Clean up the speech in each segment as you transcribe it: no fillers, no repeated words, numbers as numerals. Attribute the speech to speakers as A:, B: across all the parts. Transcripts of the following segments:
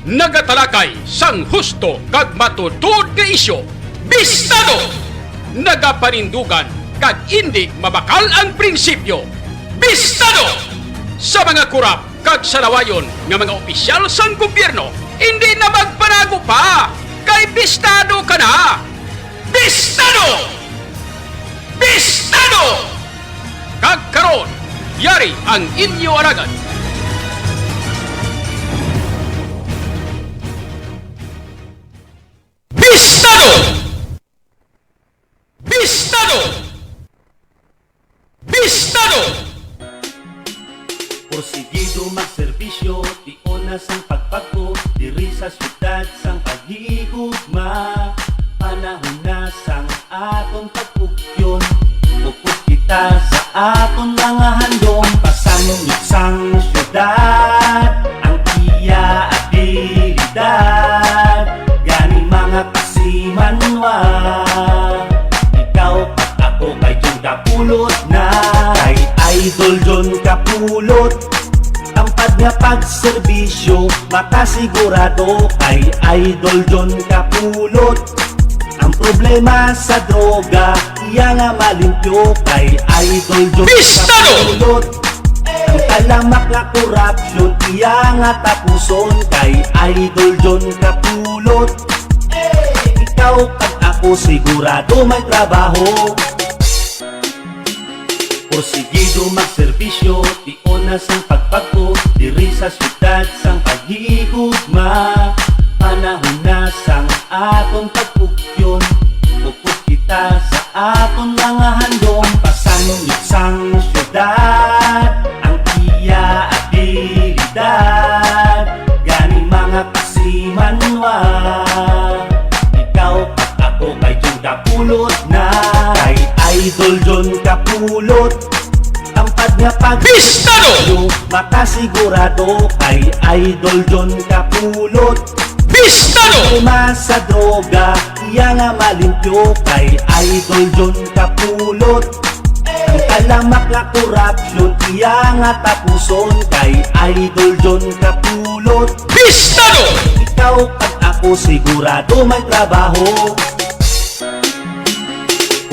A: nagatalakay sang husto kag matutod nga isyo, bistado, nagapanindugan kag hindi mabakal ang prinsipyo, bistado, sa mga kurap kag salawayon nga mga opisyal sang gobyerno, hindi na magpanago pa, kay bistado ka na, bistado, bistado, kag karon, yari ang inyo aragad. Bistado! Bistado! Bistado!
B: Porsigido magserbisyo, tiyon na sang pagpagko, diri sa syudad sang paghigugma. Panahon na sang aton pagpugyon, upos kita sa aton mga handong. Pasanungit sang syudad, ang iya at abilidad. Gani mga kasimanwa, ikaw at ako kay John Kapulot na. Kay Idol John Kapulot, tampad nga pagserbisyo, makasigurado. Kay Idol John Kapulot, ang problema sa droga, iya nga malimpyo. Kay Idol John
A: Bistado!
B: Kapulot, ang talamak nga korupsyon, iya nga tapuson. Kay Idol John Kapulot, ikaw at ako sigurado may trabaho. Porsigido magserbisyo, tiyon na sang pagpagko, diri sa syudad sang paghigugma. Panahon na sang aton pagpugyon, upos kita sa aton mga handong. Pasanungit sang syudad, ang iya at abilidad. Gani mga kasimanwa, ikaw at ako kay John Kapulot na. Kay Idol John Kapulot, tampad nga
A: Bistado!
B: makasigurado. Kay Idol John Kapulot,
A: Bistado!
B: problema sa droga, iya nga malimpyo. Kay Idol John Kapulot, ang talamak nga korupsyon, iya nga tapuson. Kay Idol John Kapulot,
A: Bistado!
B: ikaw at ako sigurado may trabaho.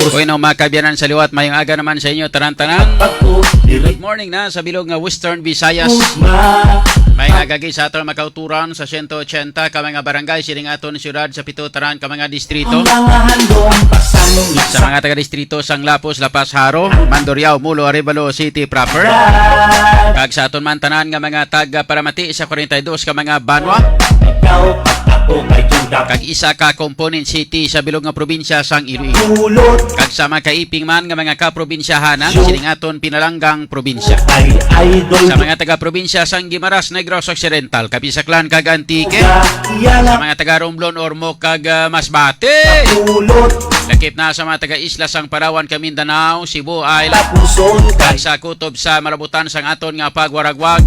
C: Uy, no, mga kabyanan sa liwat, mayong aga naman sa inyo, tanan-tanan.
B: Pagko,
C: Good morning na sa bilog nga Western Visayas.
B: ugma,
C: May nagagi sa aton makauturan sa 180 ka mga barangay sining aton siyudad sa pitutaran ka mga distrito.
B: ang mga handong pasanungit
C: Sa mga taga-distrito sang Lapos, Lapas, Haro, Mandurriao, Mulo, Arevalo City proper. Kag sa aton man tanan nga mga taga-Paramati sa 42 ka mga banwa.
B: ikaw at ako kay John
C: Kag isa ka component city sa bilog nga probinsya sang Iloilo.
B: Kapulot.
C: Kag sa mga kaiping man nga mga kaprobinsyahanan sining aton pinalanggang probinsya.
B: Kay Idol
C: Sa mga taga-probinsya sang Guimaras, Negros Occidental, Kapisaklan kag Antique.
B: iya
C: Sa
B: nga
C: mga taga-Romblon, Ormoc kag Masbate.
B: pulot,
C: Lakip na sa mga taga-isla sang Palawan, Mindanao, Cebu Island.
B: tapuson.
C: Kag
B: Kay
C: sa kutob sa Malabutan sang aton nga pagwaragwag.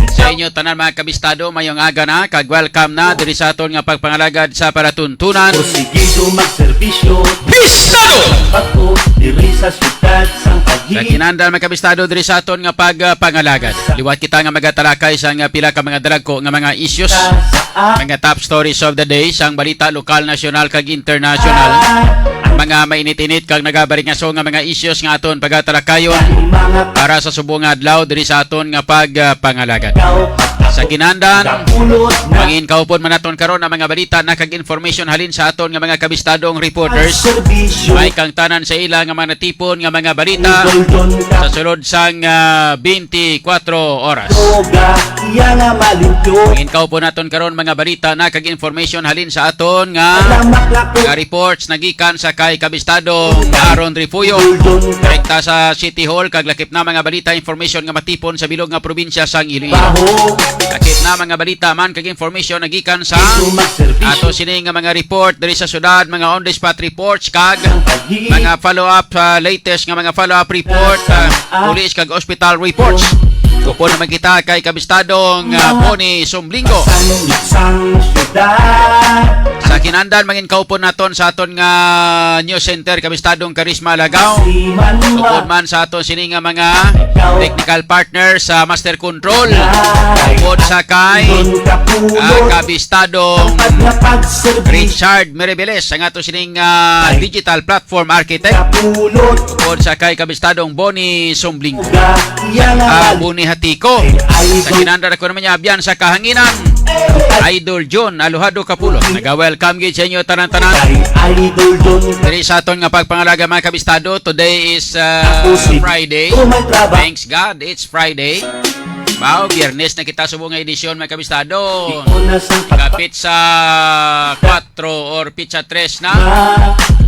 C: Sa inyo tanan mga kabistado, mayong aga na kag welcome na diri sa aton nga pagpangalagad sa palatuntunan.
B: porsigido magserbisyo,
A: Bistado!
B: pagko, diri sa syudad sang
C: Sa
B: paghigugma.
C: kinandal mga kabistado diri sa aton nga pagpangalagad. Liwat kita nga magatalakay sa nga pila ka mga dragko nga mga issues, mga top stories of the day sang balita lokal, nasyonal kag international. Mga mainit-init kag nagabaringaso nga mga issues nga aton pagatalakayon
B: Mga
C: para sa subong nga adlaw diri sa aton nga pagpangalagad.
B: ikaw at
C: Sa
B: ako
C: kinandan,
B: kapulot na
C: mangin kaupon man naton karon ang mga balita na kag information halin sa aton nga mga kabistadong reporters.
B: serbisyo.
C: May kang tanan sa ila nga mga natipon nga mga balita
B: Idol John
C: sa sulod sang 24 oras.
B: Droga, iya nga malimpyo.
C: Mangin kaupon naton karon mga balita na kag information halin sa aton nga
B: Lamak na ko.
C: mga reports nagikan sa kay kabistadong Aaron Rifuyo.
B: Idol John
C: Direkta sa City Hall kag lakip na mga balita information nga matipon sa bilog nga probinsya sang Iloilo.
B: Baho.
C: Lakip na mga balita man kag information nagikan sa
B: Ito magserbisyo.
C: ato sini nga mga report diri sa syudad, mga on the spot reports kag
B: Sang paghigugma.
C: mga follow up latest nga mga follow up report, police kag hospital reports. Kupon naman kita kay kabistadong Boni Sumblingo.
B: Sang syudad
C: Sa kinandan mangin kaupon naton sa aton nga news center kabistadong Karisma Lagaw.
B: si
C: Tungkol
B: Manuel
C: man sa aton sini nga mga technical partner sa Master Control. Tungkol sa kay
B: Doon kapulot
C: kabistadong
B: Pag napagservis
C: Richard Merebeles ang ato sining digital platform architect.
B: kapulot
C: Tungkol sa kay kabistadong Boni Sumblingo.
B: Uga Iyang
C: Buni Hatiko. Sa kinandan ako naman niya abyan sa kahanginan. Idol John Aluhado Kapulot. Nag-welcome gid sa inyo tanan-tanan.
B: Kay Idol John
C: Diri sa aton nga pagpangalaga mga kabistado, today is Friday.
B: May trabaho
C: Thanks God, it's Friday. Wow, Biyernes na kita subong nga edisyon mga kabistado.
B: Una sang
C: Kapit sa 4 or pizza 3 na.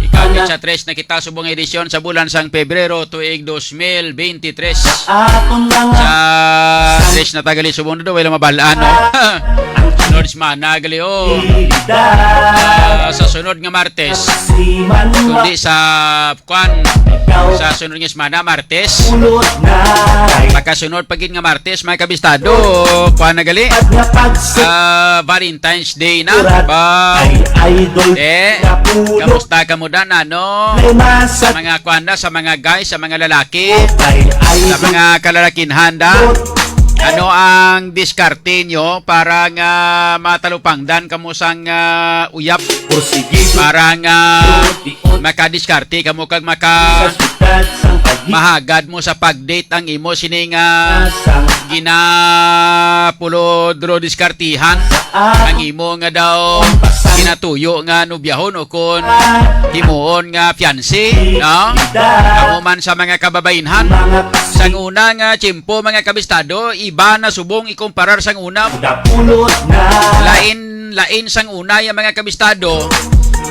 C: Ikapit sa 3 na kita subong nga edisyon sa bulan sang Pebrero tuig 2023.
B: Atong mga
C: Sa 3 na tagali subong na do, wala mabalaan no. Sunod semana gali oh. Sa sunod nga Martes.
B: si Manuel
C: Kundi sa kwan sa sunod nga semana Martes.
B: Pulot na
C: Pagkasunod pagid nga Martes mga kabistado, kwan na gali.
B: Pag napagservis
C: Valentine's Day na ba?
B: Kay Idol kapulot
C: Kamusta ka mo dan ano?
B: May
C: Sa
B: masat
C: mga kwan na, sa mga guys, sa mga lalaki,
B: Kay
C: sa
B: Idol
C: mga kalalakin handa. Ano ang diskarte nyo para nga matalupangdan kamo sang uyap?
B: Porsigido
C: Para nga makadiskarte kamo kag
B: Sa
C: maka
B: syudad sang paghi
C: mahagad mo sa pag-date ang imo sining
B: Sang
C: ginapulodro diskartihan ang imo nga daw ginatuyo nga nubyahon o kon himuon nga fiancé, no? Kamo man sa mga kababainhan.
B: mga
C: Sang una nga tiyempo mga kabistado, iba na subong ikumparar sang una.
B: kapulot na
C: Lain sang una yung mga kabistado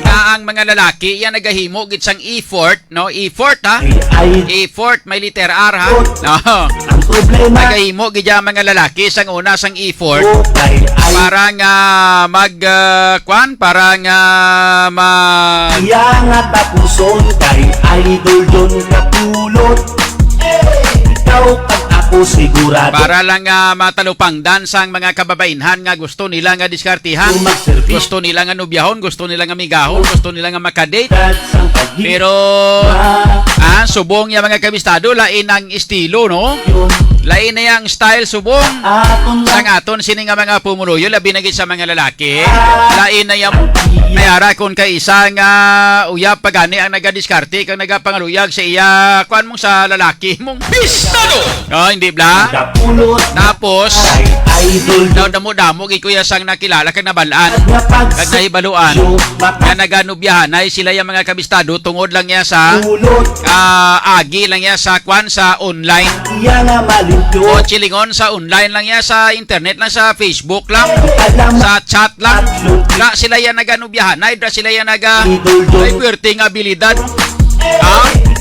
C: na ang mga lalaki yan nagahimo gid sang effort, no? Effort ha?
B: Kay
C: Effort may letter R ha? No.
B: ang problema
C: Nagahimo gid yung mga lalaki sang una sang effort
B: Kay
C: para nga para nga
B: Iya nga tapuson kay Idol John kapulot Ikaw kag ako sigurado
C: para lang matalupangdan sang mga kababainhan nga gusto nila nga diskartihan,
B: Magservis
C: gusto nila nga nubyahon, gusto nila nga migahon, gusto nila nga makadate.
B: sang paghi
C: Pero subong yung mga kabistado, lain ang estilo, no? Lain na yung style subong.
B: Atong
C: Sang aton sini nga mga pumuluyo, labi na gid sa mga lalaki. Lain na yung mayara kung kay isa nga uyab pagani ang nagadiskarte kang nagapangaluyag sa iya kuan mong sa lalaki mong
A: Bistado!
C: oh, hindi bla.
B: kapulot
C: Tapos
B: kay Idol
C: daw
B: John
C: damo-damo gid kuya sang nakilala kag nabalaan
B: nga
C: kag nahibaluan nga naganubyahan ay sila yung mga kabistado tungod lang niya sa
B: kapulot
C: agi lang niya sa kwan sa online.
B: Iya nga
C: O
B: malimpyo
C: chilingon sa online lang yan, sa internet lang, sa Facebook lang,
B: Alam
C: sa chat lang. Na sila yan naganubiyahan, na sila yan naga
B: Idol
C: may
B: John
C: puwerteng abilidad.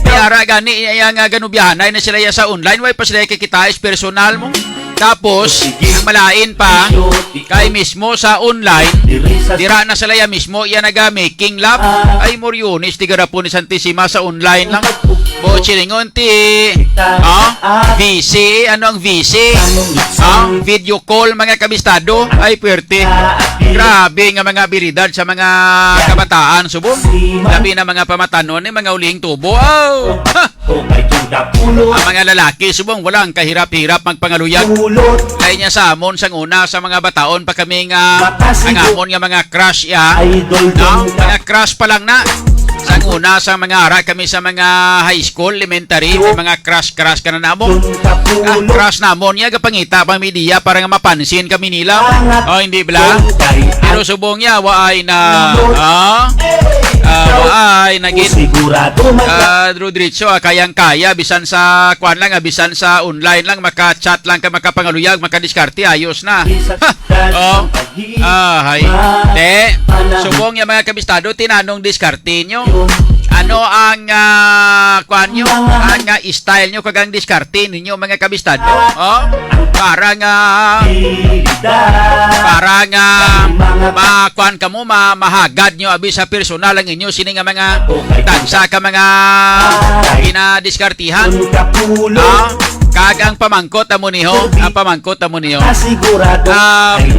C: Kaya gani yang ganubiyahan, na sila yan sa online, way pa sila kikitais personal mo. Tapos, ang malain pa, kay mismo sa online, dira na sila yan mismo, yan naga making love. Ay moryonis, tigara po ni Santissima sa online lang. Bo chilingon ti VC, ano ang VC? Video call mga kabistado. Ay puwerte. Grabe nga mga abilidad sa mga kabataan subong. Labi na mga pamatanon ni mga uling tubo. Oh! Ang mga lalaki subong walang kahirap-hirap magpangaluyag. Kaya niya sa amon sang una sa mga bataon pa kami nga ang amon nga mga crush ya.
B: Idol
C: No?
B: John
C: Mga crush pa lang na. Sang una sa mga ara kami sa mga high school, elementary, may mga crush ka na namo.
B: kapulot
C: Crush namon niya gapangita pang media para nga mapansin kami nila. Oh, hindi bla. Pero subong niya waay na waay naging
B: sigurado
C: Rodrigo kayang-kaya bisan sa kwan lang, bisan sa online lang, maka-chat lang ka, makapangaluyag, makadiskarte, ayos na. Oh. Hay. Te, subong yung mga kabistado, tinanong diskarte nyo. Ano ang kwan nyo? Ang style nyo kagang diskarte ninyo mga kabistado? Oh? Para nga makwan ka mo, mahagad nyo abi sa personal ang inyo sini nga mga tansa ka mga ginadiskartihan. Kag ang pamangkot amo niho, ang pamangkot amo niho.
B: Kasigurado kay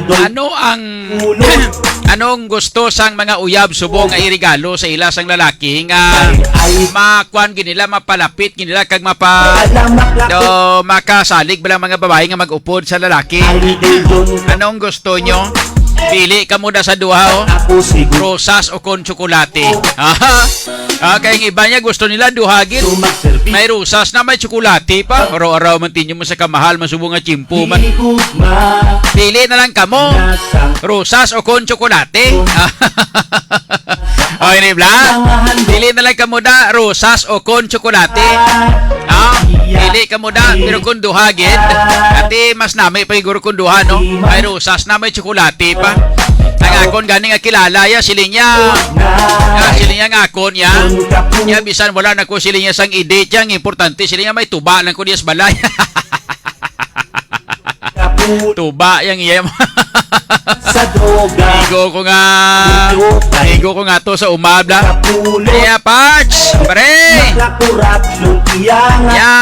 B: idol
C: Ano ang
B: pulot.
C: anong gusto sang mga uyab subong nga irigalo sa ila sang lalaki nga makuan ginila mapalapit ginila kag
B: Alamak lako
C: do makasalig ba lang mga babae nga mag-upod sa lalaki?
B: idol John
C: Anong gusto nyo? Pili ka muna sa duha, oh.
B: ako siguro
C: Rosas o kon tsokolate. Aha. Kaya yung iba niya gusto nila duhagin.
B: magserbi
C: May rosas na may tsokolate pa. Araw-araw man tinyo mo sa kamahal, masubong nga chimpo man.
B: higugma
C: Pili na lang kamo.
B: nasang
C: Rosas o kon tsokolate. Okay, ni Bla? Pili na lang kamo da, rosas o kon tsokolate. Pili kamo da, pero kung duhagin, ati mas nami pa siguro kung duha, no? May rosas na may tsokolate pa. Ang akon ganing nga kilala ya, siling niya. Siling niya nga akon ya. Ya, bisan wala na ko siling niya sang ide yang importante siling niya may tuba lang ko diya sa balay. Tuba yang iya mo.
B: sa droga
C: Higo ko nga to sa umabla.
B: kapulot
C: Kaya parts, pre.
B: korupsyon iyanga
C: Ya,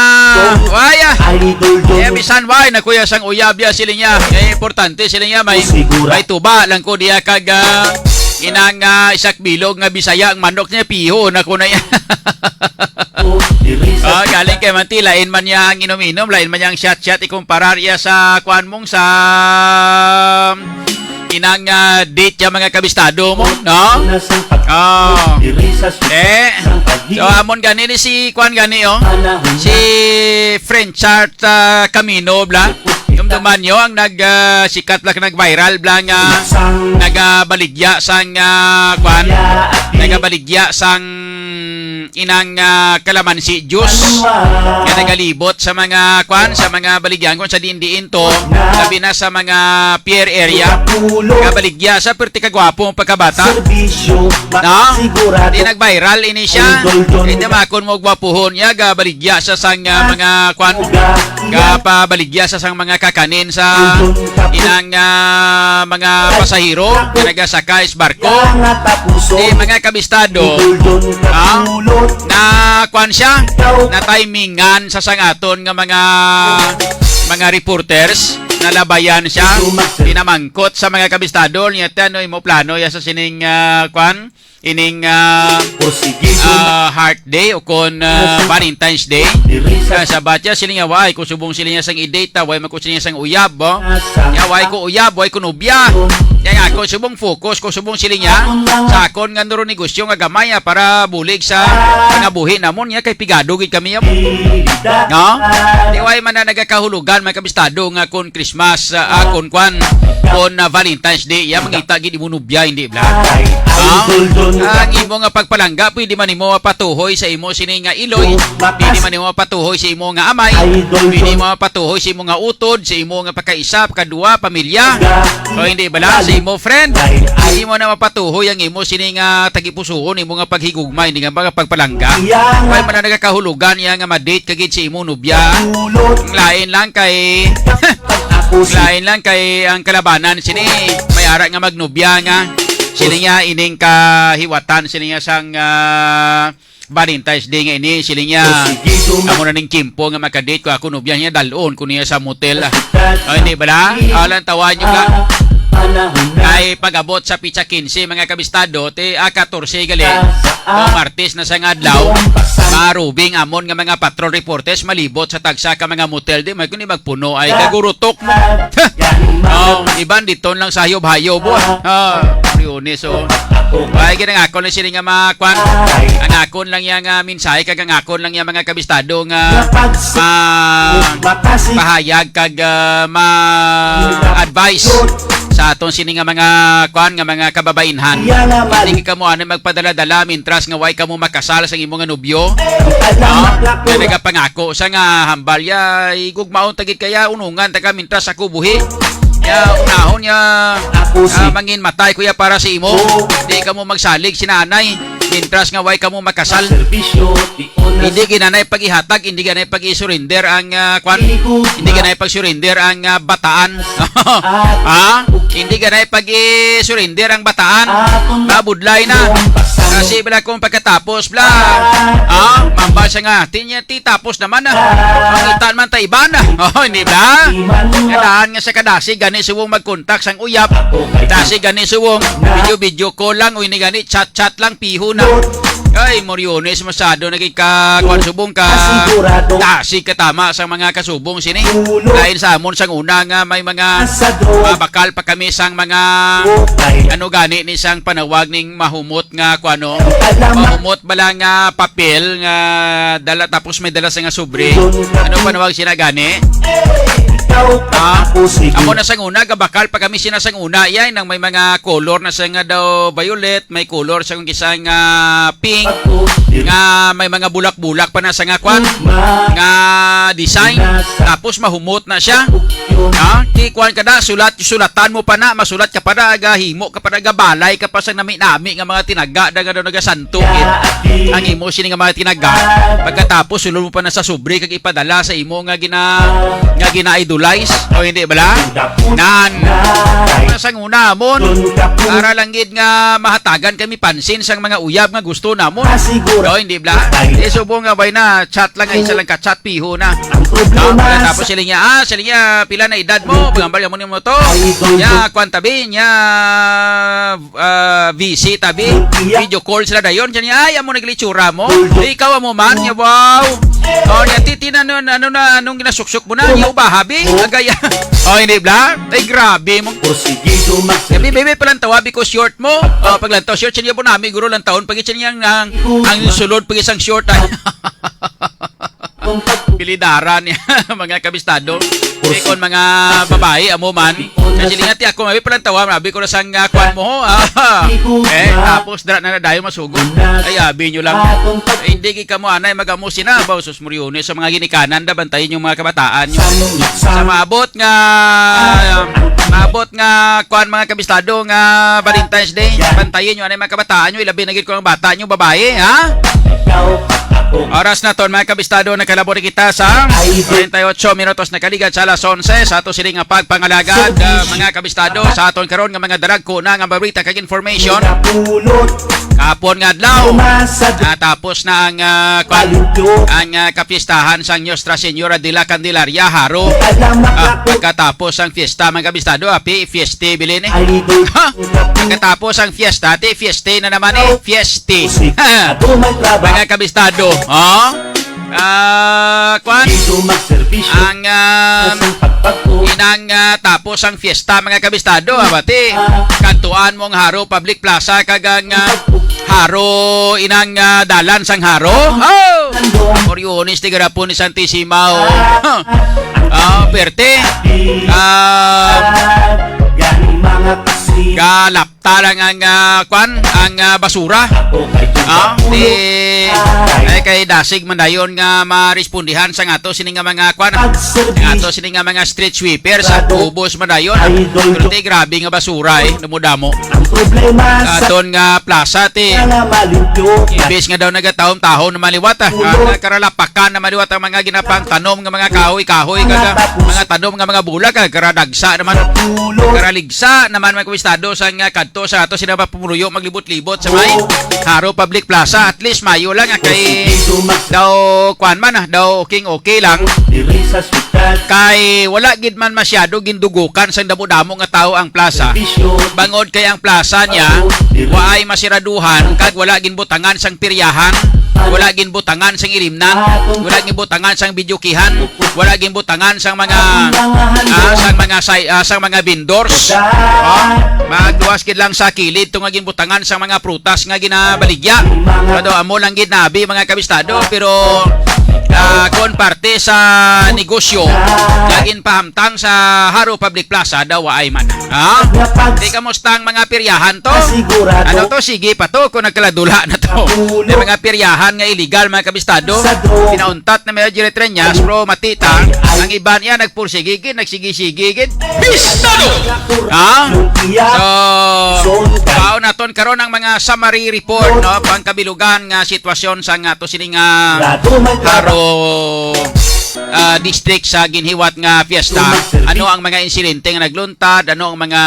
C: waya.
B: idol
C: Kaya
B: John
C: bisan why na kuya sang uyab ya siling niya. Kaya importante siling niya may tuba lang ko diya kag inang isak bilog nga Bisaya ang manok niya piho na ko na yan.
B: diri sa
C: Galing kay Manti, lain man niya ang inom-inom, lain man niya ang shot-shot, ikumparar iya sa kuan mong sa inang date ya mga kabistado mo, no?
B: nasang diri sa
C: So amon gani ni si kuan gani oh. Si French Art Camino bla. Yung duman nyo ang sikat lang nag-viral bla nga nagabaligya sang kuan, nagabaligya sang inang kalamansi juice nga nagalibot sa mga kuan, sa mga baligyan kung sa diin to, labi na sa mga pier area. Nagabaligya sa perti kagwapo ang pagkabata.
B: serbisyo
C: No?
B: sigurado
C: Di nag-viral ini siya. Hindi makon mo gwapuhon niya, gabaligya sa sang mga kuan, gapabaligya sa sang mga kakanin sa inang mga pasahero na nagasakay sa barko. Di mga kabistado na kuan siya, na timingan sa sangaton nga mga reporters na labayan siya, pinamangkot sa mga kabistado niya ano imo plano ya sa sining kuan ining Heart Day o kon Valentine's Day. Sa batya siling away ko subong siling sang i-date way man ko siling sang uyab bo. Away ko uyab, way ko nobya. Kaya ako subong focus ko subong siling niya sa akon nga nuro negosyo nga gamay para bulig sa mga buhi namon niya kay pigado gid kami mo. No? Di way man na nagakahulugan mga kabistado nga kon Christmas kon kwan kon Valentine's Day ya mangita gid imo nobya hindi bla. Ang imo nga pagpalangga pwede man imo mapatuhoy sa imo sini nga iloy, pwede man imo mapatuhoy sa imo nga amay, pwede mo mapatuhoy sa imo nga utod, sa imo nga pagkaisa, pagkadua, pamilya. So hindi bala sa imo friend, hindi mo na mapatuhoy ang imo sini nga tagipusoon, imo nga paghigugmay, hindi nga pagpalangga. Kaya man na nagakahulugan ya nga madate kagid sa imo nobya. Ang lain lang kay lain lang kay ang kalabanan sini may ara nga magnobya nga sila nga ining kahiwatan sila nga sang Valentine's Day nga ini sila nga amo na ning kimpo nga makadate ko ako nobya niya dalon ko niya sa motel. Hindi ba na? Alan tawan nyo ka kay pag-abot sa pizza 15 mga kabistado te 14 gali o Martes na sa adlaw marubing amon nga mga patrol reporters malibot sa tagsa ka mga motel di may kundi magpuno ay kagurutok mo. Iban dito lang sa hayob-hayob Riones so ay ginang akon lang sila nga makwan ang akon lang yang minsay kag ang akon lang yang mga kabistado nga pahayag kag ma-advise sa atong sini nga mga kuan nga mga kababainhan. Hindi ka mo ano magpadala-dala mintras nga way ka mo makasal sa imong nga nobyo. Nga nagapangako sa nga hambal ya igugmaon tagid kaya unungan taga mintras ako buhi. Ya unahon ya mangin matay kuya para sa imo. Hindi ka mo magsalig sinanay mintras nga way ka mo makasal. Hindi ginanay pag-ihatag, hindi ginanay pag-i-surrender ang kwan, hindi ginanay pag-surrender ang bataan. Hindi ginanay pag-i-surrender ang bataan. Babudlay na. Kasi bala kung pagkatapos bla mambal siya nga ti tapos naman mangitan man ta iba na hindi bla kailangan nga sa kadasi gani suwong magkontak sang uyap dasi gani suwong video call lang uy ni gani chat lang piho na ay moriones masyado naging kakuan subong ka dasi katama sa mga kasubong sini lain sa amon sang una nga may mga bakal pa kami sang mga ano gani ni sang panawag ning mahumot nga kuano mahumot bala nga papel nga dala tapos may dala sa nga sobre ano panawag sina gani amo na sang una gabakal pa kami sinasang una yan nang may mga color na sang nga daw violet may color sang isang pink nga may mga bulak-bulak pa na sa nga kwan nga design tapos mahumot na siya ti kwan kada sulatan mo pa na masulat ka pa na himo ka pa na balay ka pa sa nami-nami nga mga tinaga nga daw nagasantukin ang imo sini nga mga tinaga pagkatapos sulod mo pa na sa sobre kag ipadala sa imo nga gina-idolize o hindi bala nan sang una mon para lang gid nga mahatagan kami pansin sang mga uyab nga gusto namon o hindi bala subong nga bay na chat lang ay isa lang ka chat piho na tapos sila niya pila na edad mo pagambal mo ni mo to ya kwan tabi niya VC tabi video call sila dayon niya ay amo naglitsura mo ikaw mo man niya wow niya titinan anong ginasuksok mo na niya ubahabi agaya hindi bla ay grabe mo baby palang tawa because short mo paglantaw short siya po namin guro lang taon pag siya ang sulod pag isang short pilidaran niya mga kabistado kon mga babae amo man kasi lingati ako mabi palang tawa mabi ko na sang kwan mo tapos dara na dayo masugod ay abi nyo lang hindi ka mo anay magamo sinabaw sus murione sa mga ginikanan da bantayin yung mga kabataan nyo sa maabot nga kwan mga kabistado nga Valentine's Day bantayin nyo anay mga kabataan nyo ilabi na gid ko ang bata nyo babae oras na ton mga kabistado nakalabori kita sa 48 minutos na kaligad sa alas 11 sa ato siling nga pagpangalagad mga kabistado sa aton karon nga mga darag ko na nga barita kag information kapon nga adlaw tapos na ang kapistahan sang Nuestra Señora de la Candelaria Haro pagkatapos ang fiesta mga kabistado fieste bilin pagkatapos ang fiesta fieste na naman fieste mga kabistado kwan ang inang tapos ang fiesta mga kabistado abati kantuan mong Haro Public Plaza kagang Haro inang dalan sang Haro Orionis ti garapon ni Santissima Perte kalapta lang ang kwan ang basura kay dasig man dayon nga marespondihan sa ngato sini nga mga kwan ngato sini nga mga street sweeper sa ubos man dayon pero grabe nga basura dumudamo aton nga plaza ibis nga daw nagatahom-tahom na maliwat karalapakan na maliwat ang mga ginapang tanom nga mga kahoy mga tanom nga mga bulag karadagsa naman karaligsa naman mga kumistado sa nga kadto sa ato sila papumuruyo maglibot-libot sa may Haro Public Plaza at least mayo lang kay daw kwan man daw okay lang kay wala gid man masyado gindugukan sa damo-damo nga tao ang plaza bangod kay ang plaza niya waay masiraduhan kag wala ginbutangan sang piryahan wala ginbutangan sang ilimnan wala ginbutangan sang bidyukihan wala ginbutangan sang mga sang mga vendors magduwas gid lang sa kilid tong ginbutangan sang mga prutas nga ginabaligya amo lang gid nabi mga kabistado pero kon parte sa negosyo laging pahamtang sa Haro Public Plaza daw ay man di kamusta ang mga piryahan to ano to sige pa to kung nagkaladula na to may mga piryahan nga illegal mga kabistado pinauntat na may jiretrenyas bro matita ang iba niya nagpursigigid nagsigisigigid
A: Bistado
C: so pao naton karon ang mga summary report pangkabilugan nga sitwasyon sa nga to sining Haro district sa ginhiwat nga fiesta. Ano ang mga insidente nga nagluntad, ano ang mga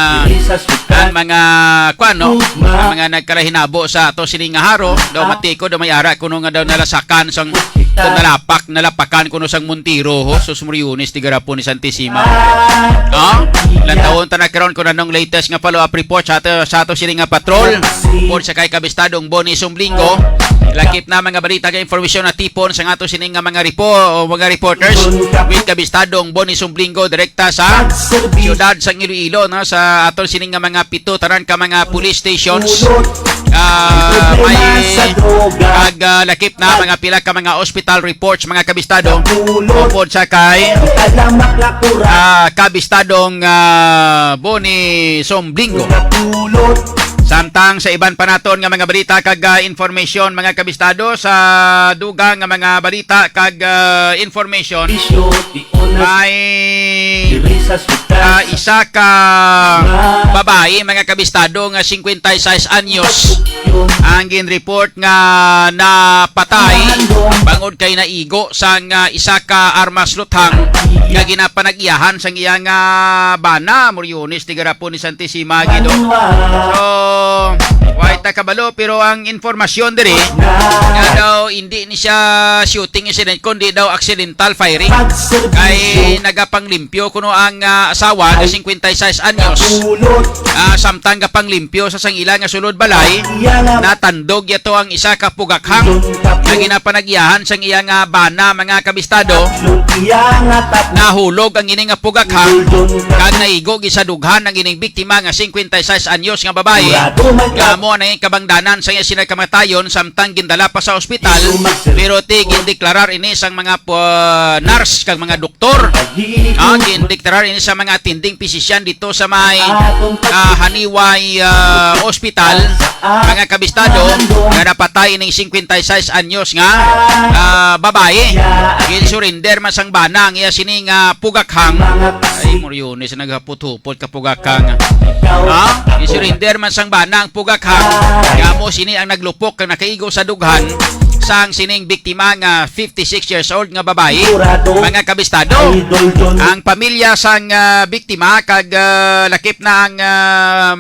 C: ang mga nagkarahinabo sa ato sining nga haro, daw matiko daw may ara kuno nga daw nalasakan sang nalapakan kuno sang Montiro ho, sus Moriones ti garapon ni Santissima. Ilang taon ta nagkaroon ko na nung latest nga follow-up report sa ato sining nga patrol por sa kay kabistadong Boni Sumblingo. Lakip na mga balita ka informasyon na tipon sa ato sining nga mga reporters with kabistadong Boni Sumblingo direkta sa siyudad sa Iloilo, no, sa ato sining nga mga pito taran ka mga police stations. May lakip na mga pila ka mga hospital reports mga kabistado upod sa kay kabistadong Boni Sumblingo. Samtang sa iban pa naton nga mga balita kag information mga kabistado sa dugang nga mga balita kag information may isa ka babae mga kabistado nga 56 anyos ang ginreport nga napatay bangod kay naigo sang isa ka armas luthang nga ginapanag-iyahan sang iyang bana Moriones ti garapon ni Santissima gido. So white ta kabalo pero ang informasyon diri nga daw hindi ni siya shooting incident kundi daw accidental firing kay nagapanglimpyo kuno ang asawa nga 56 anyos samtang gapanglimpyo sa sang ila nga sulod balay natandog yato ang isa ka pugakhang nga ginapanag-iyahan sang iyang bana mga kabistado. Nahulog ang ining nga pugakhang kag naigo gisadughan ang ining biktima nga 56 anyos nga babae nga mo na kabangdanan sa iya sinakamatayon samtang gindala pa sa ospital pero gindeklarar ini sang mga nurse kag mga doktor gindeklarar ini sa mga tinding pisisyan dito sa may Haniway Hospital mga kabistado nga napatay ining 56 anyos nga babae ginsurrender man sang bana ang iya sining pugakhang ay Moriones naghapot-hupot ka pugakhang ginsurrender man sang bana ang pugakhang nga mo sini ang naglupok kang nakaigo sa dughan sang sining biktima nga 56 years old nga babae mga kabistado. Ang pamilya sang biktima kag lakip na ang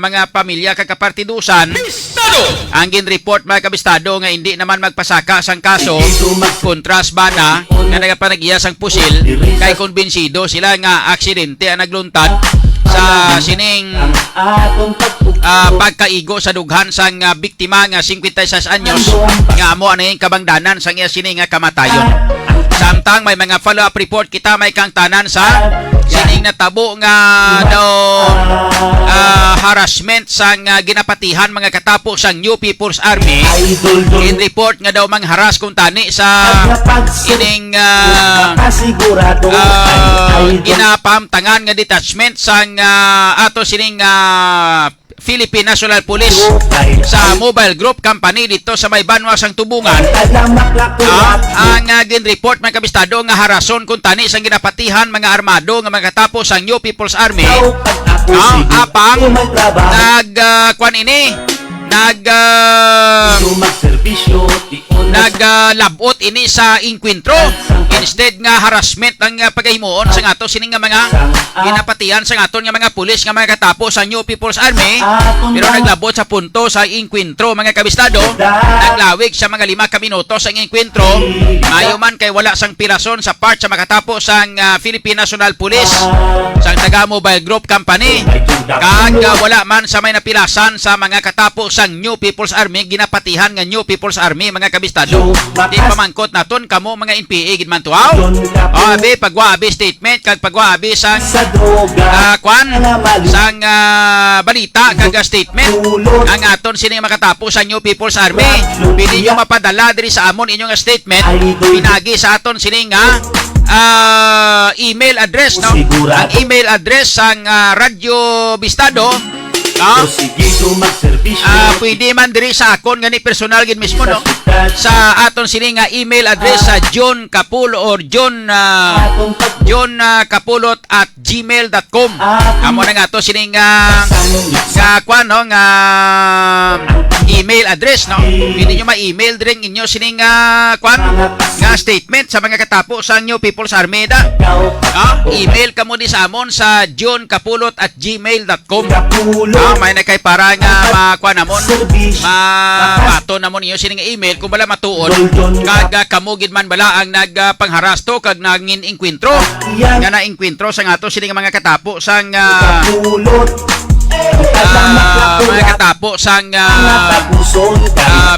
C: mga pamilya kag kapartidusan ang ginreport mga kabistado nga hindi naman magpasaka sang kaso kontras bana nga nagapanag-iya sang pusil kay konbensido sila nga aksidente ang nagluntad sa sining pagkaigo sa dughan sang biktima nga 56 anyos nga amo aning kabangdanan sang iya sining nga kamatayon. Samtang may mga follow-up report kita may kang tanan sa sining natabo nga daw harassment sang ginapatihan mga katapo sang New People's Army. In report nga daw mangharas kung tani sa ining ginapamtangan nga detachment sang ato sining Philippine National Police sa mobile group company dito sa may Banwa sang Tubungan. Ang ginreport mga kabistado nga harason kung tani sang ginapatihan mga armado nga mga katapos sang New People's Army apang naglabot ini sa inkwentro instead nga harassment ang paghimuon sa ato sining nga mga ginapatihan sa aton nga mga pulis nga mga katapos sa New People's Army pero naglabot sa punto sa inkwentro mga kabistado naglawig sa mga 5 ka minuto sa inkwentro mayo man kay wala sang pirason sa part sa makatapos sang Philippine National Police sang taga mobile group company kag wala man sa may napilasan sa mga katapos sang New People's Army ginapatihan nga New People's Army mga kabistado di pamangkot naton kamo mga NPA gid man tuaw abi pagwaabi statement kag pagwaabi sang sang balita kag statement ang aton sini makatapos sa New People's Army pili nyo mapadala diri sa amon inyong statement pinagi sa aton sini nga email address no ang email address sang Radyo Bistado pwede man diri sa akon gani personal gid mismo no sa aton sini nga email address sa John Capulo or John Capulot@gmail.com amo na nga to sini nga email address, no? Pwede nyo ma-email din inyo sining nga statement sa mga katapo sa inyo People's Armada. Email ka mo di sa amon sa johncapulot@gmail.com. May na kay para nga makuha namon, mabato namon inyo sining email kung bala matuod kag kamugid man bala ang nagpangharasto kag nangin inkwentro nga na-inkwentro sa ngato sining mga katapo sang mga katapo sang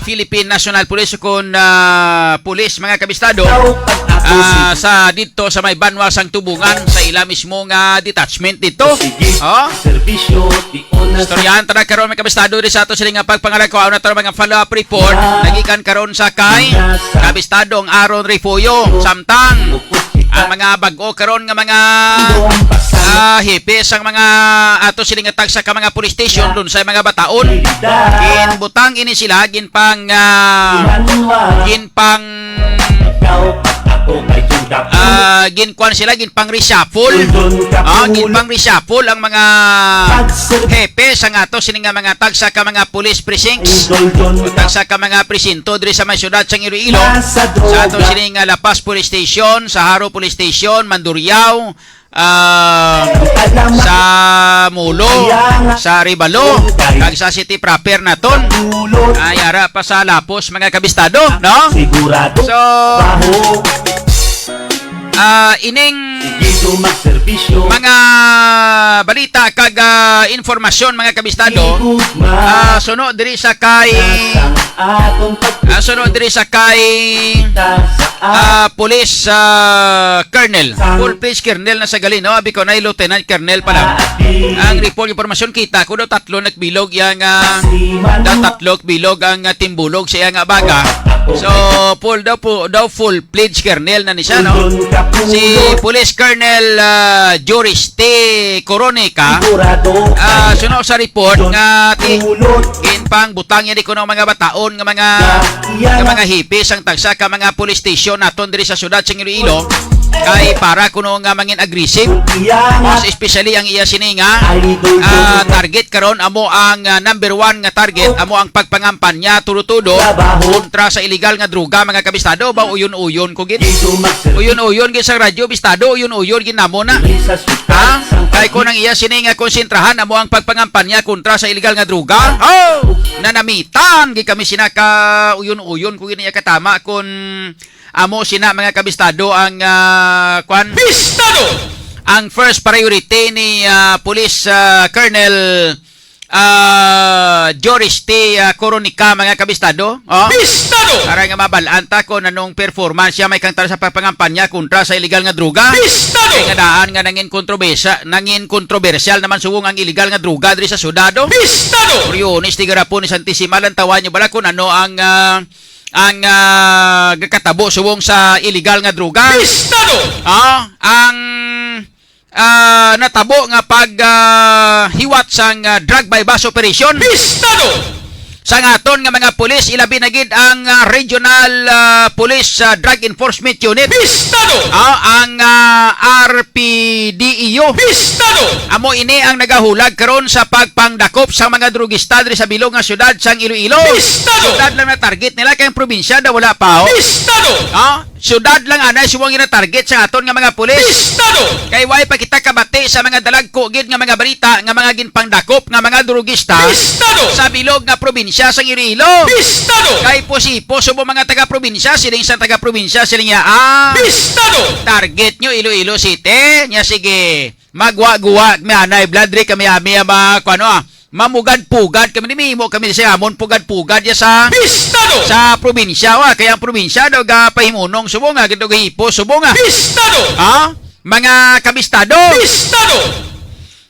C: Philippine National Police kun police mga kabistado sa dito sa may banwa sang tubungan sa ila mismo nga detachment dito. Istoryahan tara karon mga kabistado di sa ato sila nga pagpangalagkuha na tara mga follow-up report nagikan karon sa kay kabistado ang Aaron Refoyo samtang ang mga bag-o karon nga mga hipes ang mga ato siling atag sa mga police station dun sa mga bataon ginbutang ini sila ginpang ginkuan sila ginpang reshuffle ginpang reshuffle ang mga hepe sa ato sining mga tag sa mga police precincts tag sa mga presinto diri sa may syudad sang Iloilo sa ato sining Lapas Police Station, Saharo Police Station, Mandurriao, sa Mulo, sa Ribalo, kag sa city proper naton. Ayara pa sa Lapos mga kabistado, no? So ining mga balita kag informasyon mga kabistado sunod diri sa kay police colonel, full police colonel na sa gali, no? Abi ko na lieutenant colonel pa lang. Ang report informasyon kita ko daw tatlo nagbilog yang tatlok bilog ang timbulog sa iyang baga. So full full pledge colonel na ni siya, no? Si Police Colonel Joris T. Coronica suno sa report nga ginpang butang yan ko ng mga bataon nga mga hipis ang tagsa ka mga police station naton diri sa syudad sa Iloilo kay para kuno nga mangin aggressive most especially ang iya sininga target karon amo ang number 1 nga target amo ang pagpangampanya tulo-tulo kontra sa illegal nga droga mga kabistado ba uyon-uyon ko gid uyon-uyon gid sa radyo bistado uyon-uyon gid namo na kay kunang iya sininga konsentrahan amo ang pagpangampanya kontra sa illegal nga droga nanamitan gid kami sinaka uyon-uyon ko gid niya katama kun amo sina mga kabistado ang bistado ang first priority ni Police Colonel Joris T. Coronica mga kabistado bistado para nga mabalanta ko nanong performance siya may kantara sa pagpangampanya kontra sa illegal nga droga bistado kay nga daan nga nangin kontrobersyal naman suwong ang illegal nga droga diri sa syudad bistado Oriones tigarapon ni Santisimal ang tawa niyo bala kun ano ang gakatabo suwong sa illegal nga droga bistado ang natabo nga pag hiwat sang drug by bus operation bistado sa ngaton nga mga pulis ilabi na gid ang Regional Police Drug Enforcement Unit bistado ang RPDEU bistado amo ini ang nagahulag karon sa pagpangdakop sa mga drugista diri sa bilog nga syudad sang Iloilo bistado syudad lang na target nila kay probinsya daw wala pa bistado syudad lang anay suwang ina target sa aton nga mga pulis bistado kay way pa kita kabati sa mga dalagko gid nga mga balita nga mga ginpangdakop nga mga drugista bistado sa bilog nga probinsya sang Iloilo bistado kay posipo subo mga taga-probinsya siling sa taga-probinsya siling bistado target nyo Iloilo City nya sige magwa-guwa may bladre kami mamugad-pugad kami ni Mimo kami sa amon pugad-pugad ya sa bistado sa probinsya kaya ang probinsya daw pahimunong subo nga gito hipo subo nga bistado mga kabistado bistado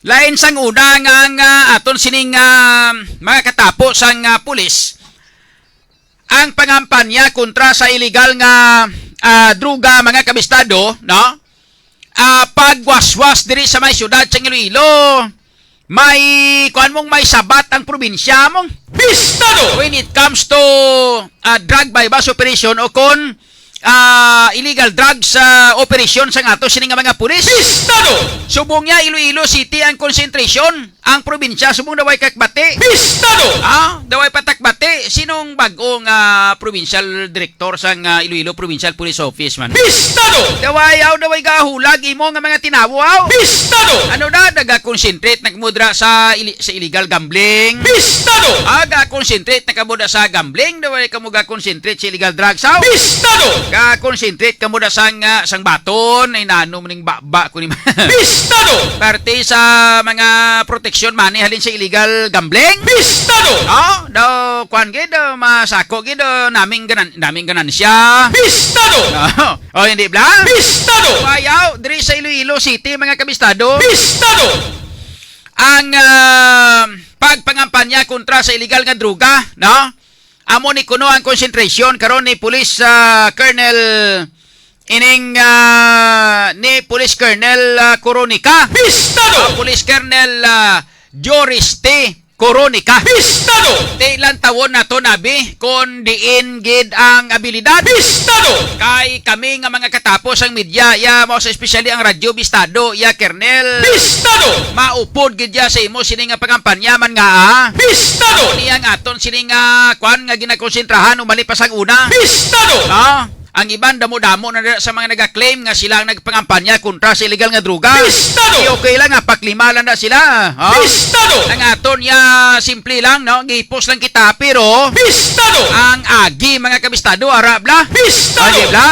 C: lain sang una nga aton sining mga katapo sang pulis ang pangampanya kontra sa illegal nga droga mga kabistado no pagwaswas diri sa may syudad sa Iloilo may sabat ang probinsya mong bistado when it comes to drug by bus operation o kon illegal drugs operation sa ato sining mga pulis bistado subong niya Iloilo City ang concentration ang probinsya subong daway kakbati.
A: Bistado!
C: Daway patakbati. Sinong bagong provincial director sang Iloilo Provincial Police Office man?
A: Bistado!
C: Daway gahulag imo nga mga tinawo.
A: Bistado!
C: Ano na, naga-concentrate nagmudra sa illegal gambling.
A: Bistado!
C: Ga-concentrate nakamuda sa gambling, daway kamo ga-concentrate sa illegal drugs.
A: Bistado!
C: Ga-concentrate kamo da sang baton ay nano maning baba kunin.
A: Bistado!
C: Parte sa mga protection money halin sa illegal gambling.
A: Bistado!
C: Daw kwan gid masako gid naming ganansya.
A: Bistado!
C: Hindi bla?
A: Bistado!
C: Ayaw diri sa Iloilo City mga kabistado.
A: Bistado!
C: Ang pagpangampanya kontra sa illegal nga droga, no? Amo ni kuno ang concentration karon ni Police Colonel ni Police Colonel Coronica.
A: Bistado!
C: Police Colonel Joris T. Coronica.
A: Bistado!
C: Di ilang tawon na to nabi kung diin gid ang abilidad.
A: Bistado!
C: Kay kami nga mga katapos ang media, most especially ang radyo Bistado, Colonel.
A: Bistado!
C: Maupod gid ya sa imo sini nga pangampanya man nga
A: Bistado!
C: niyang aton sini nga kwan nga ginakonsentrahan umalipas ang una.
A: Bistado!
C: Ang iban damo-damo na sa mga nagaklaim nga sila ang nagpangampanya kontra sa illegal nga droga.
A: Bistado!
C: Okay lang nga paklima lang na sila.
A: Bistado!
C: Ang aton simple lang no, gipos lang kita pero
A: Bistado!
C: ang agi mga kabistado ara bla.
A: Bistado!
C: Di bla?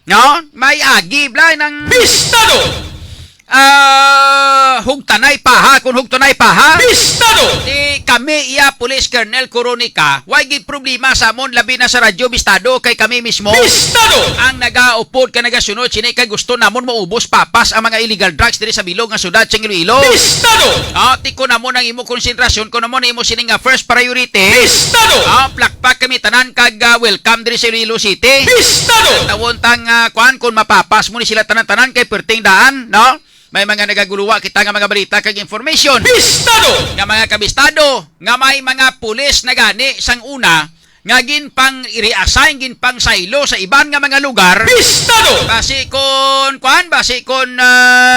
C: No? May agi bla ng
A: Bistado!
C: hugtanay paha kung hugtanay paha.
A: Bistado!
C: Di kami Police Colonel Coronica, way gid problema sa amon labi na sa radyo Bistado kay kami mismo.
A: Bistado!
C: Ang nagaupod ka nagasunod sini kay gusto namon maubos papas ang mga illegal drugs diri sa bilog nga syudad sa Iloilo.
A: Bistado!
C: Ti ko namon ang imo konsentrasyon ko namon imo sini nga first priority.
A: Bistado!
C: Plakpak kami tanan kag welcome diri sa Iloilo City.
A: Bistado!
C: Tawon tang kwan kung mapapas mo ni sila tanan-tanan kay perting daan, no? May mga nagaguluwa kita nga mga balita kag information.
A: Bistado!
C: Nga mga kabistado, nga may mga pulis na gani sang una, nga ginpang i-reassign, ginpang saylo sa iban nga mga lugar.
A: Bistado!
C: Basi kon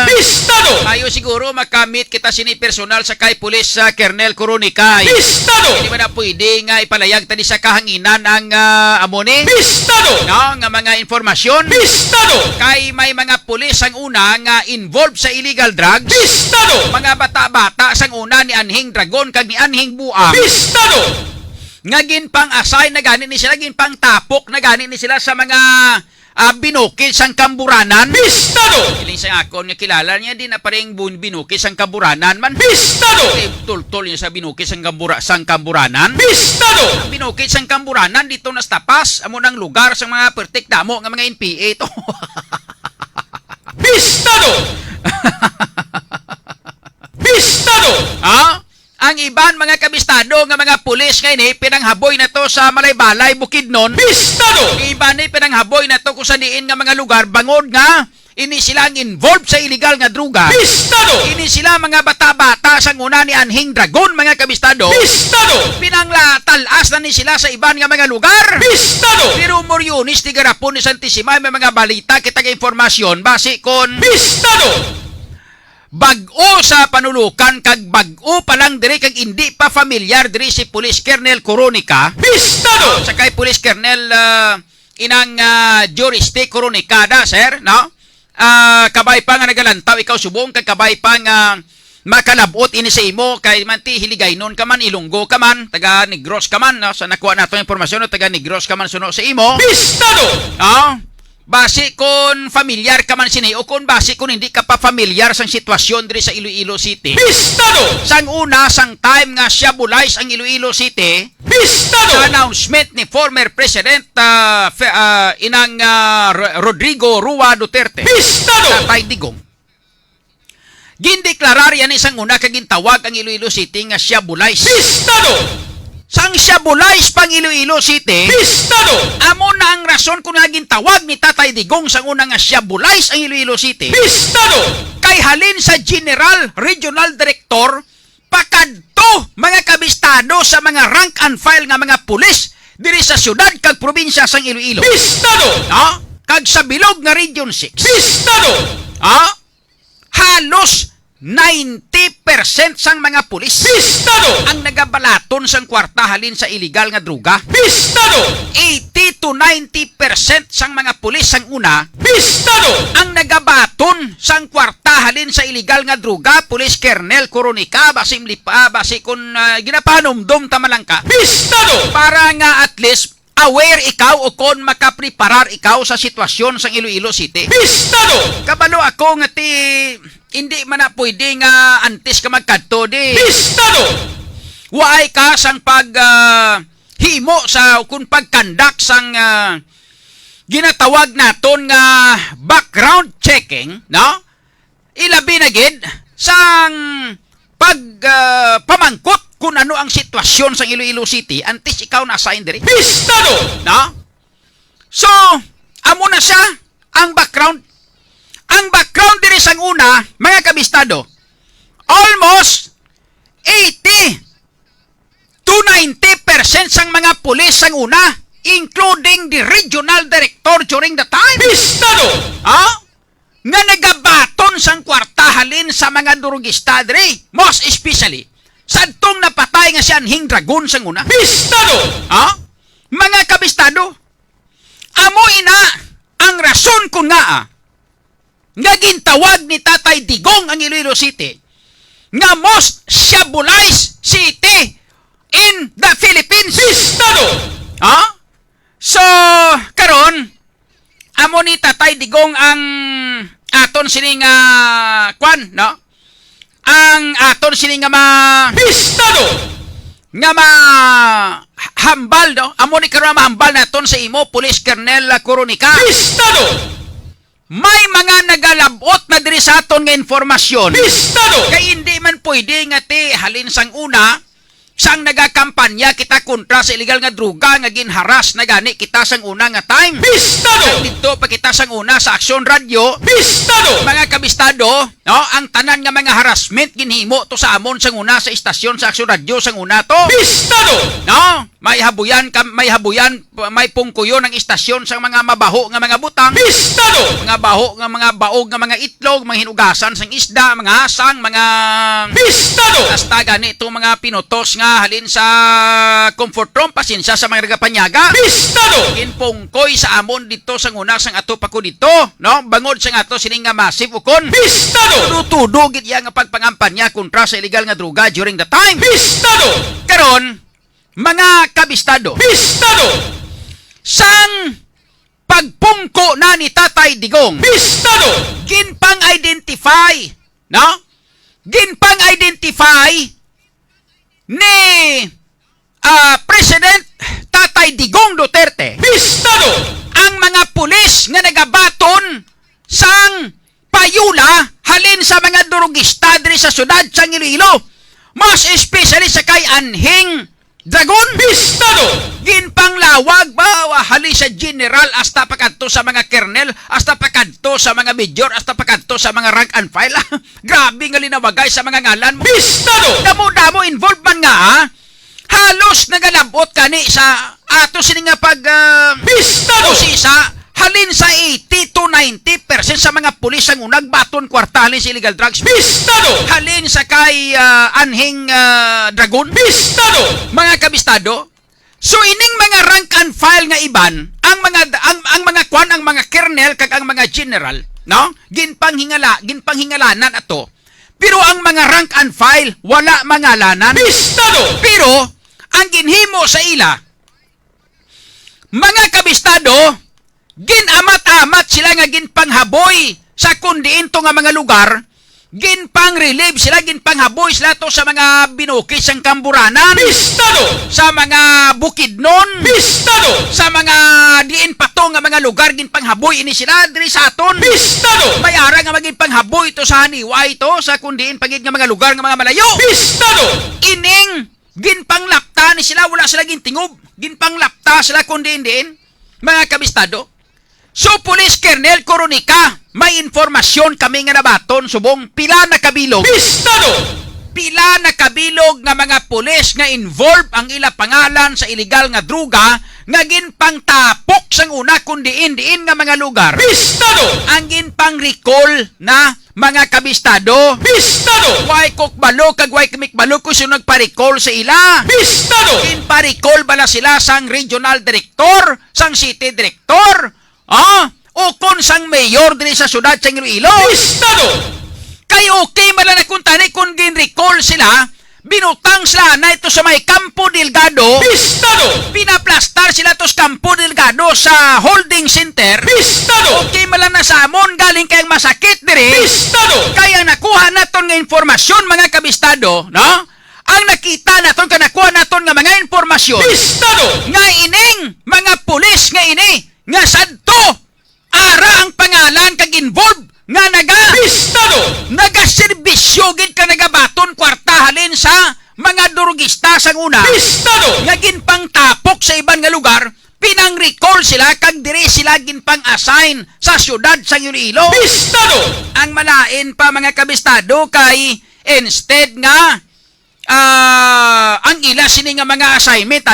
A: Bistado!
C: mayo siguro makamit kita sini personal sa kay pulis Colonel Coronica.
A: Bistado!
C: Hindi ba na pwede nga ipalayag tani sa kahanginan ang amone?
A: Bistado!
C: No, nga mga informasyon.
A: Bistado!
C: Kay may mga pulis ang una nga involved sa illegal drugs.
A: Bistado!
C: Mga bata-bata sang una ni Anhing Dragon kag ni Anhing Buang.
A: Bistado!
C: Nga ginpang assign na gani ni sila, ginpang tapok na gani ni sila sa mga binukid sang Kamburanan.
A: Bistado!
C: Iling sa akon nga kilala niya din na pareng binukid sang Kamburanan man.
A: Bistado!
C: Tultol niya sa binukid sang Kamburanan.
A: Bistado!
C: Ang binukid sang Kamburanan dito nas tapas amo nang lugar sa mga pertik damo nga mga NPA to.
A: Bistado! Bistado!
C: Ang iban mga kabistado nga mga pulis ngayon pinanghaboy na to sa Malaybalay, Bukidnon.
A: Bistado!
C: Iban pinanghaboy na to kung sa diin nga mga lugar bangod nga ini sila ang involved sa illegal nga droga.
A: Bistado!
C: Ini sila mga bata-bata sa nguna ni Anhing Dragon mga kabistado.
A: Bistado!
C: Pinangtalas na ni sila sa iban nga mga lugar.
A: Bistado!
C: Pero Moriones ti garapon ni Santissima may mga balita kita nga informasyon base kon
A: Bistado!
C: bag-o sa panulukan kag bag-o pa lang diri kag hindi pa familiar diri si Police Colonel Coronica.
A: Bistado!
C: Sa kay Police Colonel inang Joris T. Coronica da sir, no? Kabay pa nga nagalantaw ikaw subong kag kabay pa nga makalabot ini sa imo kay manti hiligaynon ka man Ilonggo ka man taga Negros ka man no? Sa nakuha nato impormasyon no, taga Negros ka man suno sa imo.
A: Bistado!
C: Base kon familiar ka man sini o kon base kon hindi ka pa familiar sang sitwasyon diri sa Iloilo City.
A: Bistado!
C: Sang una sang time nga siya bulais ang Iloilo City,
A: Bistado!
C: sa announcement ni former President inang Rodrigo Rua Duterte.
A: Bistado!
C: Tatay Digong. Gindeklarar yan isang una kagintawag ang Iloilo City nga siya bulais.
A: Bistado!
C: Sang siya bulais pang Iloilo City,
A: Bistado!
C: amo na ang rason kung naging tawag ni Tatay Digong sang una nga siya bulais ang Iloilo City.
A: Bistado!
C: Kay halin sa General Regional Director pakadto mga kabistado sa mga rank and file nga mga pulis diri sa syudad kag probinsya sang Iloilo.
A: Bistado!
C: Kag sa bilog nga Region 6.
A: Bistado!
C: Halos 90% sang mga pulis
A: Bistado!
C: ang nagabalaton sang kwarta halin sa illegal nga droga.
A: Bistado!
C: 80 to 90% sang mga pulis sang una
A: Bistado!
C: ang nagabaton sang kwarta halin sa illegal nga droga. Pulis kernel, koronika, basim lipa, basi kung ginapanomdom tamalang ka.
A: Bistado!
C: Para nga at least aware ikaw o kon makapreparar ikaw sa sitwasyon sang Iloilo City.
A: Bistado!
C: Kabalo ako nga ti hindi man na pwede nga antes ka magkadto di.
A: Bistado!
C: Waay ka sang pag himo sa kung pagkandak sang ginatawag naton nga background checking, no? Ilabi na gid sang pag pamangkot kung ano ang sitwasyon sa Iloilo City antes ikaw na-assign diri.
A: Bistado!
C: No? So, amo na siya ang background. Ang background diri sang una, mga kabistado, almost 80 to 90% sang mga pulis sang una, including the regional director during the time.
A: Bistado!
C: Nga nagabaton sang kwarta halin sa mga durugista diri, most especially sadtong napatay nga si Anhing Dragon sang una.
A: Bistado!
C: Mga kabistado, amo ina ang rason kung nga gintawag ni Tatay Digong ang Iloilo City nga most civilized city in the Philippines.
A: Bistado!
C: So, karon amo ni Tatay Digong ang aton sining kwan, no? Ang aton sining nga
A: Bistado!
C: nga hambal, no? Amo ni karon mahambal naton sa imo, Police Colonel Coronica.
A: Bistado!
C: May mga nagalabot na diri sa aton nga informasyon.
A: Bistado!
C: Kay hindi man pwede nga ti halin sang una sang nagakampanya kita kontra sa illegal nga droga nga ginharas na gani kita sang una nga time.
A: Bistado!
C: Dito pa kita sang una sa Aksyon Radio.
A: Bistado!
C: Mga kabistado, no, ang tanan nga mga harassment ginhimo to sa amon sang una sa istasyon sa Aksyon Radio sang una to.
A: Bistado!
C: No, may habuyan, may pungkuyon ang istasyon sang mga mabaho nga mga butang.
A: Bistado!
C: Mga baho nga mga baog nga mga itlog, mga hinugasan sang isda, mga asang, mga
A: Bistado!
C: hasta ganito mga pinutos nga halin sa comfort room, pasensya sa mga nagapanyaga.
A: Bistado!
C: Ginpungkoy sa amon dito sang una sang ato pa ko dito, no? Bangod sang ato sining nga massive ukon.
A: Bistado!
C: Tudo gid iya nga pagpangampanya kontra sa illegal nga droga during the time.
A: Bistado!
C: Karon, mga kabistado,
A: Bistado!
C: sang pagpungko na ni Tatay Digong,
A: Bistado!
C: ginpang-identify, no? Ginpang-identify ni President Tatay Digong Duterte
A: Bistado!
C: ang mga pulis nga nagabaton sang payula halin sa mga durugista diri sa syudad sang Iloilo, mas especially sa kay Anhing Dragon.
A: Bistado!
C: Ginpanglawag ba halin sa general hasta pakadto sa mga kernel, hasta pakadto sa mga major, hasta pakadto sa mga rank and file. Grabe nga linawagay sa mga ngalan mo.
A: Bistado!
C: Damo-damo involved man nga halos nagalabot kani sa ato sini nga pag
A: Bistado!
C: usisa halin sa 80 to 90% sa mga pulis ang unag baton kwarta halin sa illegal drugs.
A: Bistado!
C: Halin sa kay Anhing Dragon.
A: Bistado!
C: Mga kabistado, so ining mga rank and file nga iban, ang mga kwan, ang mga kernel kag ang mga general, no? Ginpanghingalanan ato. Pero ang mga rank and file wala mangalanan.
A: Bistado!
C: Pero ang ginhimo sa ila, mga kabistado, ginamat-amat sila nga ginpanghaboy sa kundiinto nga mga lugar, ginpang-relieve sila, ginpanghaboy sila to sa mga binukis ang Kamburanan,
A: Bistado!
C: sa mga Bukidnon,
A: Bistado!
C: sa mga diin pato nga mga lugar, ginpanghaboy ini sila diri sa aton.
A: Bistado!
C: May ara nga maginpanghaboy to sa haniway to sa kundiin pagid nga mga lugar nga mga malayo.
A: Bistado!
C: Ining ginpanglapta ni sila, wala sila gintingob, ginpanglapta sila kundiin mga kabistado. So, Police Colonel Coronica, may informasyon kami nga nabaton subong pila na kabilog.
A: Bistado!
C: Pila na kabilog nga mga pulis nga involved ang ila pangalan sa illegal nga droga nga ginpangtapok sang una kun diin nga mga lugar.
A: Bistado!
C: Ang ginpang-recall na mga kabistado.
A: Bistado!
C: Way kokbalo kag way kamikbalo kung sino nagpa-recall sa ila.
A: Bistado!
C: Ginpa-recall bala sila sang regional director, sang city director, o kon sang mayor diri sa syudad sa Iloilo.
A: Bistado!
C: Kay okay man na kuntani kung gin-recall sila, binutang sila na ito sa may Campo Delgado.
A: Bistado!
C: Pinaplastar sila to sa Campo Delgado sa holding center.
A: Bistado!
C: Okay man lang na sa amon galing kayang masakit diri.
A: Bistado!
C: Kaya nakuha naton nga informasyon mga kabistado, no? Ang nakita naton ka nakuha naton nga mga informasyon.
A: Bistado!
C: Nga ining mga pulis nga ini nga sadto ara ang pangalan kag involved nga
A: Bistado!
C: nagaserbisyo gid ka nagabaton kwarta halin sa mga durugista sang una.
A: Bistado!
C: Nga ginpangtapok sa iban nga lugar, pinang-recall sila kag diri sila ginpang-assign sa syudad sa Iloilo.
A: Bistado!
C: Ang malain pa mga kabistado kay instead nga ang ila sini nga mga assignment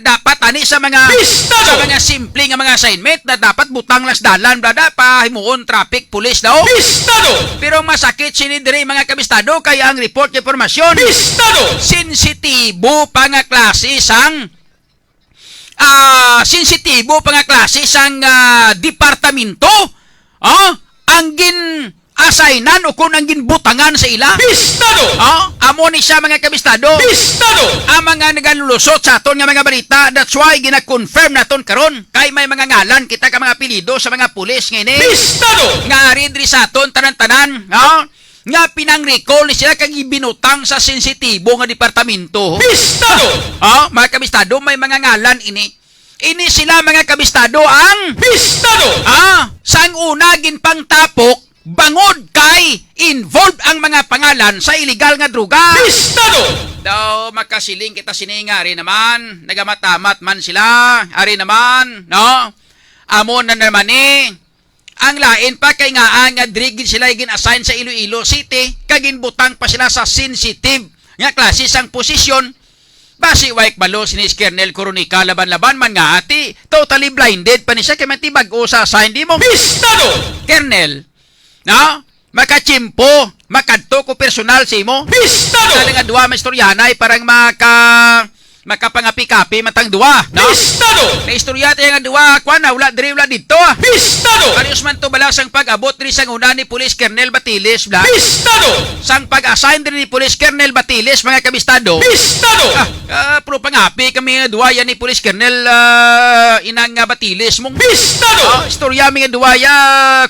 C: dapat ani sa mga
A: Bistado!
C: sa mga simple nga mga assignment na dapat butang las dalan blada pa himuon traffic police daw.
A: Bistado!
C: Pero masakit sini diri mga kabistado kay ang report informasyon
A: Bistado!
C: sensitibo pa nga klase sang sensitibo pa nga klase sang departamento ang gin assignan o kung ang ginbutangan sa ila.
A: Bistado!
C: Amo ni siya mga kabistado.
A: Bistado!
C: Ang mga nagalulusot sa aton nga mga balita, that's why gina-confirm naton karon kay may mga ngalan kita ka mga apelyido sa mga pulis ngayon.
A: Bistado!
C: Nga rin diri sa aton tanan-tanan, nga pinang-recall ni sila kag ibinutang sa sensitibo nga departamento.
A: Bistado!
C: Mga kabistado, may mga ngalan ini. Ini sila mga kabistado ang
A: Bistado!
C: sang una ginpangtapok bangod kay involved ang mga pangalan sa illegal nga droga.
A: Bistado!
C: Daw makasiling kita sininga ari naman nagamatamat man sila ari naman no amon na naman ang lain pa kay nga drigid sila gin-assign sa Iloilo City kag ginbutang pa sila sa sensitive nga klase sang posisyon. Basi waik balo sinis Kernel Coronica laban-laban man nga ati totally blinded pa ni siya kay matibag o sa assign di mo.
A: Bistado!
C: Kernel, no? Makachimpo, makadto ko personal si mo.
A: Bistado!
C: Kala nga duwa maistoryanay parang makapangapi-kapi matang duwa, no?
A: Bistado!
C: Na istorya tayo nga duwa, kwan na, wala dito.
A: Bistado!
C: Ayos man to bala sang pag-abot diri sang una ni Police Kernel Batiles, bla.
A: Bistado!
C: Sang pag-assign diri ni Police Kernel Batiles, mga kabistado.
A: Bistado!
C: Pero pangapi kami nga duwa yan ni Police Kernel inang Batiles mong.
A: Bistado!
C: Istorya mi nga duwa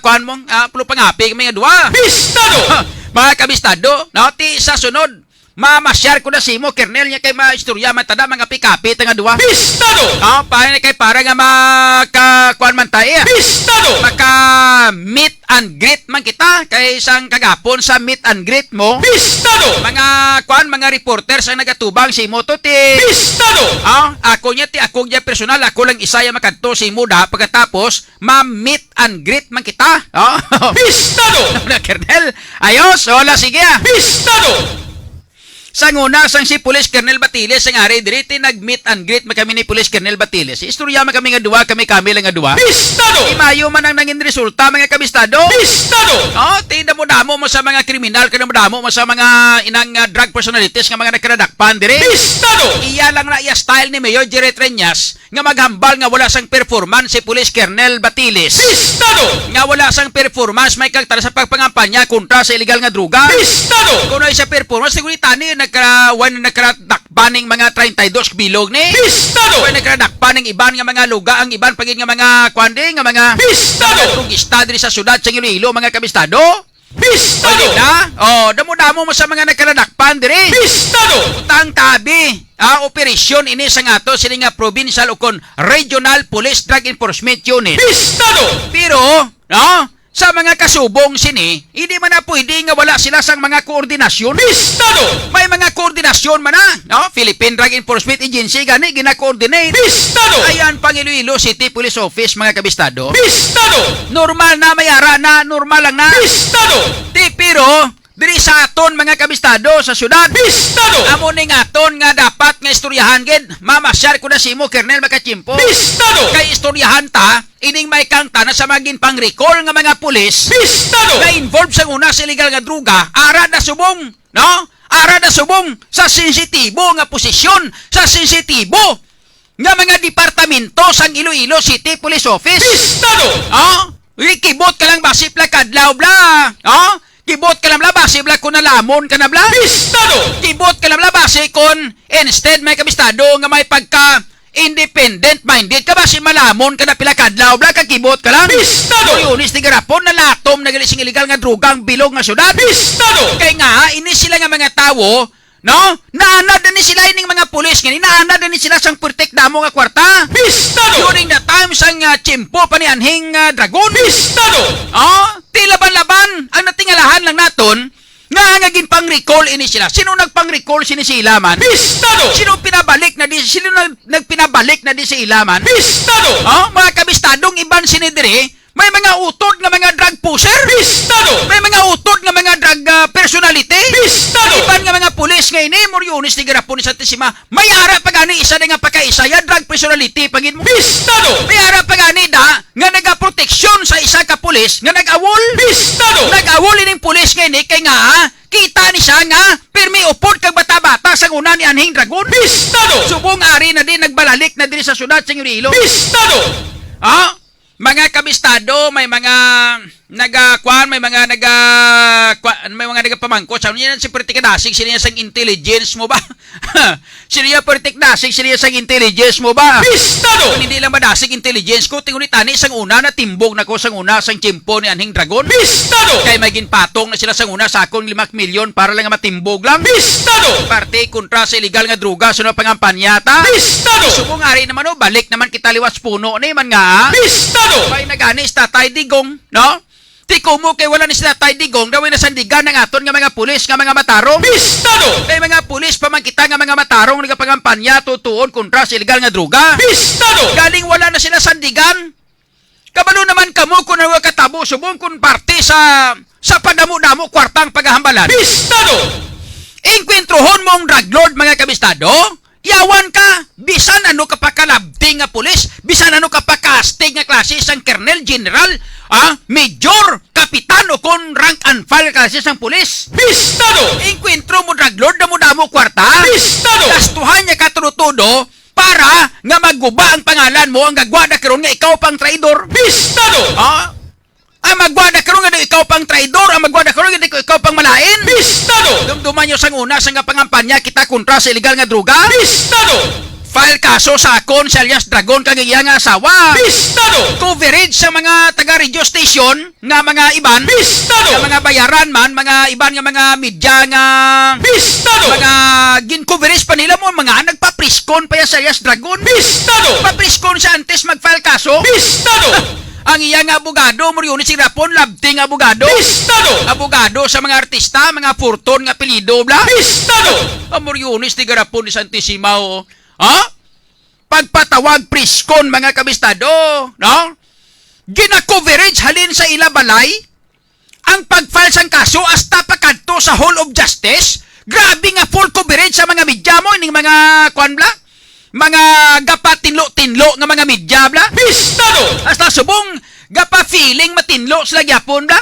C: kwan mong, pero pangapi kami nga duwa.
A: Bistado!
C: Mga kabistado, ti sa sunod, mamasyar ko na si mo, Kernel, niya kay maistorya matada mga pikapit nga duwa.
A: Bistado!
C: Paano kay para nga makakuan man tayo.
A: Bistado!
C: Maka-meet and greet man kita kay isang kagapon sa meet and greet mo.
A: Bistado!
C: Mga reporters ang nagatubang si mo to ti.
A: Bistado!
C: Ako niya personal, ako lang isa yung makadto si mo da pagkatapos ma-meet and greet man kita.
A: Bistado!
C: Kernel, ayos, hola, sige.
A: Bistado!
C: Sang una, sang si Police Kernel Batiles, sang ari, diriti nag-meet and greet kami ni Police Kernel Batiles. Istorya man kami nga duwa, kami lang nga duwa.
A: Bistado!
C: Imayo man ang nangin resulta, mga kabistado.
A: Bistado!
C: Tinamo-damo mo sa mga kriminal, kinamo-damo mo sa mga inang drug personalities nga mga nagkaradakpan, dire.
A: Bistado!
C: Iya lang na iya style ni Mayor Jerry Treñas nga maghambal nga wala sang performance si Police Kernel Batiles.
A: Bistado!
C: Nga wala sang performance may kagtara sa pagpangampanya kontra sa illegal nga droga.
A: Bistado!
C: Kung ano sa performance, siguro itani nagkaradakpaning mga 32 bilog ni.
A: Bistado!
C: Nagkaradakpaning iban nga mga luga, ang iban pagin nga mga kwande, nga mga
A: Bistado!
C: drugista diri sa syudad sa Iloilo, mga kabistado.
A: Bistado!
C: Damo-damo mo sa mga nagkaradakpan diri.
A: Bistado!
C: Utang tabi, operasyon ini sa ngato sila nga provincial o kon regional police drug enforcement unit.
A: Bistado!
C: Pero, sa mga kasubong sini, hindi man na pwede nga wala sila sang mga koordinasyon.
A: Bistado!
C: May mga koordinasyon man na, Philippine Drug Enforcement Agency gani gina-coordinate.
A: Bistado!
C: Ayan pang Iloilo City Police Office, mga kabistado.
A: Bistado!
C: Normal na mayara na, normal lang na.
A: Bistado!
C: Pero diri diri sa aton mga kabistado sa syudad.
A: Bistado!
C: Amo ning aton nga dapat nga istoryahan gid. Mamasyar ko na si mo Kernel Makachimpo.
A: Bistado!
C: Kay istoryahan ta ining may kangta na sa magin pang-recall nga mga pulis
A: Bistado!
C: na involved sa una sa illegal nga druga, ara na subong, no? Ara na subong sa sensitibo nga posisyon, sa sensitibo nga mga departamento sang Iloilo City Police Office.
A: Bistado!
C: Kibot ka lang basi pla kadlaw bla. Kibot ka lang bla basi bla kun nalamon ka na bla.
A: Bistado!
C: Kibot ka lang bla basi kun instead may kabistado nga may pagka independent minded ka basi malamon ka na pila kadlaw bla kibot ka lang.
A: Bistado!
C: Yunis ni garapon na latom na gilising illegal nga drugang bilog nga syudad.
A: Bistado!
C: Kay nga ini sila nga mga tawo, no? Naanad ni sila ining mga pulis nga naanad ni sila sang pertek damo nga kwarta.
A: Bistado!
C: During the time sang chimpo pa ni anhing dragon.
A: Bistado!
C: Laban-laban ang natingalahan lang naton nga ngagin pang-recall ini sila. Sino nagpang-recall sini si Ilaman?
A: Bistado!
C: Sino pinabalik na di sino nagpinabalik na di si Ilaman?
A: Bistado!
C: Mga kabistadong iban sini diri, may mga utod nga mga drug pusher.
A: Bistado!
C: May mga utod nga mga drug personality.
A: Bistado!
C: Iban nga mga pulis nga ini Moriones ni garapon ni Santisima. May ara pa gani isa nga pagkaisa ya drug personality pagid mo.
A: Bistado!
C: May ara pa gani da nga nagaproteksyon sa isa ka pulis nga nag-awol.
A: Bistado!
C: Nag-awol ining pulis nga ini kay nga kita ni siya nga pirmi upod kag bata-bata sa una ni anhing dragon.
A: Bistado!
C: Subong ari na din nagbalalik na diri sa syudad sa Iloilo.
A: Bistado!
C: Mga kabistado, may mga may mga nagapamangko. Sa niya si Pertik Dasig, siniya sang intelligence mo ba? Siniya Pertik Dasig, siniya sang intelligence mo ba?
A: Bistado!
C: Kung hindi lang madasig intelligence ko, tingunit tani sang una na timbog na ko sang una sang chimpo ni anhing dragon.
A: Bistado!
C: Kay maging patong na sila sang una sa akong 5 milyon para lang matimbog lang.
A: Bistado!
C: Parte kontra sa illegal nga druga, sunod pangampanyata.
A: Bistado!
C: Subong ari naman balik naman kita liwas puno ni man nga.
A: Bistado!
C: May nagani sa Tatay Digong, no? Tiko mo kay wala ni si Tatay Digong, dawin na sandigan ng aton nga mga pulis nga mga matarong.
A: Bistado!
C: Kay mga pulis pa man kita nga mga matarong nagapangampanya tutuon kontra sa illegal nga druga.
A: Bistado!
C: Galing wala na sila sandigan. Kabalo naman kamo kung nawa katabo subong kung parte sa padamo-damo kwartang paghahambalan.
A: Bistado!
C: Inkwentrohon mo ang drug lord mga kabistado. Yawan ka, bisan ano ka pa kalabting nga pulis, bisan ano ka pa kastig nga klase sang kernel, general, major, kapitan o kon rank and file klase sang pulis.
A: Bistado!
C: Enkwentro mo drug lord na mo damo kwarta.
A: Bistado!
C: Gastuhan niya katurutudo para nga magguba ang pangalan mo ang gagwada karon nga ikaw pang traidor.
A: Bistado!
C: Ang magwada karon nga ikaw pang traidor, ang magwada karon nga ikaw pang malain.
A: Bistado!
C: Dumduman nyo sang una sang nga pangampanya kita kontra sa illegal nga druga.
A: Bistado!
C: File kaso sa akon sa alias Dragon kag iya nga asawa.
A: Bistado!
C: Coverage sa mga taga-radio station nga mga iban.
A: Bistado!
C: Sa mga bayaran man, mga iban nga mga media nga
A: Bistado!
C: mga gin-coverage pa nila mo, mga nagpapriskon pa yan sa alias Dragon.
A: Bistado!
C: Papriskon siya antes mag-file kaso.
A: Bistado!
C: Ang iya nga abogado, Moriones si Rapon, labting abogado.
A: Bistado!
C: Abogado sa mga artista, mga furton nga apelido, bla.
A: Bistado!
C: Ang Moriones ni Garapon ni Santissima, Pagpatawag priskon mga kabistado, no? Gina-coverage halin sa ila balay ang pag-file sang kaso hasta pakadto sa Hall of Justice. Grabe nga full coverage sa mga media mo ining mga kwan bla. Mga gapa tinlo-tinlo nga mga media bla.
A: Bistado!
C: Hasta subong gapa feeling matinlo sila gyapon bla.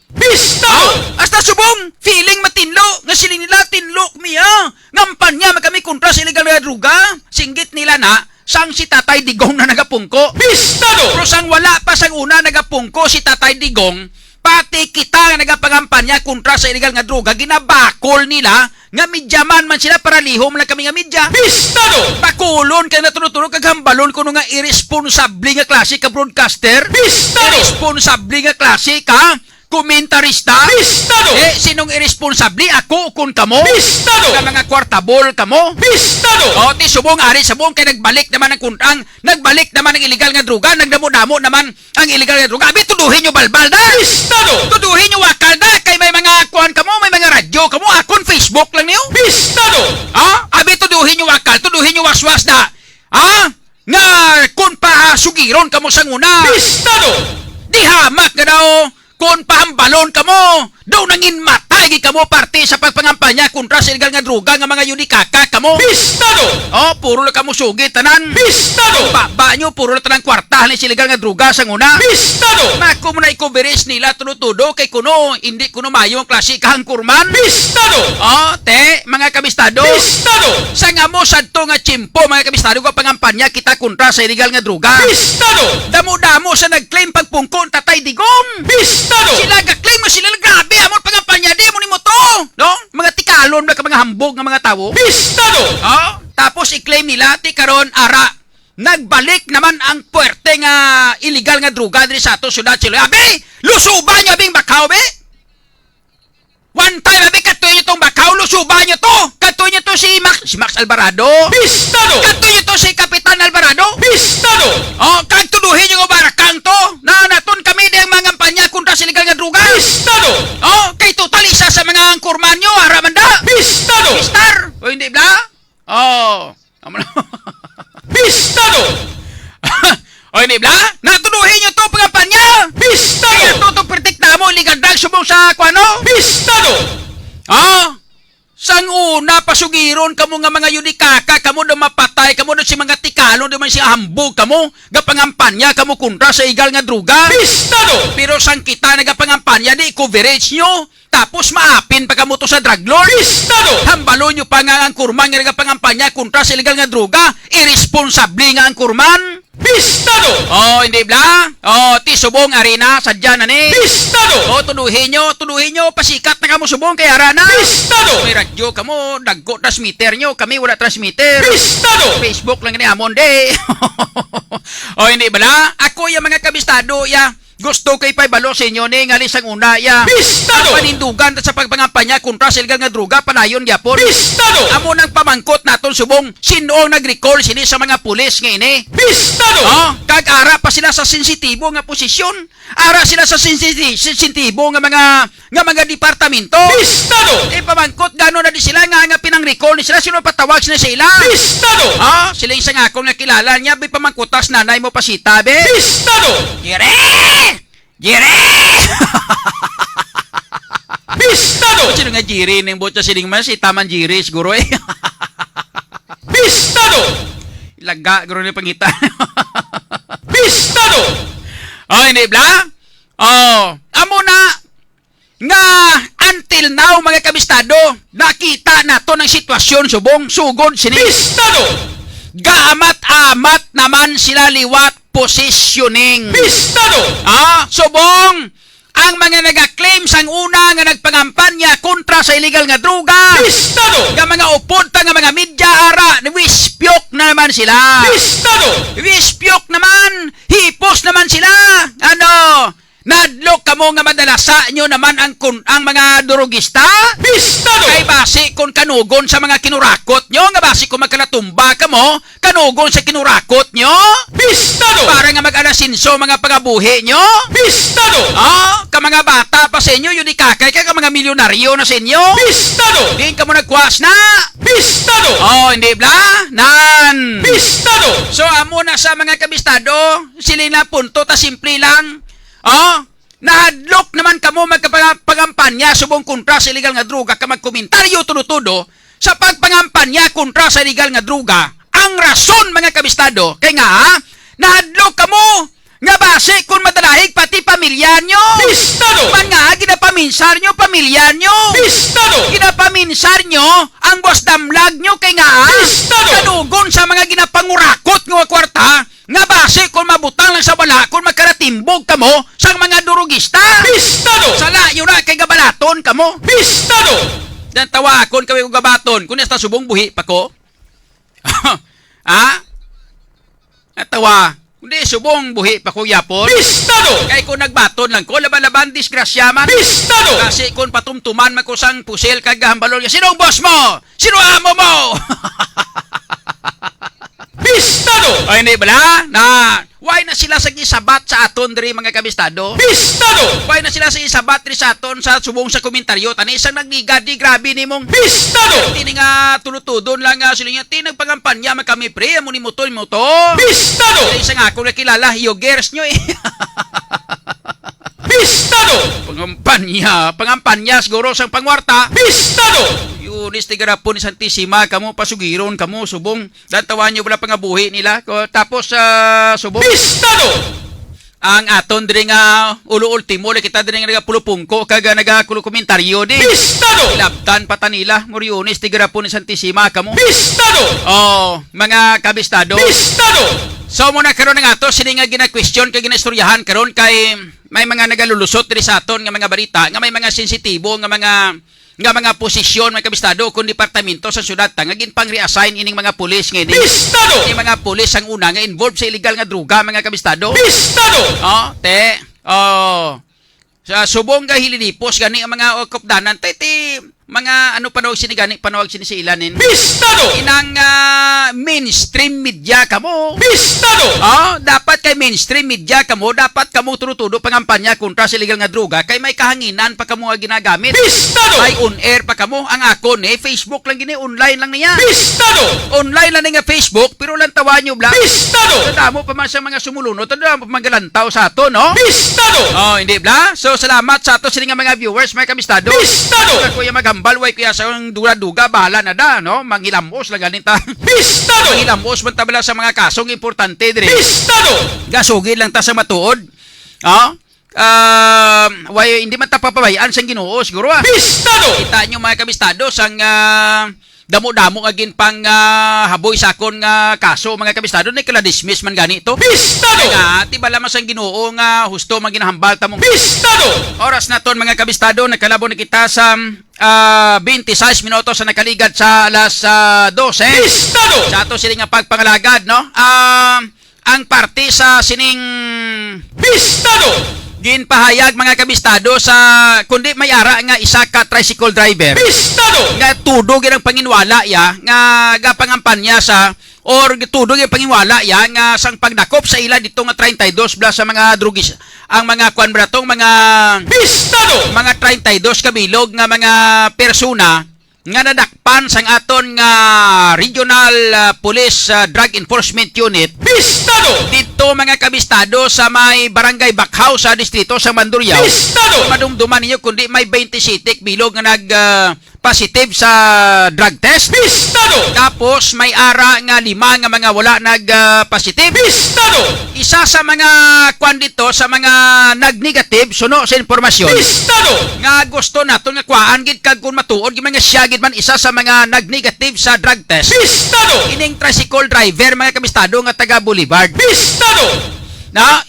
A: Bistado!
C: Hasta subong feeling matinlo nga sila nila tinlo miya. Ngampanya magkami kontra sa illegal nga druga. Singgit nila na sang si Tatay Digong na nagapungko.
A: Bistado!
C: Pero sang wala pa sang una nagapungko si Tatay Digong, pati kita nga nagapangampanya kontra sa illegal nga droga, ginabakol nila nga midyaman man sila para lihom lang kami nga midya.
A: Bistado!
C: Bakulon kay natulog-tulog kag hambalon kuno nga irresponsable nga klase ka broadcaster.
A: Bistado!
C: Irresponsable nga klase ka komentarista.
A: Bistado!
C: Sinong irresponsable? Ako kung kamo?
A: Bistado!
C: Nga mga kwartabol kamo?
A: Bistado!
C: Ti subong ari subong kay nagbalik naman ang kuntang, nagbalik naman ang illegal nga droga, nagdamo-damo naman ang illegal nga droga. Abi tuduhin nyo balbal da.
A: Bistado!
C: Tuduhin nyo wakal da kay may mga kuan kamo, may mga radyo kamo, akon Facebook lang niyo.
A: Bistado!
C: Abi tuduhin nyo wakal, tuduhin nyo waswas da. Nga kun pa sugiron kamo sa nguna.
A: Bistado!
C: Di hamak nga daw kun pahambalon kamo. Daw nangin matay lagi kamo parte sa pagpangampanya kontra sa illegal nga droga nga mga yudikaka kamo.
A: Bistado!
C: Oh, puro lang kamo sugit tanan.
A: Bistado!
C: Baba nyo, puro lang tanang kwartahan sa illegal nga droga sa nguna.
A: Bistado!
C: Mako mo na i-coverage nila tulo-tudo kay kuno, hindi kuno mayo ang klase kahang kurman.
A: Bistado!
C: Oh, te, mga kabistado.
A: Bistado!
C: Sa nga mo sadto nga chimpo mga kabistado ko pangampanya kita kontra sa illegal nga droga.
A: Bistado!
C: Damo-damo sa nag-claim pagpungkon tatay digong.
A: Bistado!
C: Sila ga-claim mo sila grabe amon pangampanya di mo nimo to. No? Mga tikalon ba ka mga hambog nga mga tawo.
A: Bistado!
C: Oh, tapos i-claim nila ti karon ara nagbalik naman ang puwerte nga illegal nga droga diri sa ato syudad sila. Abe, lusuban nyo abing bakaw be. One time abe katuy nyo tong bakaw, lusuban nyo to. Katuy nyo to si Max Alvarado.
A: Bistado!
C: Katuy nyo to si Kapitan Alvarado.
A: Bistado!
C: Oh, kang tuduhin yung barakang to. Na naton kami ng mga kampanya kontra sa illegal nga droga.
A: Bistado!
C: Oh, kay total isa sa mga kurman nyo, haramanda.
A: Bistado!
C: Mister, o hindi ba? Oh,
A: Bistado!
C: o hindi ba? Natuduhin nyo to pangkampanya.
A: Bistado!
C: Kaya to protekta mo, ligadag subong sa kwano.
A: Bistado!
C: Ah, sang una pasugiron kamo nga mga yudikaka, kamo do mapatay, kamo do si mga tikalo, do man si hambog kamo, gapangampanya kamo kontra sa igal nga droga.
A: Bistado!
C: Pero sang kita nagapangampanya di coverage nyo, tapos maapin pa kamo to sa drug lord.
A: Bistado!
C: Hambalo nyo pa nga ang kurman nga nagapangampanya kontra sa illegal nga droga, irresponsable nga ang kurman.
A: Bistado!
C: Oh, hindi bla? Oh, ti subong arena, sadya na ni.
A: Bistado!
C: Oh, tuduhin nyo, pasikat na kamo subong kay arana.
A: Bistado!
C: May radyo kamo, dagko transmitter nyo, kami wala transmitter.
A: Bistado!
C: Facebook lang ni amon de. Oh, hindi bala? Ako yung mga kabistado, ya. Gusto kay paibalo sa inyo ni nga lisang una, ya.
A: Bistado!
C: Ang panindugan sa pagpangampanya kontra sa illegal nga droga, panayon yapon.
A: Bistado!
C: Amo nang pamangkot naton subong, sino ang nag-recall sini sa mga pulis nga ini.
A: Bistado!
C: Oh, kag-ara pa sila sa sensitibo nga posisyon. Ara sila sa sensitibo nga mga departamento.
A: Bistado!
C: E pamangkot gano na di sila nga pinang-recall ni sila, sino patawag sila sa ila.
A: Bistado!
C: Ah, sila yung isang akong nakilala niya, may pamangkutas nanay mo pasita, be.
A: Bistado!
C: Jire!
A: Bistado!
C: Sino nga Jire ng botya siling man, si Taman Jire siguro eh.
A: Bistado!
C: Laga, guro ni pangitan.
A: Bistado!
C: Oh, hindi bla? Oh, amo na nga until now mga kabistado, nakita nato ng sitwasyon subong sugod sini.
A: Bistado!
C: Gaamat-amat naman sila liwat positioning.
A: Bistado!
C: Ah, subong ang mga nag-claim sang una nga nagpangampanya kontra sa illegal nga droga.
A: Bistado!
C: Nga mga upod pa nga mga media ara, wispyok na naman sila.
A: Bistado!
C: Wispyok naman, hipos naman sila. Ano? Nadlok kamo nga madalasa nyo naman ang mga durugista?
A: Bistado!
C: Kay basi kung kanugon sa mga kinurakot nyo, nga basi kung magkanatumba kamo, kanugon sa kinurakot nyo?
A: Bistado!
C: Para nga mag-alasinso mga pagabuhi nyo?
A: Bistado!
C: Ah, ka mga bata pa sa inyo, yun ikakay ka mga milyonaryo na sa inyo?
A: Bistado!
C: Di ka mo nagkwas na?
A: Bistado!
C: Oh, hindi bla? Nan!
A: Bistado!
C: So, amo na sa mga kabistado, sila na punto, ta simple lang. Oh, nahadlok naman kamo magkapangampanya subong kontra sa illegal nga droga ka magkomentaryo tudo-tudo sa pagpangampanya kontra sa illegal nga droga. Ang rason mga kabistado, kay nga nahadlok kamo nga base kung madalahig pati pamilya nyo.
A: Bistado!
C: Man nga, ginapaminsar nyo pamilya nyo.
A: Bistado!
C: Ginapaminsar nyo ang wasdamlag nyo kay nga
A: Bistado!
C: kanugon sa mga ginapangurakot nga kwarta nga base kung mabutang lang sa wala kung magkaratimbog kamo sang mga durugista.
A: Bistado!
C: Sala yun na kay gabalaton kamo.
A: Bistado!
C: Dan tawakon kami kong gabaton kung nasta subong buhi pa ko. Atawa. Kundi subong buhi pa ko yapon.
A: Bistado!
C: Kay kung nagbaton lang ko, laban-laban disgrasyaman.
A: Bistado!
C: Kasi kung patumtuman man ko sang pusil kagahambalon niya, sinong boss mo? Sino amo mo?
A: Bistado!
C: Ay, hindi bala? Why na sila sa gisabat sa aton diri mga kabistado?
B: Pistado!
C: Why na sila sa isabat diri sa aton sa subong sa komentaryo? Tani isang nagnigadi, grabe ni mong
B: Pistado!
C: tini nga tulutudon lang nga sila nga tinagpangampanya man kami pre, amo ni mo to.
B: Pistado!
C: Isang ako nakilala, yogers nyo eh.
A: Bistado!
C: Pangampanya siguro sang pangwarta.
A: Bistado!
C: Yunis tigarapon ni Santissima, kamo pasugiron, kamo subong. Dantawan nyo wala pangabuhi nila. Tapos subong.
A: Bistado!
C: Ang aton diri nga ulo ultimo kita diri nga nagapulupungko kaga nagakulo komentaryo di.
A: Bistado!
C: Labtan pa tanila Moriones tigarapon ni Santissima kamo.
A: Bistado!
C: Oh, mga kabistado.
A: Bistado!
C: So muna karon nga ato sini nga gina-question kay gina-istoryahan karon kay may mga nagalulusot diri sa aton nga mga balita nga may mga sensitibo nga mga posisyon mga kabistado kung departamento sa syudad nga ginpang reassign ining mga pulis nga ini.
A: Bistado!
C: Ining mga pulis ang una nga involved sa illegal nga druga mga kabistado.
A: Bistado!
C: Sa subong nga hililipos gani ang mga kopdanan mga ano panawag sini gani panawag sini sa ilanin.
A: Bistado!
C: Inang mainstream media kamo.
A: Bistado!
C: Dapat kay mainstream media kamo, dapat kamo turutudo pangampanya kontra sa illegal nga droga kay may kahanginan pa kamo nga ginagamit.
A: Bistado!
C: May on air pa kamo ang akon Facebook lang gini online lang niya.
A: Bistado!
C: Online lang nga Facebook pero lang tawa nyo bla.
A: Bistado!
C: Tandamo pa man sa mga sumulunod, tandamo pa magalantaw sa ato no.
A: Bistado!
C: Hindi bla. So salamat sa ato sini nga mga viewers, mga kabistado.
A: Bistado!
C: Kuya magambal way kuya sa duga-duga bahala na da no, manghilamos lang ganin ta.
A: Bistado!
C: Manghilamos man tabala sa mga kasong importante dire.
A: Bistado!
C: Gasugid lang ta sa matuod. Hindi man ta papabayaan sang Ginoo siguro.
A: Bistado!
C: Kita nyo mga kabistado sang damo-damo agin pang haboy sakon nga kaso mga kabistado ni kala dismiss man gani ito.
A: Bistado!
C: Nga tibala man sang Ginoo nga husto man ginahambal ta mo.
A: Bistado!
C: Oras naton mga kabistado nakalabo na kita sa 26 minutos sa nakaligad sa alas 12.
A: Bistado!
C: Sa ato sila nga pagpangalagad no. Ang parte sa sining
A: Bistado!
C: ginpahayag mga kabistado sa kundi may ara nga isa ka tricycle driver.
A: Bistado!
C: Nga tudog ang panginwala ya nga gapangampanya sa or tudog ang panginwala ya nga sang pagdakop sa ila dito nga 32 bla sa mga drugis ang mga kwanbratong mga
A: Bistado!
C: mga 32 kabilog nga mga persona nga nadakpan sang aton nga Regional Police Drug Enforcement Unit.
A: Bistado!
C: Dito mga kabistado sa may barangay Bakhaw sa distrito sa Mandurriao.
A: Bistado!
C: Madumduman ninyo kundi may 20 sitik bilog nga positive sa drug test.
A: Bistado!
C: Tapos may ara nga 5 nga mga wala positive.
A: Bistado!
C: Isa sa mga kwan dito sa mga nag-negative suno sa informasyon.
A: Bistado!
C: Nga gusto nato nga kuhaan gid kag kun matuod gid mga syagid man isa sa mga nag-negative sa drug test.
A: Bistado!
C: Ining tricycle driver mga kabistado nga taga Boulevard.
A: Bistado!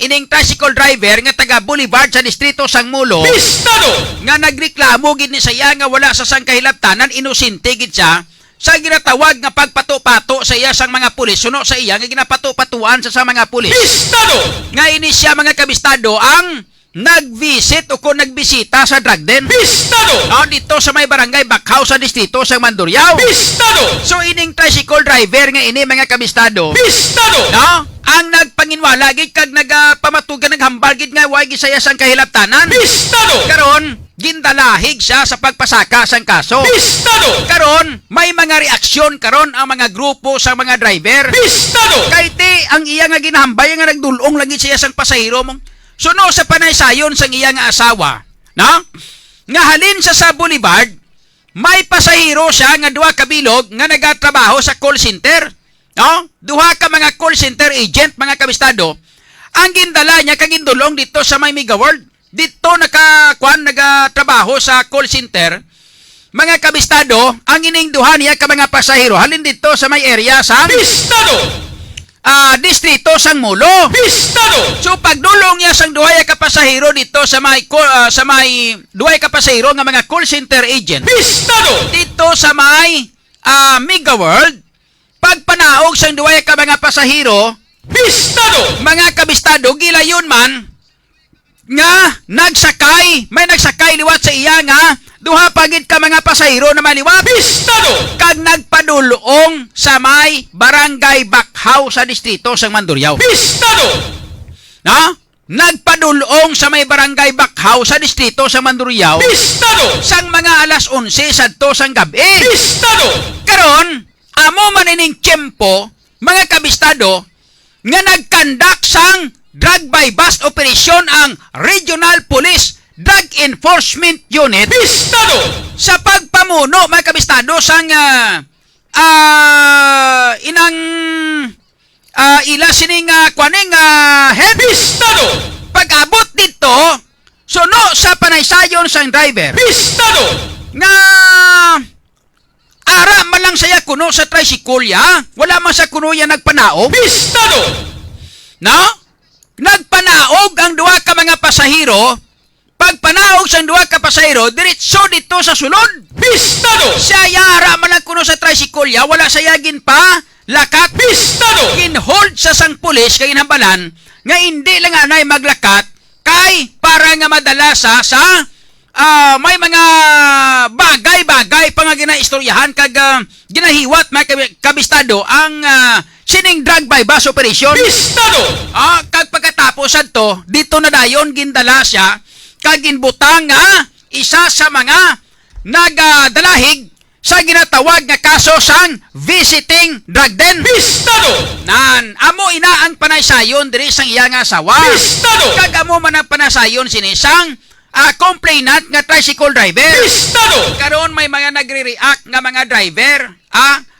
C: Ining tricycle driver nga taga Boulevard sa distrito Sangmulo
A: Bistado!
C: nga nagreklamo gid ni saya nga wala sa sangkahilabtanan inosente gid siya sa ginatawag nga pagpato-pato sa iya sang mga pulis suno sa iya nga ginapato-patuan sa mga pulis.
A: Bistado!
C: Nga ini siya mga kabistado ang nag-visit o kung nagbisita sa drug den.
A: Bistado!
C: Dito sa may barangay Bakhaw sa distrito sa Mandurriao.
A: Bistado!
C: So ining tricycle driver nga ini mga kabistado
A: Bistado!
C: ang nagpanginwala gid kag nagpamatugan naghambal gid nga way gisaya sang kahilabtanan.
A: Bistado!
C: Karon gindalahig siya sa pagpasaka sang kaso.
A: Bistado!
C: Karon may mga reaksyon karon ang mga grupo sa mga driver.
A: Bistado!
C: Kay ti ang iya nga ginahambay nga nagdulong lang gid siya sang pasahero mo. Suno sa panaysayon sang iya nga asawa, nga halin sa Boulevard, may pasahero siya nga duha ka bilog nga nagatrabaho sa call center. Duha ka mga call center agent mga kabistado. Ang gindala niya kagindulong dito sa may Mega World. Dito nagatrabaho sa call center. Mga kabistado, ang ining duha niya ka mga pasahero halin dito sa may area sa
A: Bistado!
C: distrito Sangmulo.
A: Bistado!
C: So pagdulong niya sang duhay ka pasahero dito sa may duhay ka pasahero nga mga call center agent.
A: Bistado!
C: Dito sa may Mega World, pagpanaog sang duhay ka mga pasahero,
A: Bistado!
C: mga kabistado gilayon man nga may nagsakay liwat sa iya nga duha pagid ka mga pasahero na maliwat.
A: Bistado!
C: Kag nagpadulong sa may barangay Bakhaw sa distrito sa Mandurriao.
A: Bistado!
C: Nagpadulong sa may barangay Bakhaw sa distrito sa Mandurriao.
A: Bistado!
C: Sang mga alas 11 sadto sang gabi.
A: Bistado!
C: Karon amo manining tiyempo mga kabistado nga nagkandak sang drug by bust operation ang Regional Police Drug Enforcement Unit
A: Bistado!
C: sa pagpamuno mga kabistado sang inang ila sining kwaning head.
A: Bistado!
C: Pag-abot dito, suno sa panaysayon sang driver
A: Bistado!
C: nga ara man lang saya kuno sa tricycle ya, wala man sa kuno ya nagpanaog.
A: Bistado!
C: No? Nagpanaog ang duha ka mga pasahero. Pagpanaog sa duha ka pasahero, diretso dito sa sulod.
A: Bistado!
C: Siya yara man lang kuno sa tricycle ya, wala sayagin pa lakat.
A: Bistado!
C: Ginhold sa sang pulis kay hinambalan nga hindi lang anay maglakat kay para nga madala sa may mga bagay-bagay pa nga ginaistoryahan kag ginahiwat mga kabistado ang sining drug by bus operation.
A: Bistado!
C: Kag pagkatapos adto, dito na dayon gindala siya kag ginbutang nga isa sa mga nagdalahig sa ginatawag nga kaso sang visiting drug den.
A: Bistado!
C: Nan, amo ina ang panaysayon diri sang iya nga asawa.
A: Bistado!
C: Kag amo man ang panaysayon sinisang complainant nga tricycle driver.
A: Bistado!
C: Karon may mga nagre-react nga mga driver,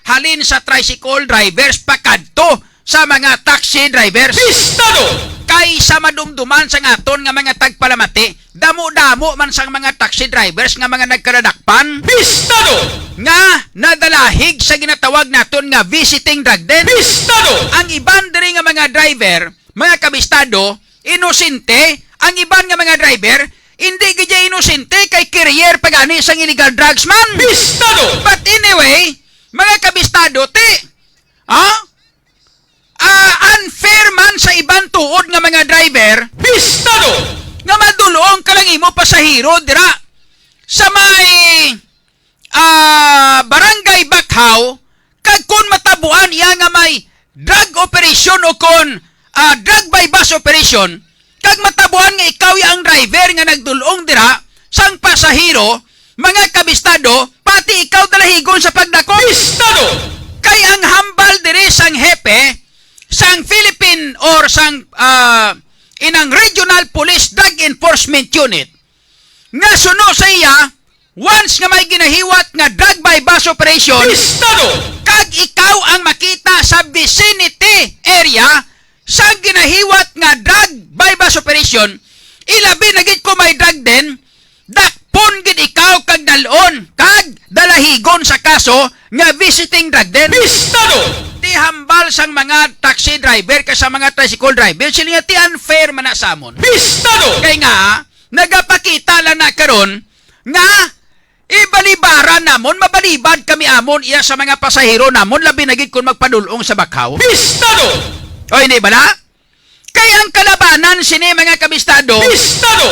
C: halin sa tricycle drivers pakadto sa mga taxi drivers.
A: Bistado!
C: Kay sa madumduman sang aton nga mga tagpalamati, damo-damo man sang mga taxi drivers nga mga nagkaradakpan.
A: Bistado!
C: Nga nadalahig sa ginatawag naton nga visiting drug den.
A: Bistado!
C: Ang iban diri nga mga driver, mga kabistado, inosente. Ang iban nga mga driver, hindi gidya inosente kay career pagani sang illegal drugs man.
A: Bistado!
C: But anyway, mga kabistado, unfair man sa ibang tuod nga mga driver
A: Bistado!
C: nga madulong ka lang imo pasahero dira sa may barangay Bakhaw kag kun matabuan iya nga may drug operation o kon drug by bus operation kag matabuan nga ikaw ya ang driver nga nagdulong dira sang pasahero, mga kabistado, pati ikaw dalahigon sa pagdako.
A: Bistado!
C: Kay ang hambal diri sang hepe sang Philippine or sang inang Regional Police Drug Enforcement Unit nga suno sa iya once nga may ginahiwat nga drug by bus operation
A: Bistado!
C: kag ikaw ang makita sa vicinity area sa ginahiwat nga drug by bus operation, ilabi na gid ko may drug den, dakpon gid ikaw kag dalon kag dalahigon sa kaso nga visiting drug den.
A: Bistado!
C: Ti hambal sang mga taxi driver ka sa mga tricycle driver, sila nga ti unfair man na samon.
A: Bistado!
C: Kay nga nagapakita lang na karon nga ibalibaran namon, mabalibad kami amon iya sa mga pasahero namon, labi na gid kun magpadulong sa Bakhaw.
A: Bistado!
C: O hindi ba na? Kaya ang kalabanan sini mga kabistado
A: Bistado!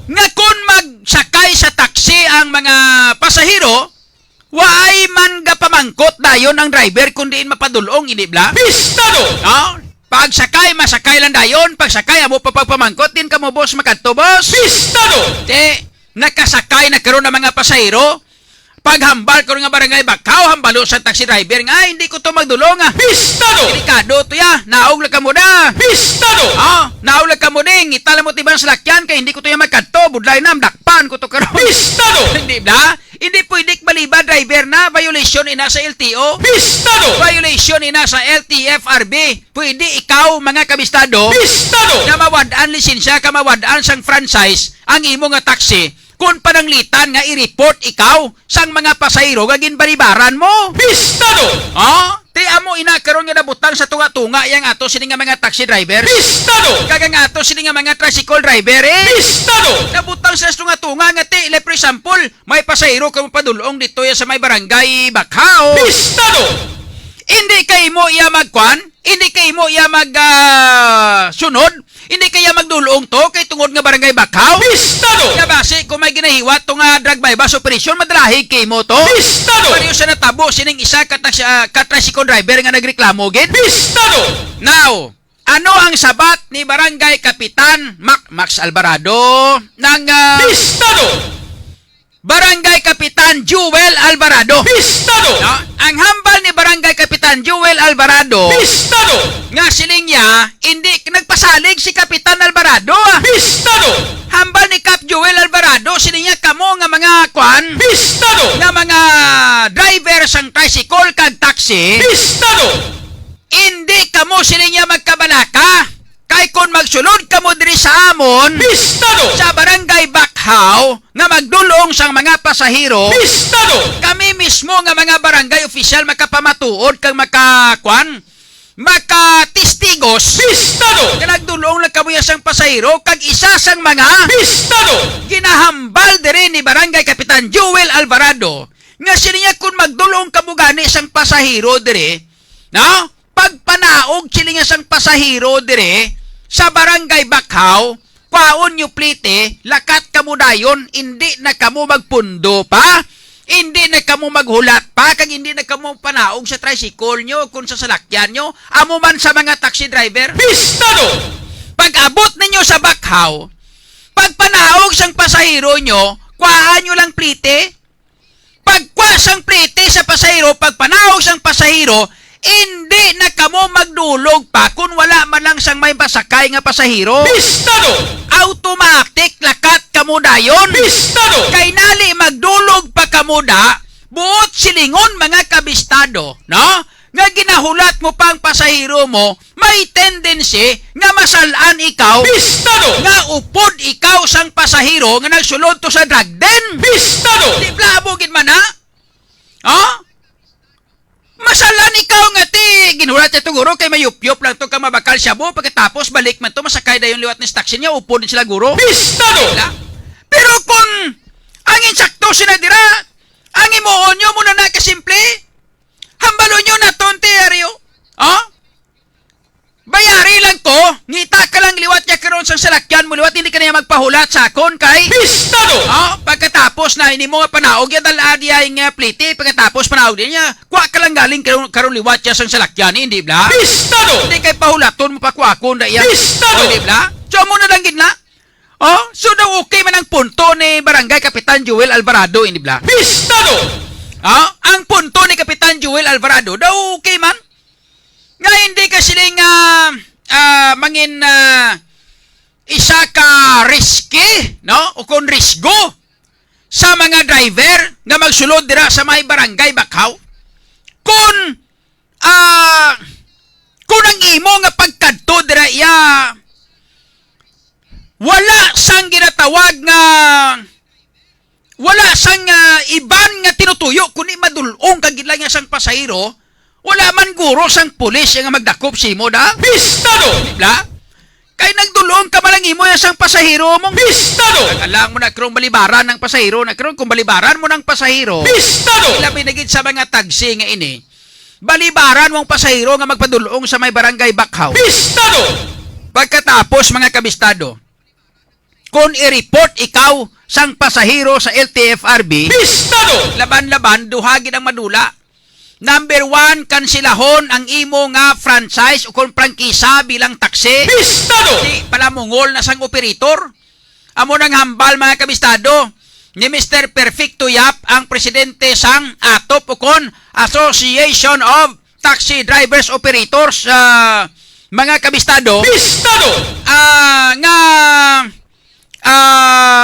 C: nga kung magsakay sa taxi ang mga pasahero, waay man gapamangkot dayon ang driver kundi mapadulong, hindi bla?
A: Bistado!
C: Pagsakay, masakay lang dayon. Pagsakay, amo pa pagpamangkot din ka mo, boss, makadto, boss.
A: Bistado!
C: Nakasakay na karon ng mga pasahero. Paghambal ko nga barangay Bakhaw, hambalo sa taxi driver nga, hindi ko to magdulong
A: Bistado!
C: Delikado to ya, naog lang ka mo na.
A: Bistado!
C: Naog lang ka mo ding, itala mo tibang sa lakyan, kay hindi ko to ya magkadto, budlay na, dakpan ko to karon.
A: Bistado!
C: Hindi ba? Hindi pwede maliba driver na, violation ina sa LTO.
A: Bistado!
C: Violation ina sa LTFRB. Pwede ikaw, mga kabistado,
A: Bistado!
C: na mawadaan lisensya ka, mawadaan sang franchise ang imo nga taxi kung pananglitan nga i-report ikaw sang mga pasahero nga ginbalibaran mo.
A: Bistado!
C: Ti amo ina karon nga nabutang sa tunga-tunga yang ato sini nga mga taxi drivers.
A: Bistado!
C: Kagang ato sini nga mga tricycle driver
A: Bistado!
C: nabutang sa tunga-tunga nga ti, like for example, may pasahero ka padulong dito ya sa may barangay Bakhaw.
A: Bistado!
C: Hindi kay mo iya magkwan, hindi kay mo iya sunod, hindi kaya magdulong to kay tungod nga barangay Bakhaw.
A: Bistado!
C: Nga base kung may ginahiwat to nga drug by bus operation, madrahig kay mo to.
A: Bistado!
C: Pariyo sa natabo sining isa ka-tricycle driver nga nagreklamo gid.
A: Bistado!
C: Now, ano ang sabat ni Barangay Kapitan Max Alvarado ng
A: Bistado!
C: Barangay Kapitan Jewel Alvarado?
A: Bistado!
C: Ang hambal ni Barangay Kapitan Joel Alvarado
A: Bistado!
C: nga siling niya hindi nagpasalig si Kapitan Alvarado.
A: Bistado!
C: Hambal ni Cap Joel Alvarado siling niya kamo nga mga kwan
A: Bistado!
C: nga mga driver sang tricycle kag taxi.
A: Bistado!
C: Hindi kamo siling niya magkabalaka. Kay kung magsulod kamo diri sa amon
A: Bistado!
C: sa barangay Bakhaw nga magdulong sang mga pasahero,
A: Bistado!
C: kami mismo nga mga barangay official makapamatuod kag makatestigos
A: Bistado!
C: nga nagdulong lang kamo sang pasahero kag isa sang mga
A: Bistado!
C: ginahambal diri ni barangay Kapitan Joel Alvarado nga sila kung magdulong kamo gani sang pasahero diri, no? Pagpanaog sila sang pasahero diri sa barangay Bakhaw, kwaon nyo plite, lakat kamo dayon, hindi na kamo magpundo pa, hindi na kamo maghulat pa, kag hindi na kamo panaog sa tricycle nyo, kung sa salakyan nyo, amo man sa mga taxi driver.
A: Bistado!
C: Pag-abot ninyo sa Bakhaw, pagpanaog sang pasahero nyo, kwaan nyo lang plite. Pagkwa sang plite sa pasahero, pagpanaog sang pasahero, hindi na kamo magdulog pa kung wala man lang sang may pasakay nga pasahero.
A: Bistado!
C: Automatic lakat kamo dayon.
A: Bistado!
C: Kay nali magdulog pa kamo da, buot silingon mga kabistado, no? Nga ginahulat mo pang pasahero mo, may tendency nga masalaan ikaw,
A: Bistado!
C: nga upod ikaw sang pasahero nga nagsulod to sa drug den.
A: Bistado!
C: Di blabogin man ha? Oh? Masalan ikaw nga ti ginulat niya guro kay mayupyop lang to ka mabakal siya bo pagkatapos balik man to masakay na yung liwat ni taxi niya upod din sila guro.
A: Bistado!
C: Pero kung ang insakto sila dira, ang imuon nyo muna na kasimple, hambalo nyo na tonteryo. Oh? Bayari lang to, ngita ka lang liwat niya karon sang salakyan mo liwat, hindi ka na magpahulat sa akon kay
A: Bistado!
C: pagkatapos na hindi mo nga panaog yan daladi ay nga plite, pagkatapos panaog din niya, kuha ka lang galing karon liwat niya sang salakyan, hindi bla?
A: Bistado!
C: Hindi kay pahulaton mo pa kuha ko na iyan.
A: Bistado!
C: Hindi bla? So mo na lang gid na. Oh, so daw okay man ang punto ni Barangay Kapitan Joel Alvarado, hindi bla?
A: Bistado!
C: Ang punto ni Kapitan Joel Alvarado daw okay man. Nga hindi ka siling mangin isa ka risky, no? O kung risgo sa mga driver nga magsulod dira sa may barangay Bakhaw. Kung ang imo nga pagkadto dira iya wala sang ginatawag nga wala sang iban nga tinutuyo kundi madulong kag gid lang nga sang pasahero, wala man guro sang pulis nga magdakop si mo da.
A: Bistado!
C: Bla? Kay nagdulong ka malang imo yang sang pasahero mong
A: Bistado!
C: alam mo na karong balibaran ng pasahero, na karong kung balibaran mo ng pasahero,
A: Bistado!
C: ilabi na gid sa mga taxi nga ini, balibaran mong pasahero nga magpadulong sa may barangay Bakhaw.
A: Bistado!
C: Pagkatapos mga kabistado, kung i-report ikaw sang pasahero sa LTFRB,
A: Bistado!
C: laban-laban duhagin ang madula. Number 1, kansilahon ang imo nga franchise o kung prangkisa bilang taksi.
A: Bistado!
C: Di pala mungol na sang operator. Amo nang hambal mga kabistado ni Mr. Perfecto Yap, ang presidente sang ATOP o kon Association of Taxi Drivers Operators, mga kabistado.
A: Bistado!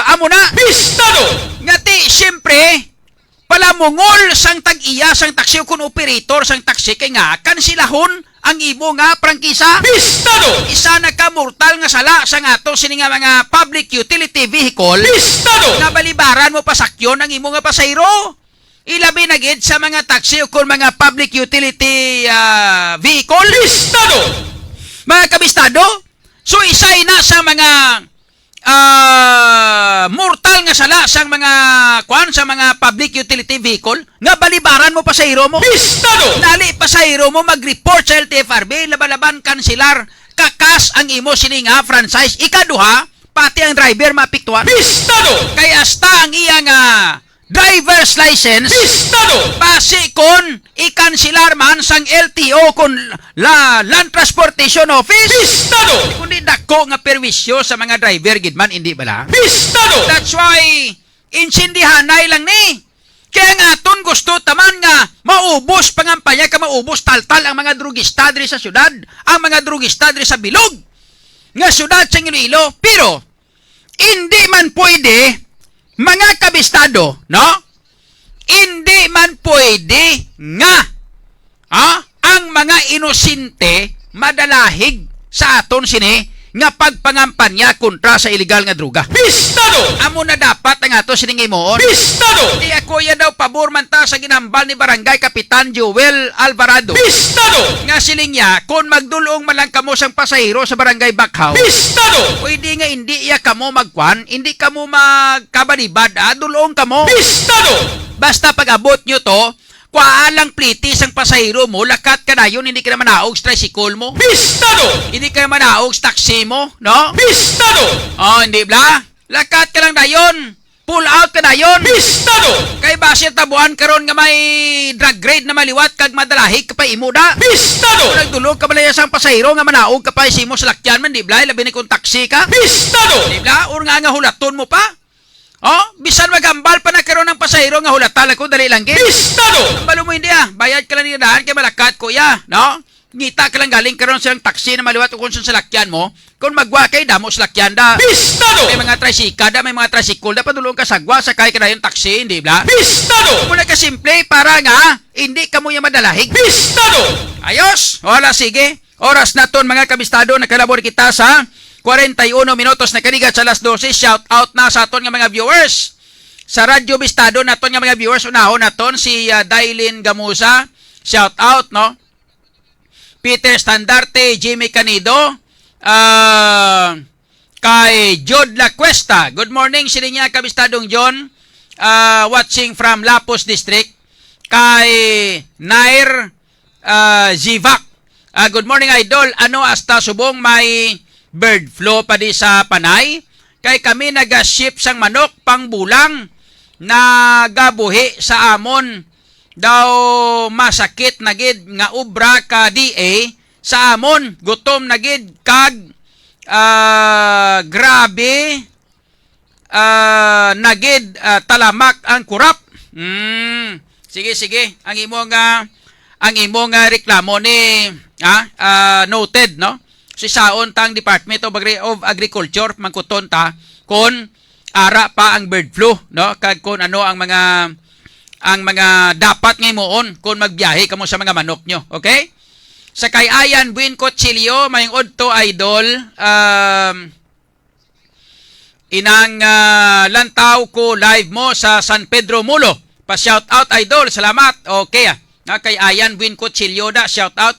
C: Amo na
A: Bistado!
C: ngati siyempre pala mungol sang tag-iya sang taksi o kun operator sang taksi kay nga kansilahon ang imo nga prangkisa.
A: Bistado!
C: Isa na ka mortal nga sala sang ato sini nga mga public utility vehicle
A: Bistado!
C: na balibaran mo pasakyon ang imo nga pasahero. Ilabi na gid sa mga taksi o kun mga public utility vehicle.
A: Bistado!
C: Mga kabistado, so isay na sa mga mortal nga sala sang mga sa mga public utility vehicle nga balibaran mo pasahero mo.
A: Bistado!
C: Dali pasahero mo mag-report sa LTFRB, laban-laban kansilar, kakas ang imo sini nga franchise, ikaduha pati ang driver maapektuhan.
A: Bistado!
C: Kaya hasta ang iyang driver's license
A: Bistado!
C: pasikon ikansilar man sang LTO kon Land Transportation Office.
A: Bistado!
C: Kundi dako nga perwisyo sa mga driver gid man, hindi bala?
A: Bistado!
C: That's why insindihanay lang ni. Kaya nga aton gusto taman nga maubos pa nga pangampanya ka maubos taltal ang mga drugista diri sa syudad, ang mga drugista diri sa bilog nga syudad sa Iloilo. Pero hindi man pwede mga kabistado, no? Hindi man pwede nga ang mga inosente madalahig sa aton sini nga pagpangampanya kontra sa illegal nga droga.
A: Bistado!
C: Amo na dapat ang ato sining imoon.
A: Bistado!
C: Di ako ya daw pabor man ta sa ginambal ni Barangay Kapitan Joel Alvarado.
A: Bistado!
C: Nga siling niya, kung magdulong man lang kamo sang pasahero sa Barangay Bakhaw,
A: Bistado!
C: pwede nga hindi ya kamo magkwan, hindi kamo magkabalibad, dulong kamo.
A: Bistado!
C: Basta pag-abot nyo to, kwaalang plitis ang pasahero mo, lakat ka na yun, hindi ka naman naog sa tricycle mo.
A: Bistado!
C: Hindi ka naman naog sa taxi mo, no?
A: Bistado!
C: Hindi bla? Lakat ka lang na yun. Pull out ka na yun.
A: Bistado!
C: Kay basir tabuan karon nga may drug grade na maliwat kag madalahig ka pa imo da.
A: Bistado!
C: Kung nagdulog ka balaya sang pasahero nga manaog ka pa isimo sa lakyan man, di bla? Labi ni kung taxi ka.
A: Bistado!
C: Di bla? Or nga hulaton mo pa. Bisan magambal pa na karon ng pasahero nga hulatan ko dali lang gid.
A: Bistado!
C: Balo mo hindi bayad ka lang ni daan kay malakat kuya, no? Ngita ka lang galing karon sa taxi na maliwat kung sa lakyan mo. Kung magwa kay damo sa lakyan da.
A: Bistado!
C: May mga tricycle da, may mga tricycle da padulong ka sagwa sakay ka na yung taxi, hindi bla?
A: Bistado!
C: Muna ka simple para nga hindi ka mo yung madalahig.
A: Bistado!
C: Ayos. Wala sige. Oras na ton mga kabistado, nakalabor kita sa 41 minutos na kanigat sa alas 12. Shout out na sa aton nga mga viewers. Sa Radyo Bistado naton nga mga viewers, unahon naton si Dailin Gamusa. Shout out, no? Peter Standarte, Jimmy Canido, kay Jod La Cuesta. Good morning sila niya kabistadong John, watching from Lapus District. Kay Nair Zivak. Good morning idol. Ano hasta subong may bird flu pa di sa Panay? Kay kami nag-ship sang manok pang bulang na gabuhi sa amon. Daw masakit na gid nga ubra ka DA sa amon. Gutom na gid kag grabe nagid talamak ang kurap. Sige. Ang imong reklamo ni noted, no? Si saon tang Department of Agriculture mangkuton ta kon ara pa ang bird flu, no? Kag kon ano ang mga dapat ngayon kung magbiyahe kamo sa mga manok nyo. Okay? Sa kay Ayan Buin Cochilio, mayong odto idol, inang lantaw ko live mo sa San Pedro Mulo. Pa-shout out idol, salamat. Okay kay Ayan Buin Cochilio da, shout out.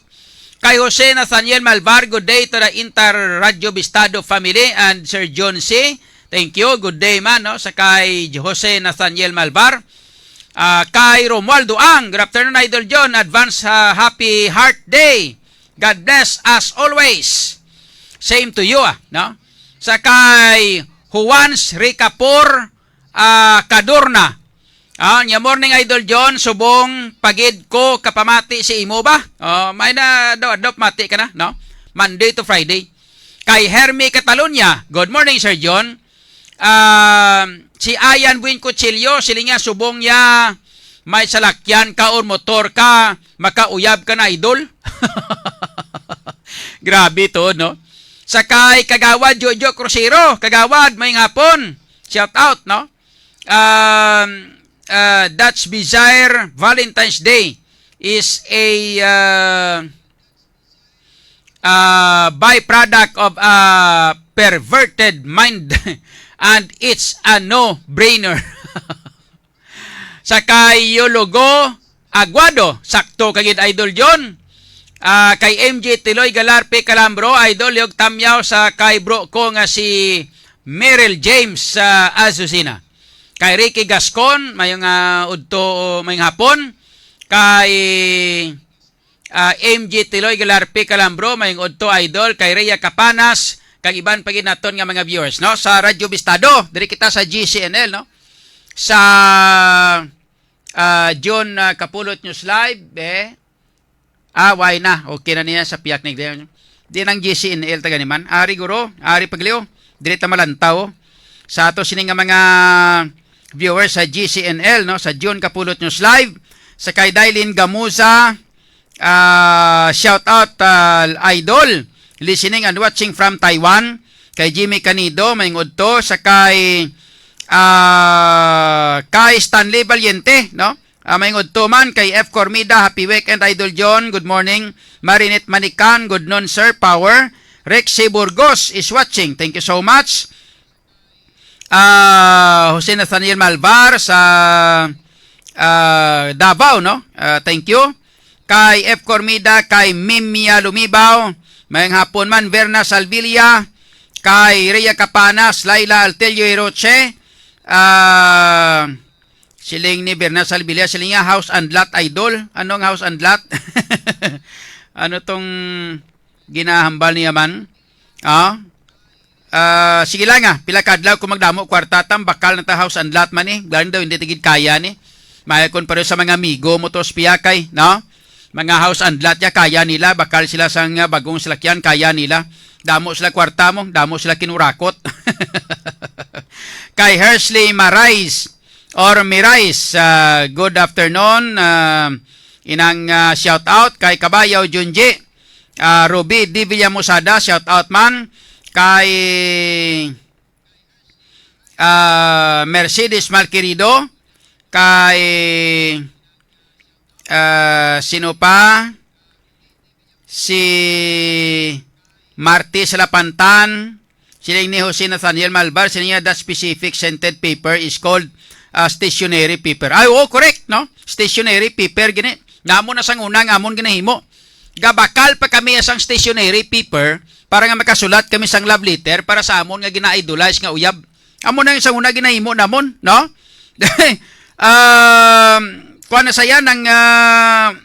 C: Kay Jose Nathaniel Malvar, good day to the Inter Radio Bistado family and Sir John C. Thank you, good day man, no? Sa kay Jose Nathaniel Malvar. Kay Romualdo Ang, good afternoon Idol John, advance happy heart day. God bless as always. Same to you, no? Sa kay Juans Ricapor Cadorna. Nya morning Idol John, subong pagid ko kapamati si imo ba? May na adop mati ka na, no? Monday to Friday. Kay Hermie Catalonia, good morning Sir John. Si Ayan Buin Cuchillo, sila nga subong niya may salakyan ka or motor ka, makauyab ka na idol. Grabe to, no? Sakay Kagawad Jojo Crucero, Kagawad, may hapon. Shout out, no? Dutch Bizarre Valentine's Day is a byproduct of a perverted mind. And it's a no-brainer. Sa kay Yologo Aguado, sakto kagid Idol John. Kay MJ Tiloy Galarpe Calambro, Idol yung tamyaw sa kay bro ko nga si Meryl James sa Azucena. Kay Ricky Gascon, mayong udto mayong hapon. Kay MJ Tiloy Galarpe Calambro, mayong udto Idol. Kay Rhea Capanas, kag iban pagin naton nga mga viewers, no? Sa Radyo Bistado, diri kita sa GCNL, no? Sa John Kapulot News Live, why na? Okay na niya sa piyak ni di nang GCNL taga niman. Ari guro, ari pagliw, diri ta malantaw sa ato sini nga mga viewers sa GCNL, no? Sa John Kapulot News Live, sa kay Dailin Gamusa, Shout out idol listening and watching from Taiwan. Kay Jimmy Canido mayngod to sa kay Stanley Valiente, no? Mayngod to man kay F Cormida, happy weekend Idol John, good morning. Marinette Manikan, good noon sir, power. Rexy Burgos is watching, thank you so much. Jose Nathaniel Malvar sa Davao, no? Thank you. Kay F Cormida, kay Mimia Lumibaw, mayang hapon man. Verna Salvilla, kay Rhea Capanas, Laila Altelio Hiroche, siling ni Verna Salvilla, siling nga house and lot idol. Anong house and lot? Ano tong ginahambal niya man? Sige lang pila kadlaw kung magdamo kwartatam, bakal na ta house and lot man Galing daw hindi tigid kaya ni. Mayakon pa rin sa mga amigo mo to spiyakay, no? Mga house and lot ya kaya nila, bakal sila sang bagong salakyan, kaya nila. Damo sila kwarta mo, damo sila kinurakot. Kay Hersley Marais or Mirais, good afternoon. Inang shout out kay Kabayaw Junji, Ruby Di Villamusada, shout out man. Kay Mercedes Malquerido, kay sino pa? Si Marty Salapantan, siling ni Jose Nathaniel Malvar, siling the specific scented paper is called stationery paper. Ay, correct, no? Stationery paper, gini. Namo na sang unang amon ginahimo. Gabakal pa kami asang stationery paper para nga makasulat kami sang love letter para sa amon nga gina-idolize nga uyab. Amon na isang una ginahimo namon, no? Kuha na saya ng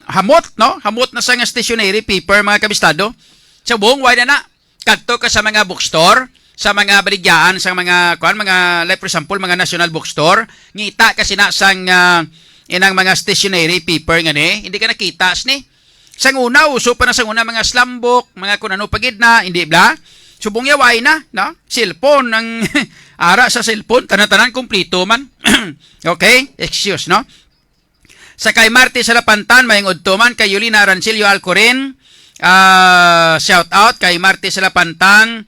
C: hamot, no? Hamot na sa nga stationery paper, mga kabistado. Sa buong wala na. Kadto ka sa mga bookstore, sa mga baligyaan, sa mga like for example, mga national bookstore, ngita kasi na sang inang mga stationery paper nga ni, hindi ka nakita ni. Sang una, uso pa na sang una mga slam book, mga kunano pagid na, hindi bla? Subong yaway na, no? Cellphone, ang ara sa cellphone, tanan-tanan kumplito man. Okay? Excuse, no? Sa kay Marty Salapantan, mayang udto man, kay Yulina Arancilio Alcorin, shout out kay Marty Salapantan,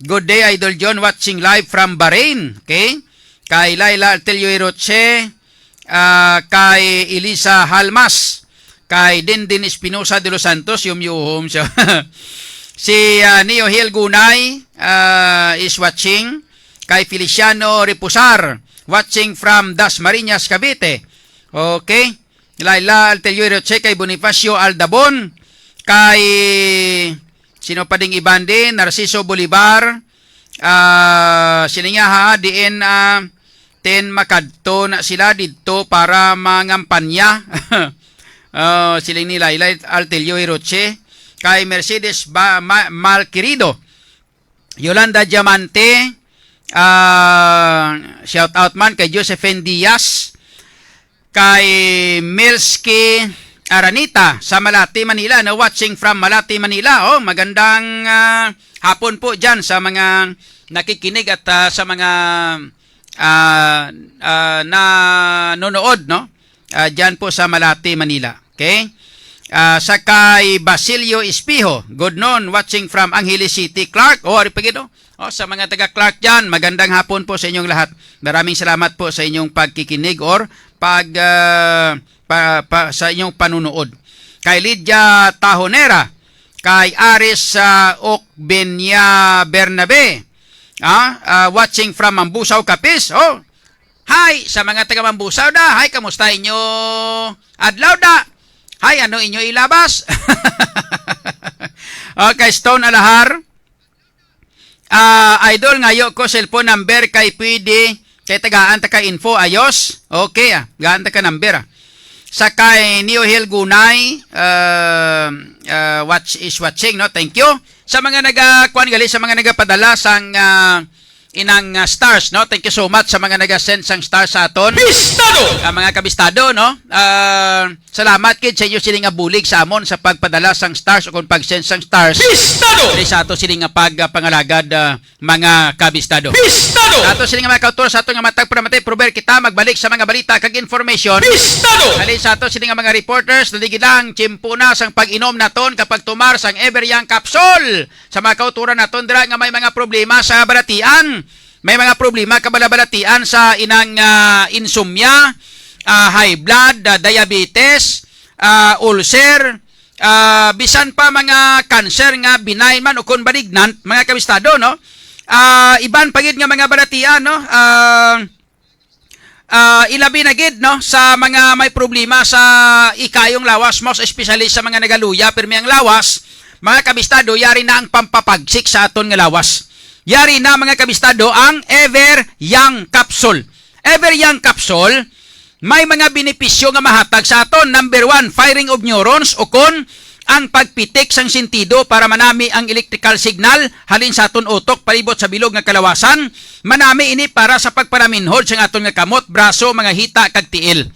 C: good day Idol John, watching live from Bahrain. Okay? Kay Laila Altelio Hiroche, kay Elisa Halmas, kay Dindin Espinosa de los Santos, yum siya. Si Neo Hill Gunay is watching. Kay Feliciano Repusar, watching from Dasmariñas, Cavite. Okay? Laila Altelio Hiroche, kay Bonifacio Aldabon, kay sino pa ding iban din, Narciso Bolivar, sininga diin ten makadto na sila dito para mangampanya. Siling ni Laila Altelio Hiroche, kay Mercedes Malquerido, Yolanda Diamante, shout out man kay Josephine Diaz, kay Milski Aranita sa Malati, Manila, na watching from Malati, Manila. Magandang hapon po dyan sa mga nakikinig at sa mga nanonood, no? Dyan po sa Malati, Manila. Okay? Sa kay Basilio Espijo, good noon, watching from Angeles City, Clark. Aripagido. Sa mga taga Clark dyan, magandang hapon po sa inyong lahat. Maraming salamat po sa inyong pagkikinig or sa inyong panunood. Kay Lydia Tahonera, kay Aris Okbenya Bernabe, watching from Mambusaw, Capiz. Hi sa mga taga Mambusaw da. Hi, kamusta inyo adlaw da? Hi, ano inyo ilabas? Okay, Stone Alahar, idol ngayo ko cellphone number kay pwede kay tagaan ta ka info ayos. Okay, gaan ta ka number. Sa kay Neo Hill Gunay, watching, no? Thank you. Sa mga nagakuan gali, sa mga nagapadala sang inang stars, no? Thank you so much sa mga nag-send sang stars sa aton.
A: Bistado!
C: Mga kabistado, no? Salamat kid sa inyo sila nga bulig sa amon sa pagpadala sang stars o kung pag-send sang stars.
A: Bistado!
C: Dili sa ato sila nga pagpangalagad mga kabistado.
A: Bistado!
C: Sa ato sila nga mga kautor, sa ato nga matag pramatay, prober kita magbalik sa mga balita kag information.
A: Bistado!
C: Dali sa ato sila nga mga reporters, naligidang tiyempo na sang pag-inom naton kapag tumar sang Everyoung Capsule. Sa mga kauturan naton dira nga may mga problema sa balatian. May mga problema kabalabalatian sa inang insomnia, high blood, diabetes, ulcer, bisan pa mga cancer nga benign man o kon malignant, mga kabistado, no? Iban pagid nga mga balatian, no? Ilabi na gid, no, sa mga may problema sa ikayong lawas, most especially sa mga nagaluya pirmi ang lawas, mga kabistado, yari na ang pampapagsik sa aton nga lawas. Yari na mga kabistado ang Everyoung Capsule. Everyoung Capsule may mga benepisyo nga mahatag sa aton. Number 1, firing of neurons o kon ang pagpitik sang sentido para manami ang electrical signal halin sa aton utok palibot sa bilog nga kalawasan. Manami ini para sa pagparaminhod sa aton nga kamot, braso, mga hita kag tiil.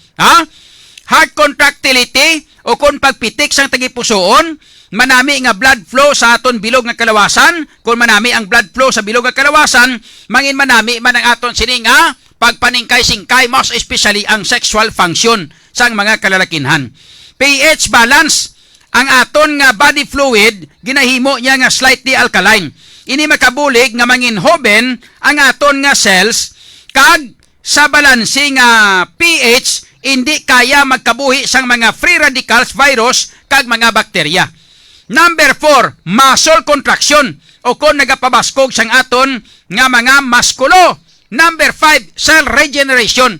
C: Heart contractility o kon pagpitik sang tagipusoon, manami nga blood flow sa aton bilog nga kalawasan. Kung manami ang blood flow sa bilog nga kalawasan, mangin manami man ang aton sini nga pagpaningkay-singkay, most especially ang sexual function sang mga kalalakinhan. pH balance, ang aton nga body fluid ginahimo niya nga slightly alkaline. Ini makabulig nga manginhoben ang aton nga cells kag sa balanse nga pH hindi kaya magkabuhi sang mga free radicals, virus kag mga bakterya. Number 4, muscle contraction o kung nagapabaskog sang aton nga mga maskulo. Number 5, cell regeneration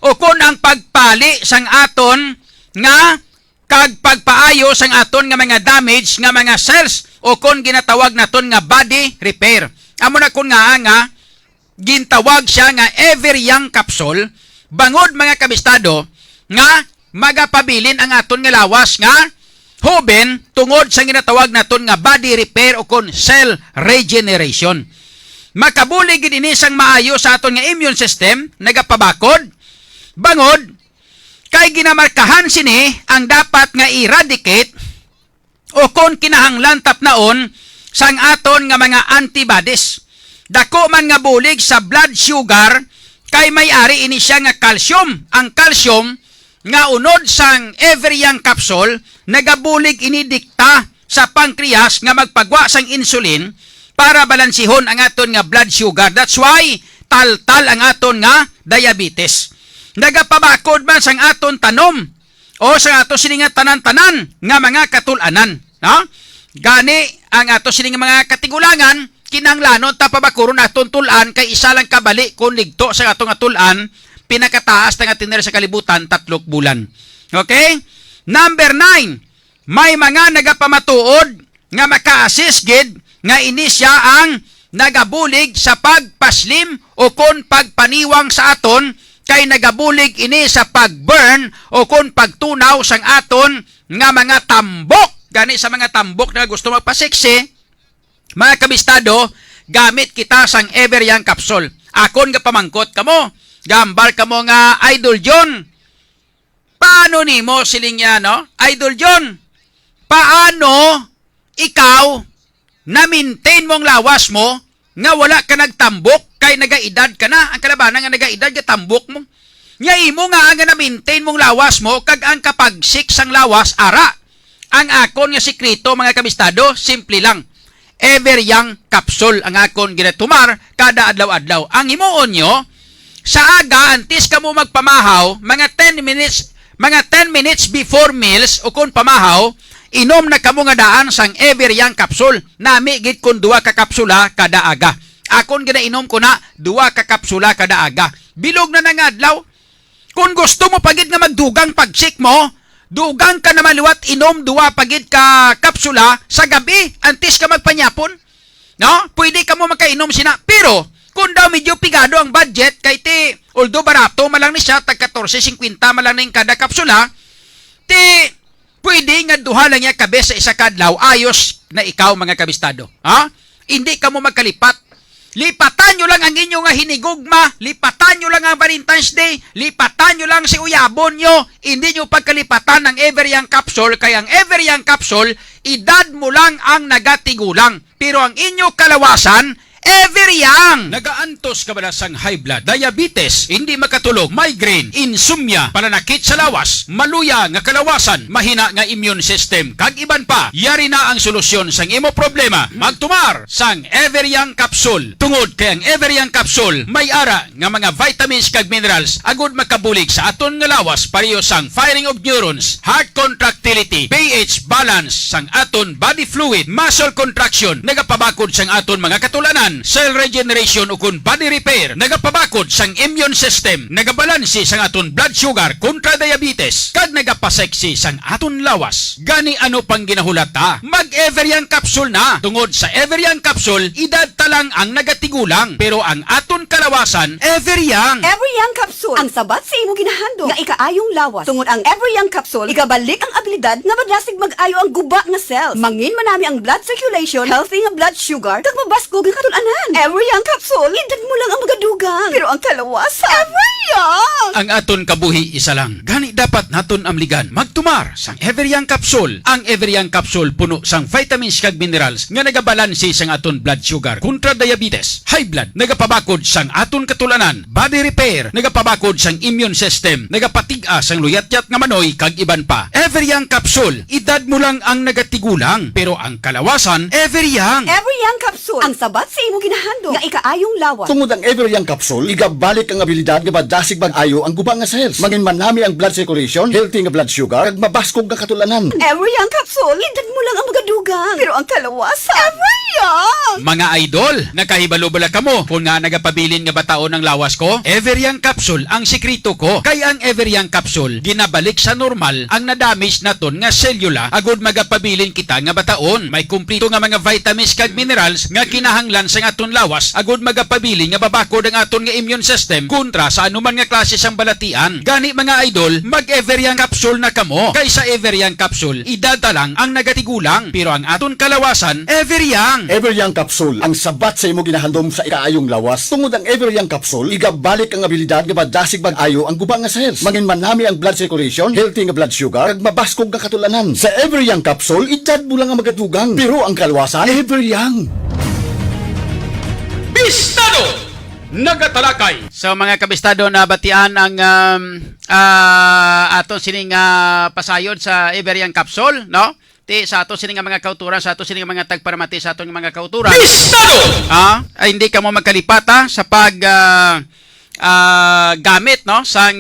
C: o kung ang pagpali sang aton nga kag pagpaayo sang aton nga mga damage nga mga cells o kung ginatawag naton nga body repair. Amo na kun nga gintawag siya nga Everyoung Capsule, bangod mga kabistado nga magapabilin ang aton nga lawas nga hoben tungod sa ginatawag naton nga body repair o kon cell regeneration. Makabulig gid ini sang maayo sa aton nga immune system, nagapabakod bangod kay ginamarkahan sini ang dapat nga eradicate o kon kinahanglan tapnaon sang aton nga mga antibodies. Dako man nga bulig sa blood sugar kay may-ari ini siya nga calcium. Ang calcium nga unod sang Everyoung Capsule nagabulig ini dikta sa pancreas nga magpagwa sang insulin para balansihon ang aton nga blood sugar. That's why tal-tal ang aton nga diabetes. Nagapabakod man sang aton tanom o sa ato sini nga tanan-tanan nga mga katulanan, no? Gani ang ato sini nga mga katigulangan kinahanglanon ta pabakuron aton tulan kay isa lang kabali kung ligto sa ato nga tulan pinakataas nga tiner sa kalibutan 3 bulan. Okay? Number 9, may mga nagapamatuod nga maka-assist gid nga ini siya ang nagabulig sa pagpaslim o kon pagpaniwang sa aton kay nagabulig ini sa pagburn o kon pagtunaw sang aton nga mga tambok. Gani sa mga tambok na gusto magpaseksi, mga kabistado, gamit kita sang Everyoung Capsule. Akon nga pamangkot kamo, gambal kamo nga Idol John. Paano nimo siling niya, no? Idol John, paano ikaw na-maintain mong lawas mo nga wala ka nagtambok kay nagaedad ka na? Ang kalabanan nga nagaedad ka tambok mo. Nya imo nga ang na-maintain mong lawas mo kag ang kapagsik sang lawas ara. Ang akon nga sekreto mga kabistado, simple lang. Everyoung Capsule ang akon ginatumar kada adlaw-adlaw. Ang himuon nyo, sa aga antes ka mo magpamahaw, mga 10 minutes before meals o kung pamahaw, inom na kamo nga daan sang Everyoung Capsule. Nami gid kun 2 ka kapsula kada aga. Akon ginainom ko na 2 ka kapsula kada aga. Bilog na nga adlaw. Kung gusto mo pagid nga magdugang pagsik mo, dugang ka na maliwat inom 2 pagid ka kapsula sa gabi antes ka magpanyapon. No? Pwede ka mo makainom sina. Pero kung daw medyo pigado ang budget kay ti although barato malang ni siya tag 14.50 malang ning kada kapsula, ti pwede nga duha lang niya kabe sa isa kadlaw ayos na ikaw mga kabistado. Ha? Hindi ka mo magkalipat. Lipatan nyo lang ang inyo nga hinigugma, lipatan nyo lang ang Valentine's Day, lipatan nyo lang si uyabon nyo, hindi nyo pagkalipatan ng Ever Young Capsule, kaya ang Ever Young Capsule, edad mo lang ang nagatigulang. Pero ang inyo kalawasan, Ever Young! Nagaantos ka ba na sang high blood, diabetes, hindi makatulog, migraine, insomnia, pananakit sa lawas, maluya nga kalawasan, mahina nga immune system, kag iban pa, yari na ang solusyon sang imo problema. Magtumar sang Ever Young Capsule. Tungod kay ang Ever Young Capsule, may ara nga mga vitamins kag minerals, agud makabulig sa aton nga lawas, pareho sang firing of neurons, heart contractility, pH balance sang aton body fluid, muscle contraction, nagapabakod sang aton mga katulanan, cell regeneration o kun body repair, nagapabakod sang immune system, nagabalansi sang aton blood sugar kontra diabetes, kag nagapaseksi sang aton lawas. Gani ano pang ginahulata? Mag Ever Young Capsule na. Tungod sa Ever Young Capsule, edad talang ang nagatigulang, pero ang aton kalawasan, Ever Young.
D: Ever Young Capsule, ang sabat sa imo ginahandog nga ikaayong lawas. Tungod ang Ever Young Capsule, ikabalik ang abilidad nga madasig mag-ayo ang guba nga cells. Mangin manami ang blood circulation, healthy nga blood sugar, kag mabaskog ang katulanan. Ever Young Capsule, edad mo lang ang magadugang. Pero ang kalawasan, Ever Young!
C: Ang aton kabuhi isa lang. Gani dapat naton amligan. Magtumar sang Ever Young Capsule. Ang Ever Young Capsule puno sang vitamins kag minerals nga nagabalansi sang aton blood sugar kontra diabetes, high blood, nagapabakod sang aton katulanan, body repair, nagapabakod sang immune system, nagapatig-a sang luyat-yat nga manoy kag iban pa. Ever Young Capsule, edad mo lang ang nagatigulang, pero ang kalawasan, Ever Young.
D: Ever Young Capsule, ang sabat sa imo ginahandog nga ikaayong lawas.
E: Tungod ang Ever Young Capsule, igabalik ang abilidad nga madasig mag-ayo ang guba nga cells. Mangin manami ang blood circulation, healthy nga blood sugar, kag mabaskog nga katulanan.
D: Ever Young Capsule, edad mo lang ang magadugang. Pero ang kalawasan, Ever Young!
C: Mga idol, nakahibalo-bala kamo kung nga nagapabilin nga bataon ng lawas ko? Ever Young Capsule ang sikrito ko. Kaya ang Ever Young Capsule, ginabalik sa normal ang nadamage naton nga selula agud magapabilin kita nga bataon. May kumplito nga mga vitamins kag minerals nga kinahanglan sa aton lawas agud magapabilin nga babakod ang aton nga immune system kontra sa anuman nga klase sang balatian. Gani mga idol, mag Ever Young Capsule na kamo. Kaysa Ever Young Capsule, idada lang ang nagatigulang, pero ang aton kalawasan, Ever Young.
E: Ever Young Capsule, ang sabat sa imo ginahandom sa ikaayong lawas. Tungod ang Ever Young Capsule, igabalik ang abilidad nga madasig mag-ayo ang guba nga cells. Mangin manami ang blood circulation, healthy nga blood sugar, kag mabaskog nga katulanan. Sa Ever Young Capsule, edad mo lang ang magatugang, pero ang kalawasan, Ever Young.
A: Bistado! Nagatalakay!
C: So mga kabistado, na batian ang aton sining pasayod sa Ever Young Capsule, no? Ti sa ato sining mga kauturan, sa ato sining mga tagparamati sa aton mga kauturan.
A: Bistado!
C: Ay hindi ka mo magkalipata sa pag gamit, no, sang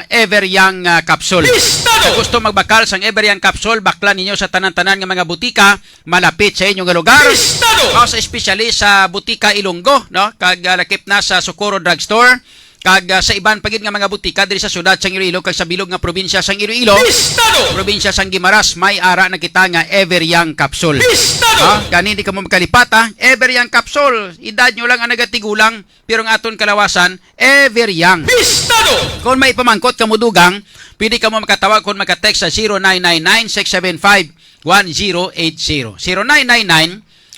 C: Ever Young Capsule.
A: Bistado!
C: Kung gusto magbakal sang Ever Young Capsule, baklan ninyo sa tanan-tanan nga mga butika malapit sa inyong lugar.
A: Bistado!
C: Sa especially sa butika Ilonggo, no, kag lakip na sa Socorro Drugstore, kag sa iban pagid nga mga butika diri sa syudad sang Iloilo kag sa bilog nga probinsya sang Iloilo,
A: Bistado!
C: probinsya sang Guimaras, may ara na kita nga Ever Young Capsule.
A: Bistado!
C: Gani di ka mo makalipata, Ever Young Capsule, edad nyo lang ang nagatigulang, pero ang aton kalawasan, Ever Young.
A: Bistado!
C: Kung may pamangkot ka mo dugang, pwede ka mo makatawag kung makatext sa 0999-675-1080.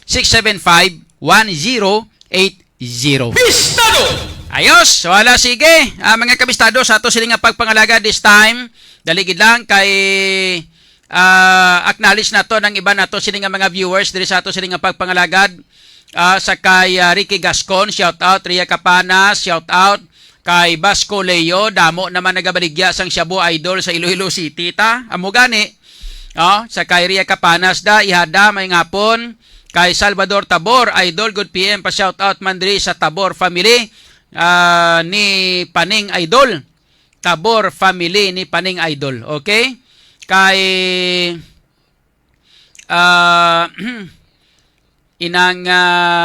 C: 0999-675-1080.
A: Bistado!
C: Ayos, so wala sige. Mga kabistado, sa ato sila nga pagpangalaga this time, daligid lang kay acknowledge na to ng iba na to sila nga mga viewers diri sa ato sila nga pagpangalagad. Sa kay Ricky Gascon, shout out. Ria Capanas, shout out. Kay Basco Leo, damo naman nagabaligya sang Shabu Idol sa Iloilo City, ta. Amo gani. Sa kay Ria Capanas da, ihada, may ngapon. Kay Salvador Tabor, Idol, good PM, pa shout out man diri sa Tabor family. Ni Paning Idol. Tabor family ni Paning Idol. Okay? Kay inang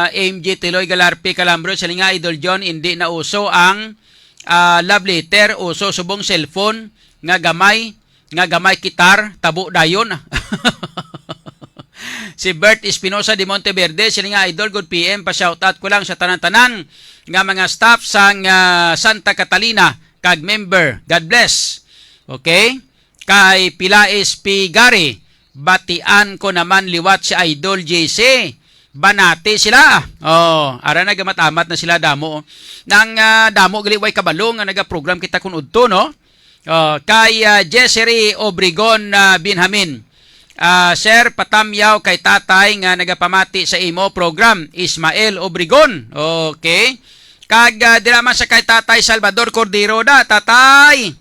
C: AMG Tiloy Galarpi Calambro, sila nga Idol John, hindi na uso ang love letter, uso subong cellphone nga gamay kitar, tabo dayon. Si Bert Espinosa de Monteverde, sila nga Idol, good PM, pa shoutout ko lang sa tanan-tanan nga mga staff sang Santa Catalina kag member. God bless. Okay? Kay Pilaes P. Gary, batian ko naman liwat si Idol JC. banati sila. Oh, ara nagamamat na sila damo. Nang damo gali way kabalo nga naga-program kita kun udto no. Kay Jessery Obregon Binhamin. Sir, patamyaw kay tatay nga nagapamati sa imo program, Ismael Obregon. Okay. Kag dira man sa kay tatay Salvador Cordero da, tatay.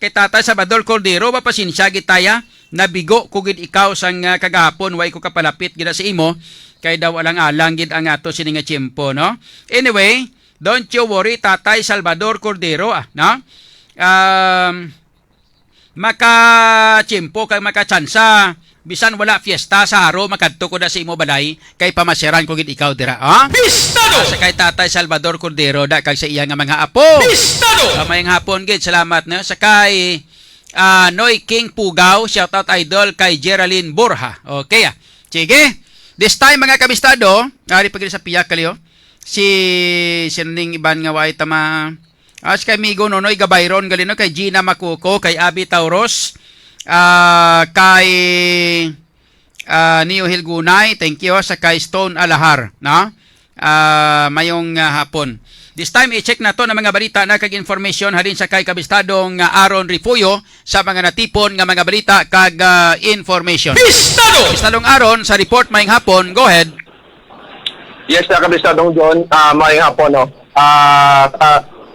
C: Kay tatay Salvador Cordero, mapasinsya gitaya, nabigo ko gid ikaw sang kagahapon, way ko kapalapit gid sa imo, kay daw alang-alang gid ang ato sini nga tiyempo, no? Anyway, don't you worry, tatay Salvador Cordero, no? Maka-tiyempo kay maka-tsansa, bisan wala fiesta sa haro, makadto ko na sa imo balay, kay pamaseran ko gid ikaw dira,
A: Bistado!
C: Sa kay tatay Salvador Cordero, da kag sa iya nga mga apo.
A: Bistado!
C: Mayang hapon gid, salamat na. Sa kay Noy King Pugaw, shout out idol kay Geraldine Borja. Okay sige. This time mga kabistado, ari pagili sa piyak kaliyo. Si sining iban nga way tama. Si kay Migo Nonoy Gabayron galino, kay Gina Makuko, kay Abi Tauros, kay Neo Hilgunay, thank you. Sa kay Stone Alahar, no? Mayong hapon. This time, i-check na to ng mga balita na kag information halin sa kay kabistadong Aaron Rifuyo sa mga natipon nga mga balita kag information.
A: Bistado!
C: Kabistadong Aaron, sa report mayong hapon, go ahead.
F: Yes, kabistadong John, mayong hapon, no?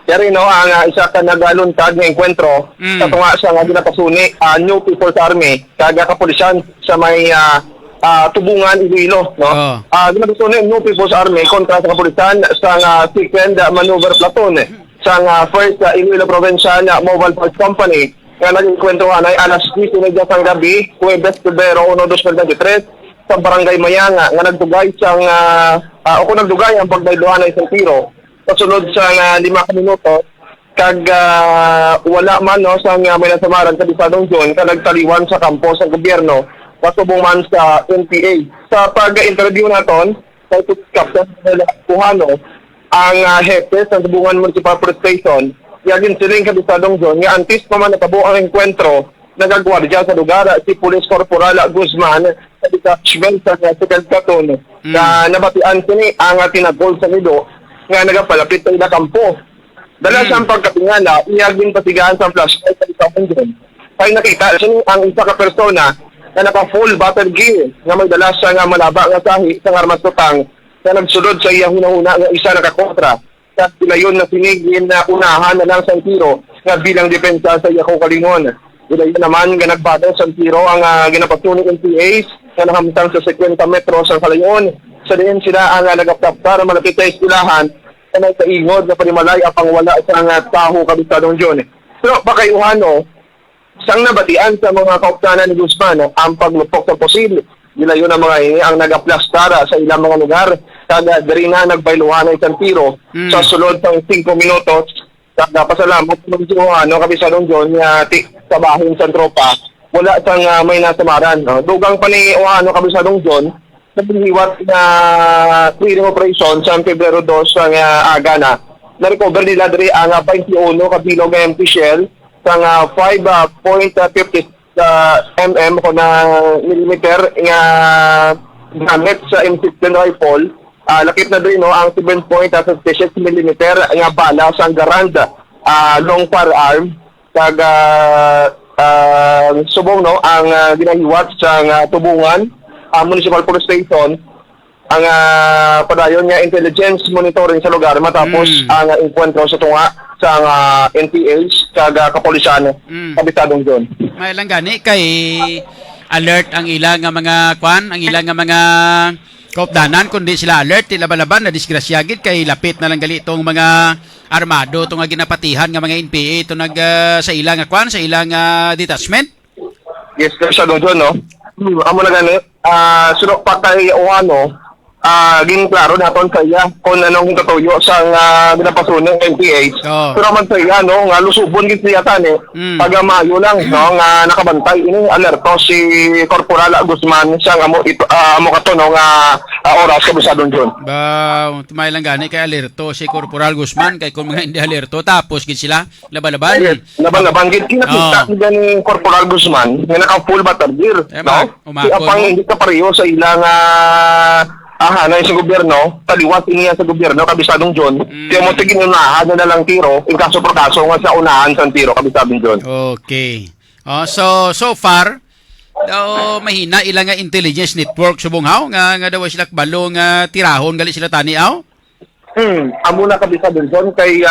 F: Yari, no, ang isa ka nagaluntad ng enkwentro sa tunga sa nga ginapasuni, New People's Army, kaga kapulisan sa may Tubungan, Iloilo, no? Ginapasuni ng New People's Army kontra sa kapulisan sa 2nd Maneuver Platoon sa 1st Iloilo Provincial Mobile Parts Company nga naging kwentuhan ay alas 10 ng gabi, Huwebes, Febrero 1, 2023 sa Barangay Mayanga nga nagdugay siyang nagdugay ang pagdayluhan ng isang tiro. Kasunod sa 5 minuto, kag wala man no sa may nasamaran sa Bisadong John, kag nagtaliwan sa kampo sa gobyerno, pasubong man sa NPA. Sa pag-interview naton, kay Captain Puhano, ang hepe sa Tubungan Municipal Police Station, yagin siling sa Bisadong John, nga antis pa man natabo ang enkwentro, nagagwardya sa lugar, si Police Corporal Guzman, sa detachment sa 2nd Platoon, na nabatian sini ang tinagol sa nido, nga nagapalapit sa ila kampo. Dala siyang pagkatingala, iyagin patigaan sa flashlight sa isang John. Kaya nakita siya ang isa ka persona na naka-full battle gear, nga may dala siya nga malaba nga sahi sa armas tutang, na nagsulod sa iya hunahuna nga isa nakakontra. At sila yun na sinigin na unahan na lang sa tiro nga bilang depensa sa iya kong kalingon. Sila yun naman nga nagbatang sa tiro ang ginapatunog ng PAs na nahamtang sa 50 metro sa kalayon. Sa diyan sila ang nagaptaptar malapit sa iskulahan na may kaingod na panimalay apang wala sa taho kabistadong John. Pero bakayuhano, sang nabatian sa mga kauptanan ni Guzman ang paglupok sa posible. Nila yun ang mga ini ang nagaplastara sa ilang mga lugar. Kada diri na nagbailuhan ng isang tiro sa sulod ng 5 minutos. Kada pasalamat ng kabistadong John nga sabahin sa tropa. Wala sang may nasamaran. Dugang pa ni kabistadong John, naghihiwat na clearing operation sa Pebrero 2 ang aga na. Na-recover nila diri ang 21 kabilog ng empty shell sa 5.50 mm ko na millimeter nga gamit sa M16 rifle. Lakip na diri no ang 7.56 mm nga bala sa Garand long firearm. Kag subong no ang ginahiwat sa Tubungan Municipal Police Station ang padayon nga intelligence monitoring sa lugar matapos ang enkwentro sa tunga sa NPAs kag kapulisan kabistadong John.
C: May lang gani kay alert ang ilang nga mga ang ilang nga mga kaupdanan, kundi sila alert laban-laban na disgrasya gid kay lapit na lang gali itong mga armado itong nga ginapatihan nga mga NPA ito sa ilang nga sa ilang detachment.
F: Yes, kabistadong John, no. Amo na gani sunod pa kay Oano, gin klaro naton sa iya kung anong katuyo sa ginapasunan ng NPH. Pero man sa iya no nga lusubon gid siya tani pag Mayo lang no nga nakabantay ini alerto si Corporal Guzman sa amo katuno nga oras kabisadon John.
C: Ba tumay lang gani kay alerto si Corporal Guzman kay kung mga hindi alerto tapos gid sila laban-laban.
F: Laban-laban gid kinakita ni Corporal Guzman nga naka full battle gear no. Si apang hindi ka pareho sa ilang na sa gobyerno, taliwas iniya sa gobyerno, kabisadong John. Kaya mo tigin unahan na lang tiro, in kaso por kaso nga sa unahan sa tiro, kabisadong John.
C: Okay. So far, daw mahina ilang nga intelligence network subong haw nga daw sila kabalo nga tirahon gali sila tani aw.
F: Amo na kabisadong John kay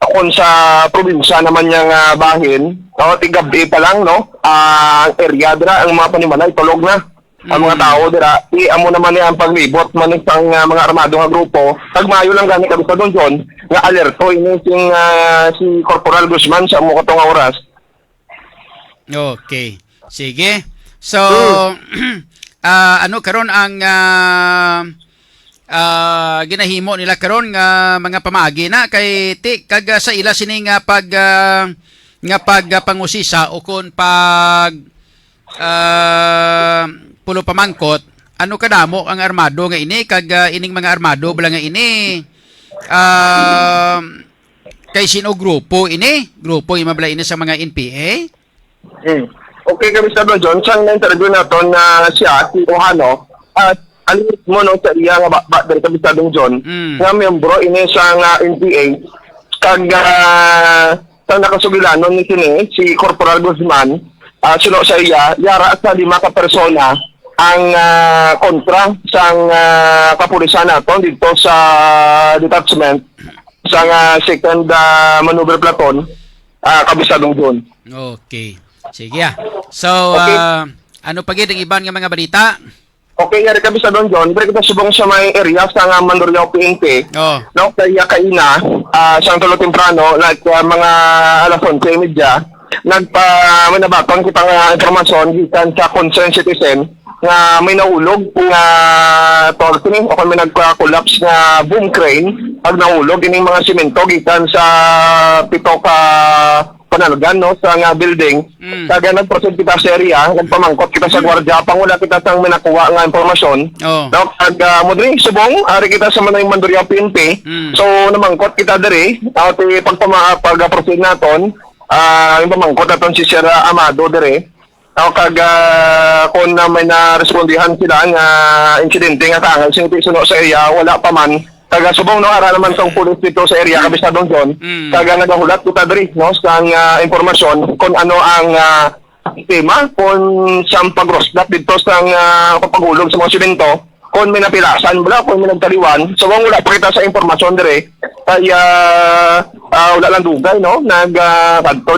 F: akon sa probinsya naman niyang bahin, tigabi pa lang, no? Ang area dira, ang mga panimalay, tulog na. Ang mga tao dira, amo naman niya ang paglibot man isang mga armado nga grupo. Tagmayo lang gani kabisadong John, nga alerto ini si Corporal Guzman sa amo katong oras.
C: Okay. Sige. So, ano karon ang ginahimo nila karon nga mga pamaagi na kay kag sa ila sini nga pangusisa o kun pag pulo pamangkot ano kadamo ang armado nga ini kag ining mga armado bala nga ini kay sino grupo imabla ini sa mga NPA.
F: Okay, Kabisado John, siyang na-interview natin na siya, si Ohano, at alimit mo no, sa iya nga dari Kabisadong John, nga miyembro ini sa NPA, kag sa nakasugilanon ni sini, si Corporal Guzman, suno sa iya, yara sa 5 ka persona ang kontra sa kapulisan natin dito sa detachment sa 2nd Maneuver Platoon, Kabisadong John.
C: Okay. Sige. So,
F: Okay.
C: ano pa gid ang iban nga mga balita?
F: Okay, yari Kabisadong John, pero kita subong sa may area sa Mandurriao PNP,
C: Oh.
F: no, kaya kaina, sa tulo temprano, like mga alas 11:30, may nabatang kita nga informasyon gikan sa concerned citizen nga may naulog nga torturing o may nagka-collapse nga boom crane pag naulog ining mga simento gikan sa 7 ka panalgan no sa nga building. Kaya nag-proceed kita sa area, nagpamangkot kita sa gwardiya, pangula kita sang minakuha nga informasyon.
C: Oh.
F: No, kag mudring subong ari kita sa manay Mandurriao PNP. So namangkot kita diri, pag-proceed naton, yung pamangkot naton si Sir Amado diri. Kag kung na may na-respondihan sila nga insidente nga tangal sing suno sa area, wala pa man. Taga subong no ara naman tong pulis dito sa area Kabisadong John. Taga nagahulat kita diri no sa impormasyon kung ano ang tema kung siyang pagrosdat dito sa pagpagulog sa mga simento, kung may napilasan bala, kung may nagtaliwan. So wala pa kita sa impormasyon diri. Kaya wala lang dugay no nagkadto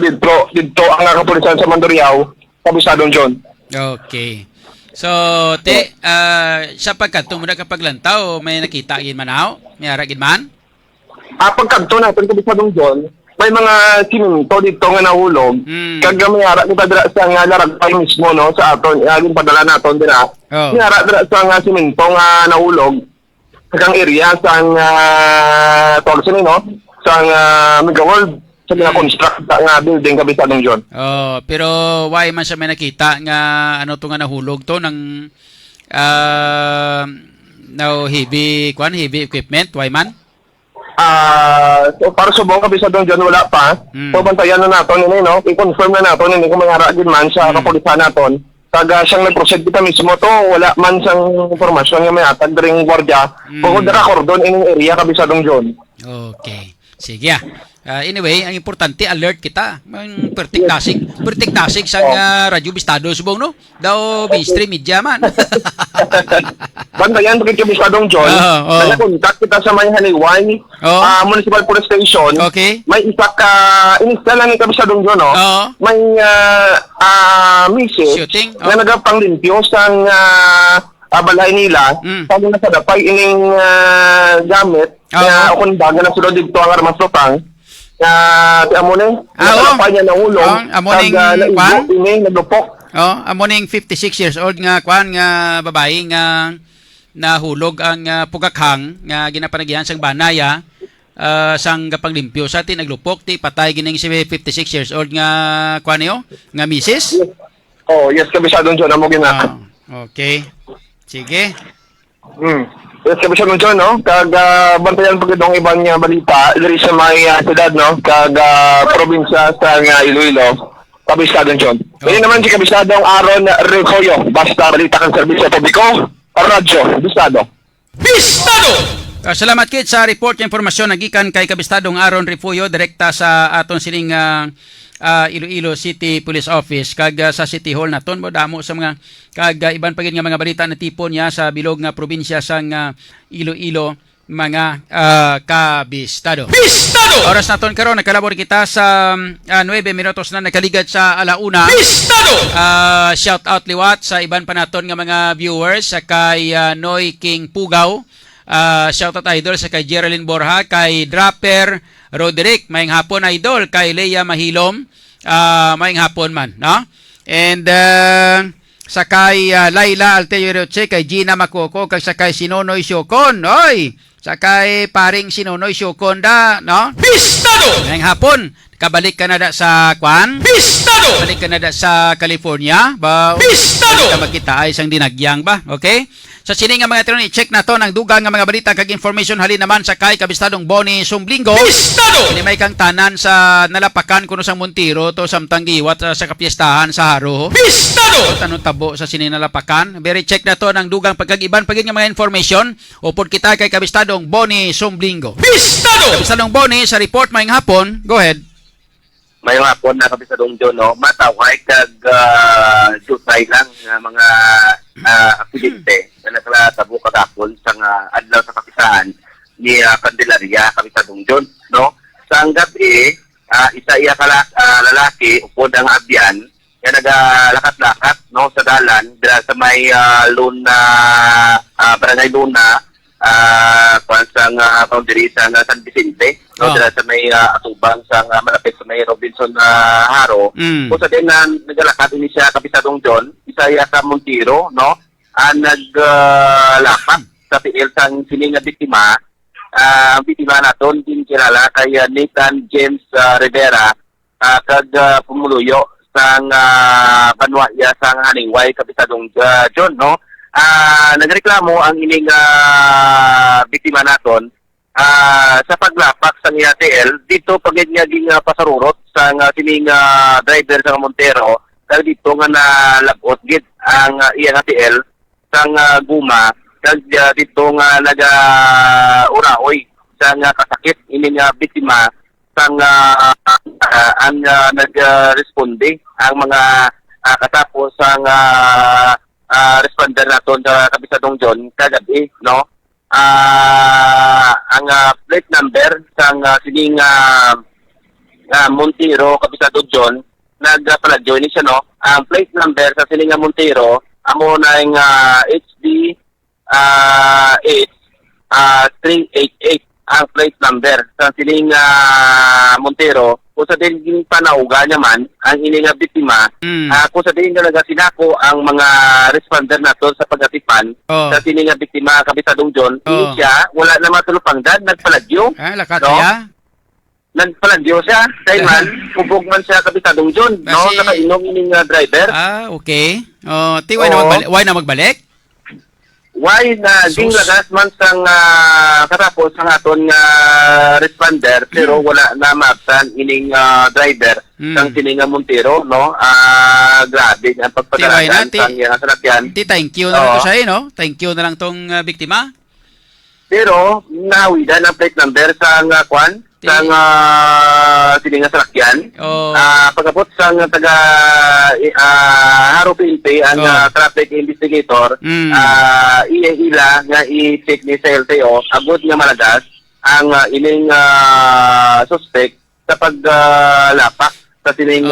F: dito ang kapulisan sa Mandurriao Kabisadong John.
C: Okay. So, sa pagkanto mo na kapag lantaw, may nakita gid man aw? May ara gid man?
F: Pagkanto natin Kabisadong John, may mga simento dito nga nahulog. Kag may ara kita dira sa nga laragpay mismo no sa aton, yung padala naton dira.
C: Oh.
F: May ara dira sa nga simento nga nahulog. Kag area sa nga Tolson no, sa nga Mega World sa construct nga building Kabisadong John.
C: Oh, pero why man siya may nakita nga ano to nga nahulog to ng heavy equipment, why man?
F: So para subong Kabisadong John wala pa. So bantayan na naton ini no, i-confirm na naton ini kung mga gid man sa kapulisan naton. Taga siyang nag-proceed kita mismo to, wala man sang informasyon nga may atag dring gwardiya. Bukod dira cordon ining area Kabisadong John.
C: Okay. Sige. Anyway, ang importante alert kita. Ang pertik-tasig sa Radyo Bistado subong no. Daw mainstream media man.
F: Bantayan pagit Kabisadong John. Nag-contact kita sa may Haliway Municipal Police Station.
C: Okay.
F: May isa ka inistal lang ni Kabisadong John no. May message
C: Shooting.
F: na nagapang-limpyo sang balay nila. Pag nasa dapay ining gamit na kung baga na sulod dito ang armas lutang. Ti amone pa niya nahulog
C: amoning
F: kwan ini naglupok
C: amoning 56 years old nga kwan nga babae nga nahulog ang pugakhang nga ginapanagihan sang banaya sang gapanglimpyo sa ti naglupok ti patay gining si 56 years old nga kwan niyo nga misis.
F: Yes Kabisadong John amo gina.
C: Okay, sige.
F: Yes, Kabisadong John, no? Kag bantayan pag itong ibang balita, diri sa may siyudad, no? Kag probinsya sa Iloilo, Kabisadong John. Ngayon naman si Kabisadong Aaron Refoyo, basta balita kang serbisyo publiko, Radyo, Bistado.
A: Bistado!
C: Salamat kit sa report ng impormasyon nagikan kay Kabistadong Aaron Refuyo direkta sa aton sining Iloilo City Police Office kag sa City Hall naton mo damo sa mga kag iban pagid nga mga balita na tipon niya sa bilog nga probinsya sang Iloilo mga kabistado.
A: Bistado!
C: Oras naton karon nakalabor kita sa 9 minutos na nakaligad sa alauna.
A: Bistado!
C: Shout out liwat sa iban pa naton nga mga viewers sa kay Noy King Pugaw. Shout out idol sa kay Geraldine Borja, kay Draper Roderick, maayong hapon idol, kay Leia Mahilom, maayong hapon man, no? And sa kay Laila Alteroche, kay Gina Makoko, kay sa kay Sinonoy Syokon, oy, sa kay paring Sinonoy Syokon da, no?
A: Bistado!
C: Maayong hapon, kabalik ka na da sa Kwan?
A: Bistado!
C: Balik ka na da sa California? Ba?
A: Bistado!
C: Kita magkita ay isang dinagyang ba? Okay? Sa sini nga mga tinon, i-check na to ng dugang nga mga balita kag information halin naman sa kay Kabistadong Bonnie Sumblingo.
A: Bistado!
C: Ini may kang tanan sa nalapakan kuno sang Montiro to samtang giwat sa kapiestahan sa Haro.
A: Bistado!
C: Tanong tabo sa sini nalapakan. Very check na to ng dugang pagkagiban pagin nga mga information upod kita kay Kabistadong Bonnie Sumblingo.
A: Bistado!
C: Kabistadong Bonnie sa report maayong hapon. Go ahead.
F: May hapon na Kabisadong John, no? Mataway kag jutay lang nga mga aksidente na nakatabo kagapon sa adlaw sa kapisahan ni Candelaria, Kabisadong John, no? Sa gabi, isa iya lalaki upod ang abyan nga nagalakat-lakat, no, sa dalan dira sa may Luna, Barangay Luna, sang boundary sa San Vicente, no, dira sa may atubang sa malapit sa may Robinson Haro. Kung sa din nagalakat ini siya Kabisadong John, isa iya sa Montiro, no, naglapat sa tiil sang sining nga biktima. Ang biktima naton din kilala kay Nathan James Rivera, kag pumuluyo sang banwaya sang Haningway, Kabisadong John, no. Nagreklamo ang ining biktima naton sa paglapak sa TL dito pagid nga ging pasarurot sa sining driver sa Montero kag dito nga nalabot gid ang iya nga TL sang guma kag dito nga uraoy sa kasakit ining biktima sang ang nagresponde ang mga katapos sang responder naton sa Kabisadong John kagabi, no? Ang plate number sang sining Montero, Kabisadong John, nagpaladyo ni siya, no? Ang plate number sa sining Montero amo na yung HD 388 ang plate number sa sining Montero. Kung sa din panauga naman ang ining biktima, kung sa din talaga sinako ang mga responder nato sa pagatipan sa sining biktima Kabisadong John, hindi siya wala na matulupangdan, nagpaladyo.
C: Lakat
F: no?
C: siya?
F: Nagpaladyo siya, kaya man, kubog man siya Kabisadong John, no? Nakainom ining driver.
C: Okay. Why na magbalik?
F: Why na ding lagas man sang katapos ang aton nga responder pero wala na mapsan ining driver sang sining Montero, no? Grabe ang pagpagalagan sang iyang sasakyan.
C: Thank you na lang to siya, no? Thank you na lang tong biktima.
F: Pero nahawidan ang plate number sang kwan sang sining sasakyan. Pagkapot sang taga Haro PNP ang traffic investigator, ila nga i-check ni sa LTO agud nga malagas ang ining suspect sa paglapak sa sining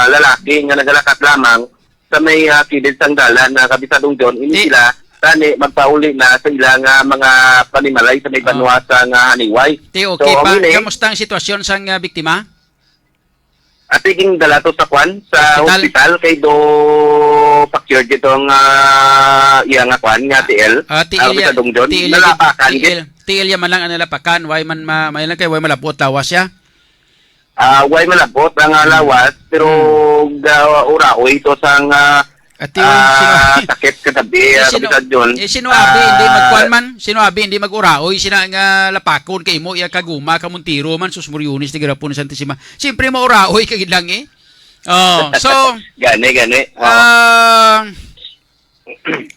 F: lalaki nga nagalakat lamang sa may kilid sang dalan na Kabisadong John. Ini sila tani magpauli na sa ilang mga panimalay sa may banwa sa Haningway.
C: Okay so, pa, kamusta ang sitwasyon sa biktima?
F: At iging dala to sa kwan sa hospital kay do pakyod itong iya nga kwan nga TL. Kabisadong John. Nalapakan gid.
C: TL man lang ang nalapakan, why man may lang kay why malabot lawas siya?
F: Why malabot ang lawas pero uraoy to sang sakit katabi Kabisadong John.
C: Sinuabi hindi magkuan man, sinuabi hindi mag-uraoy sina nga lapakon kay mo iya kaguma ka Montiro man sus Moriones ti garapon Santisima. Siyempre mo uraoy kay lang eh. So
F: gani.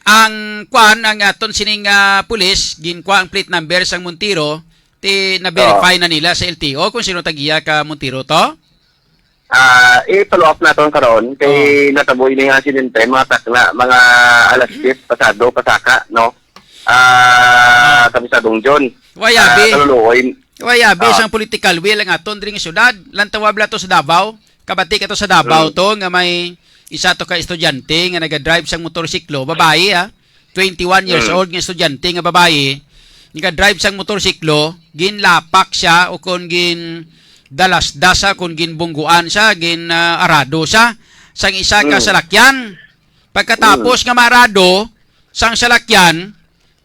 C: ang kwan ang aton sining pulis ginkuha ang plate number sang Montiro ti na-verify na nila sa LTO kung sino tagiya ka Montiro to?
F: I-follow up natin karon kay nataboy ni nga aksidente mga takla, mga alas 10 pasado pasaka, no? Kabisadong John.
C: Wayabi.
F: Kaluluoy.
C: Wayabi sang political will ang aton diri nga syudad. Lantawabla to sa Davao. Kabati ka to sa Davao to nga may isa to ka estudyante nga naga-drive sang motorsiklo, babae 21 years old nga estudyante nga babae. Naga-drive sang motorsiklo, ginlapak siya o kon gin dalas-dasa kung ginbungguan siya, arado siya sang isa ka salakyan. Pagkatapos nga marado sang salakyan,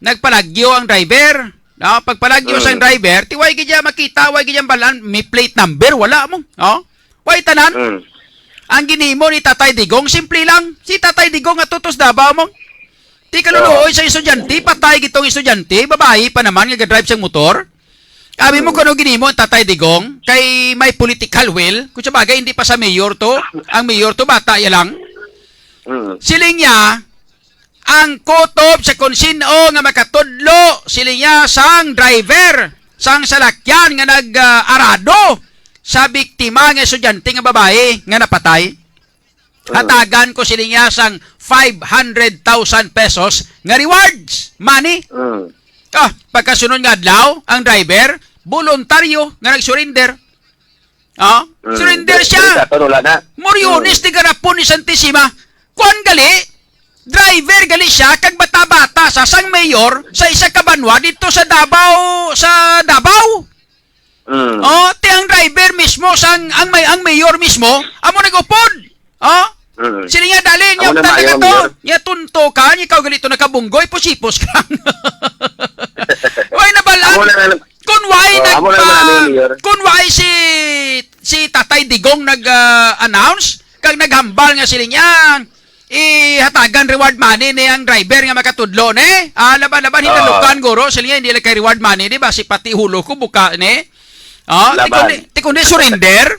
C: nagpalagyo ang driver. No, pagpalagyo sang driver, tiway gidya makita, way gidya balan, may plate number wala mo. No? Way tanan. Ang ginimo ni Tatay Digong simple lang. Si Tatay Digong at tutos Davao mo. Ti kaluluoy sa estudyante, patay gitong estudyante, babae pa naman nga drive sang motor. Abi mo kuno ginimo ang Tatay Digong kay may political will. Kung sabagay hindi pa sa mayor to, ang mayor to bata ya lang. Siling niya ang kutob sa konsino nga makatudlo siling niya sang driver sang salakyan nga nag-arado sa biktima nga estudyante nga babae nga napatay. Hatagan ko siling niya sang 500,000 pesos nga rewards money. Pagkasunod nga adlaw, ang driver voluntaryo nga nag-surrender. Surrender siya. Moriones di garapon ni Santissima. Kuan gali, driver gali siya kag bata-bata sa sang mayor sa isa ka banwa dito sa Davao, ti ang driver mismo sang ang mayor mismo amo nagupod. Sila nga dali niya talaga to. Niya tunto ka, ikaw galito nakabunggoy, pusipos ka. Way nabalaan. Kung why si Tatay Digong nag-announce, kag naghambal nga sila niya, ihatagan reward money ni ang driver nga makatudlo, ne? Laban-laban, hinalukan guro, sila hindi lang kay reward money, di ba? Si pati hulo ko, buka, ne? Tikundi surrender.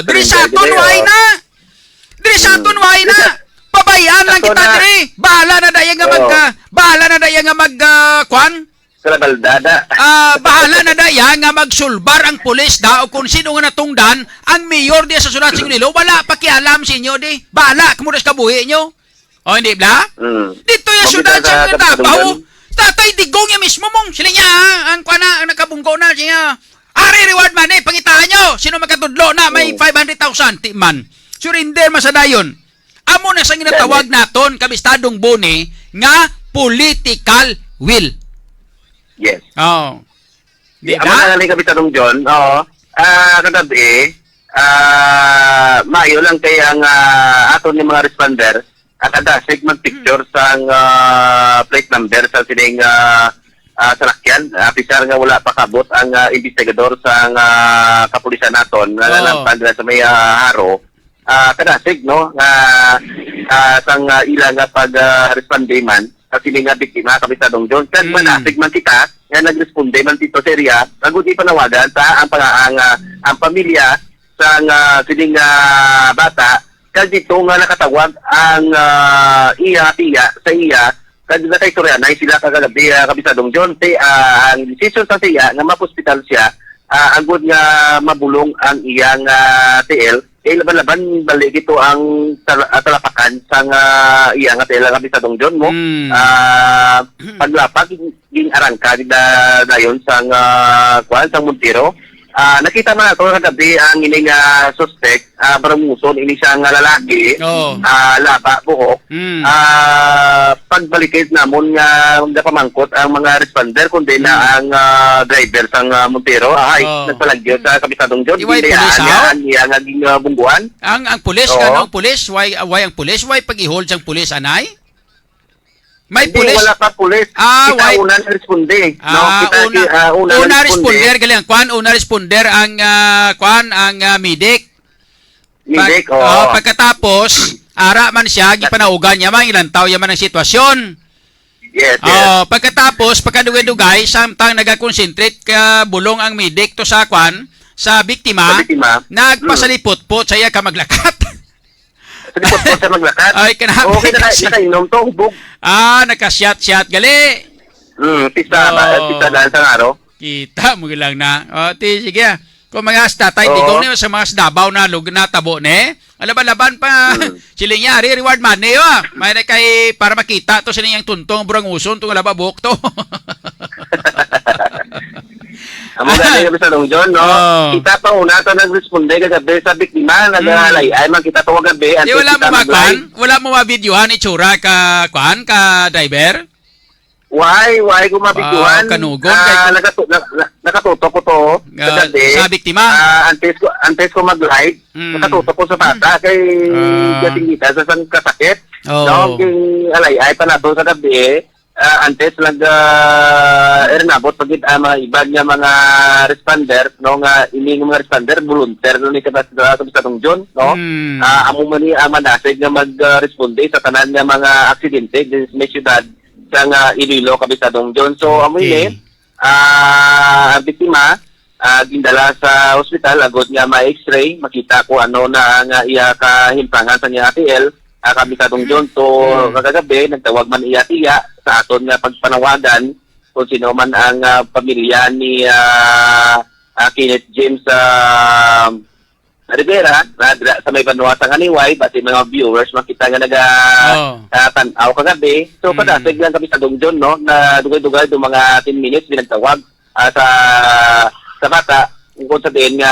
C: Diri sa aton, why na? Diri sa aton way na. Pabayaan lang kita diri. Bahala na daya nga kwan.
F: Kalabaldada.
C: Bahala na daya nga magsulbar ang pulis da o kung sino nga natungdan ang mayor diya sa sulat sa Nilo. Wala pakialam sa inyo di. Bahala kamo sa kabuhi nyo. O hindi bla? Dito yung syudad sa Davao. Tatay Digong yung mismo mong sila niya ang kwan na ang nakabungko na siya. Ari reward money pangitaan nyo. Sino makatudlo na may 500,000 ti man. Surrender masadayon. Amo na sang ginatawag naton kabistadong bone nga political will.
F: Yes.
C: Di
F: Amo
C: ba?
F: na lang kabitadong John. Kagabi, mayo lang kay ang aton ni mga responder kada segment picture sang plate number sa sining salakyan. Pisar nga wala pa kabot ang investigador sang kapulisan naton nga nalampag sa may haro. Kadasig, no? Sang ilang pag responde man sa siling biktima, kabitadong John. Kan manasig man kita, nga nag-responde man dito sa area, agud ipanawagan sa ang pamilya sang siling bata, kag dito nga nakatawag ang tiya sa iya, kag nakay Koreanay sila kagabi, kabitadong John. Ang decision sa tiya nga mapospital siya, agud nga mabulong ang iyang TL, laban-laban balik ito ang talapakan sang iyang TL nga bitadong John mo. Paglapag ging arangka dayon sang kwan sang Montiro. Nakita man ato kagabi ang ining suspect, baramuson ini siyang lalaki, laba buhok. Pagbalikid namon nga pamangkot ang mga responder kundi na ang driver sang Montiro nagpalagyo sa kabitadong John.
C: Iway pulis
F: iya nga ging bungguan.
C: Ang pulis kanang pulis why ang pulis why pag-ihold sang pulis anay? May
F: Hindi,
C: pulis.
F: wala pa pulis. Kita una responde.
C: Una responder galing kwan, una responder ang medic.
F: Medic,
C: pagkatapos ara man siya gipanaugan niya man ilang tawo yaman ang sitwasyon.
F: Yes.
C: Pagkatapos pagkadugay-dugay samtang naga-concentrate ka bulong ang medic to sa kwan sa biktima, nagpasalipot po saya ka maglakat.
F: Lipot po siya maglakat.
C: Ay, kanabi
F: Okay,
C: kasi.
F: nakainom to, hubog.
C: Nakasyat-syat gali.
F: Pista dahil sa araw.
C: Kita mo lang na. Ti, sige. Kung mga tatay, di
F: Oo.
C: ko sa mga dabaw na lug na tabo ne. Alaban-laban pa. Siling yari, reward money, May na kay, para makita to siling yung tuntong, burang uson, itong alababok to.
F: Amo galing kami sa Long John, no?
C: Oh.
F: Kita pa una to nag-responde kagabi sa biktima, nag-alay. Ay, man kita to kagabi.
C: Di wala mo wala mo mabidyohan itsura ka, ka driver?
F: Why ko mabiguan?
C: Kanugon, kay-
F: Nakatutok ko to kagabi.
C: sa biktima?
F: Antes ko mag-ride, nakatutok ko sa bata kay gating kita sa sang kasakit.
C: Oh.
F: No, kay alay ay pa na to sa gabi. Antes nabot pagit mga ibang nga mga responder no nga ini nga mga responder volunteer no ni sa Long John no amo man ni manasig nga mag-responde sa tanan nga mga aksidente din sa syudad sa nga Iloilo Kabisatong John. So amo ini ang biktima gindala sa ospital agod nga ma-x-ray makita ko ano na nga iya kahimpangan sa niya ATL Kabisatong John. So kagabi nagtawag man iya tiya sa aton nga pagpanawagan kung sino man ang pamilya ni Kenneth James Rivera na sa may banwa sa Kaniway basi mga viewers makita nga tanaw kagabi. So padasig lang kami sa Dongjon no na dugay-dugay do mga 10 minutes binagtawag sa bata kung sabihin nga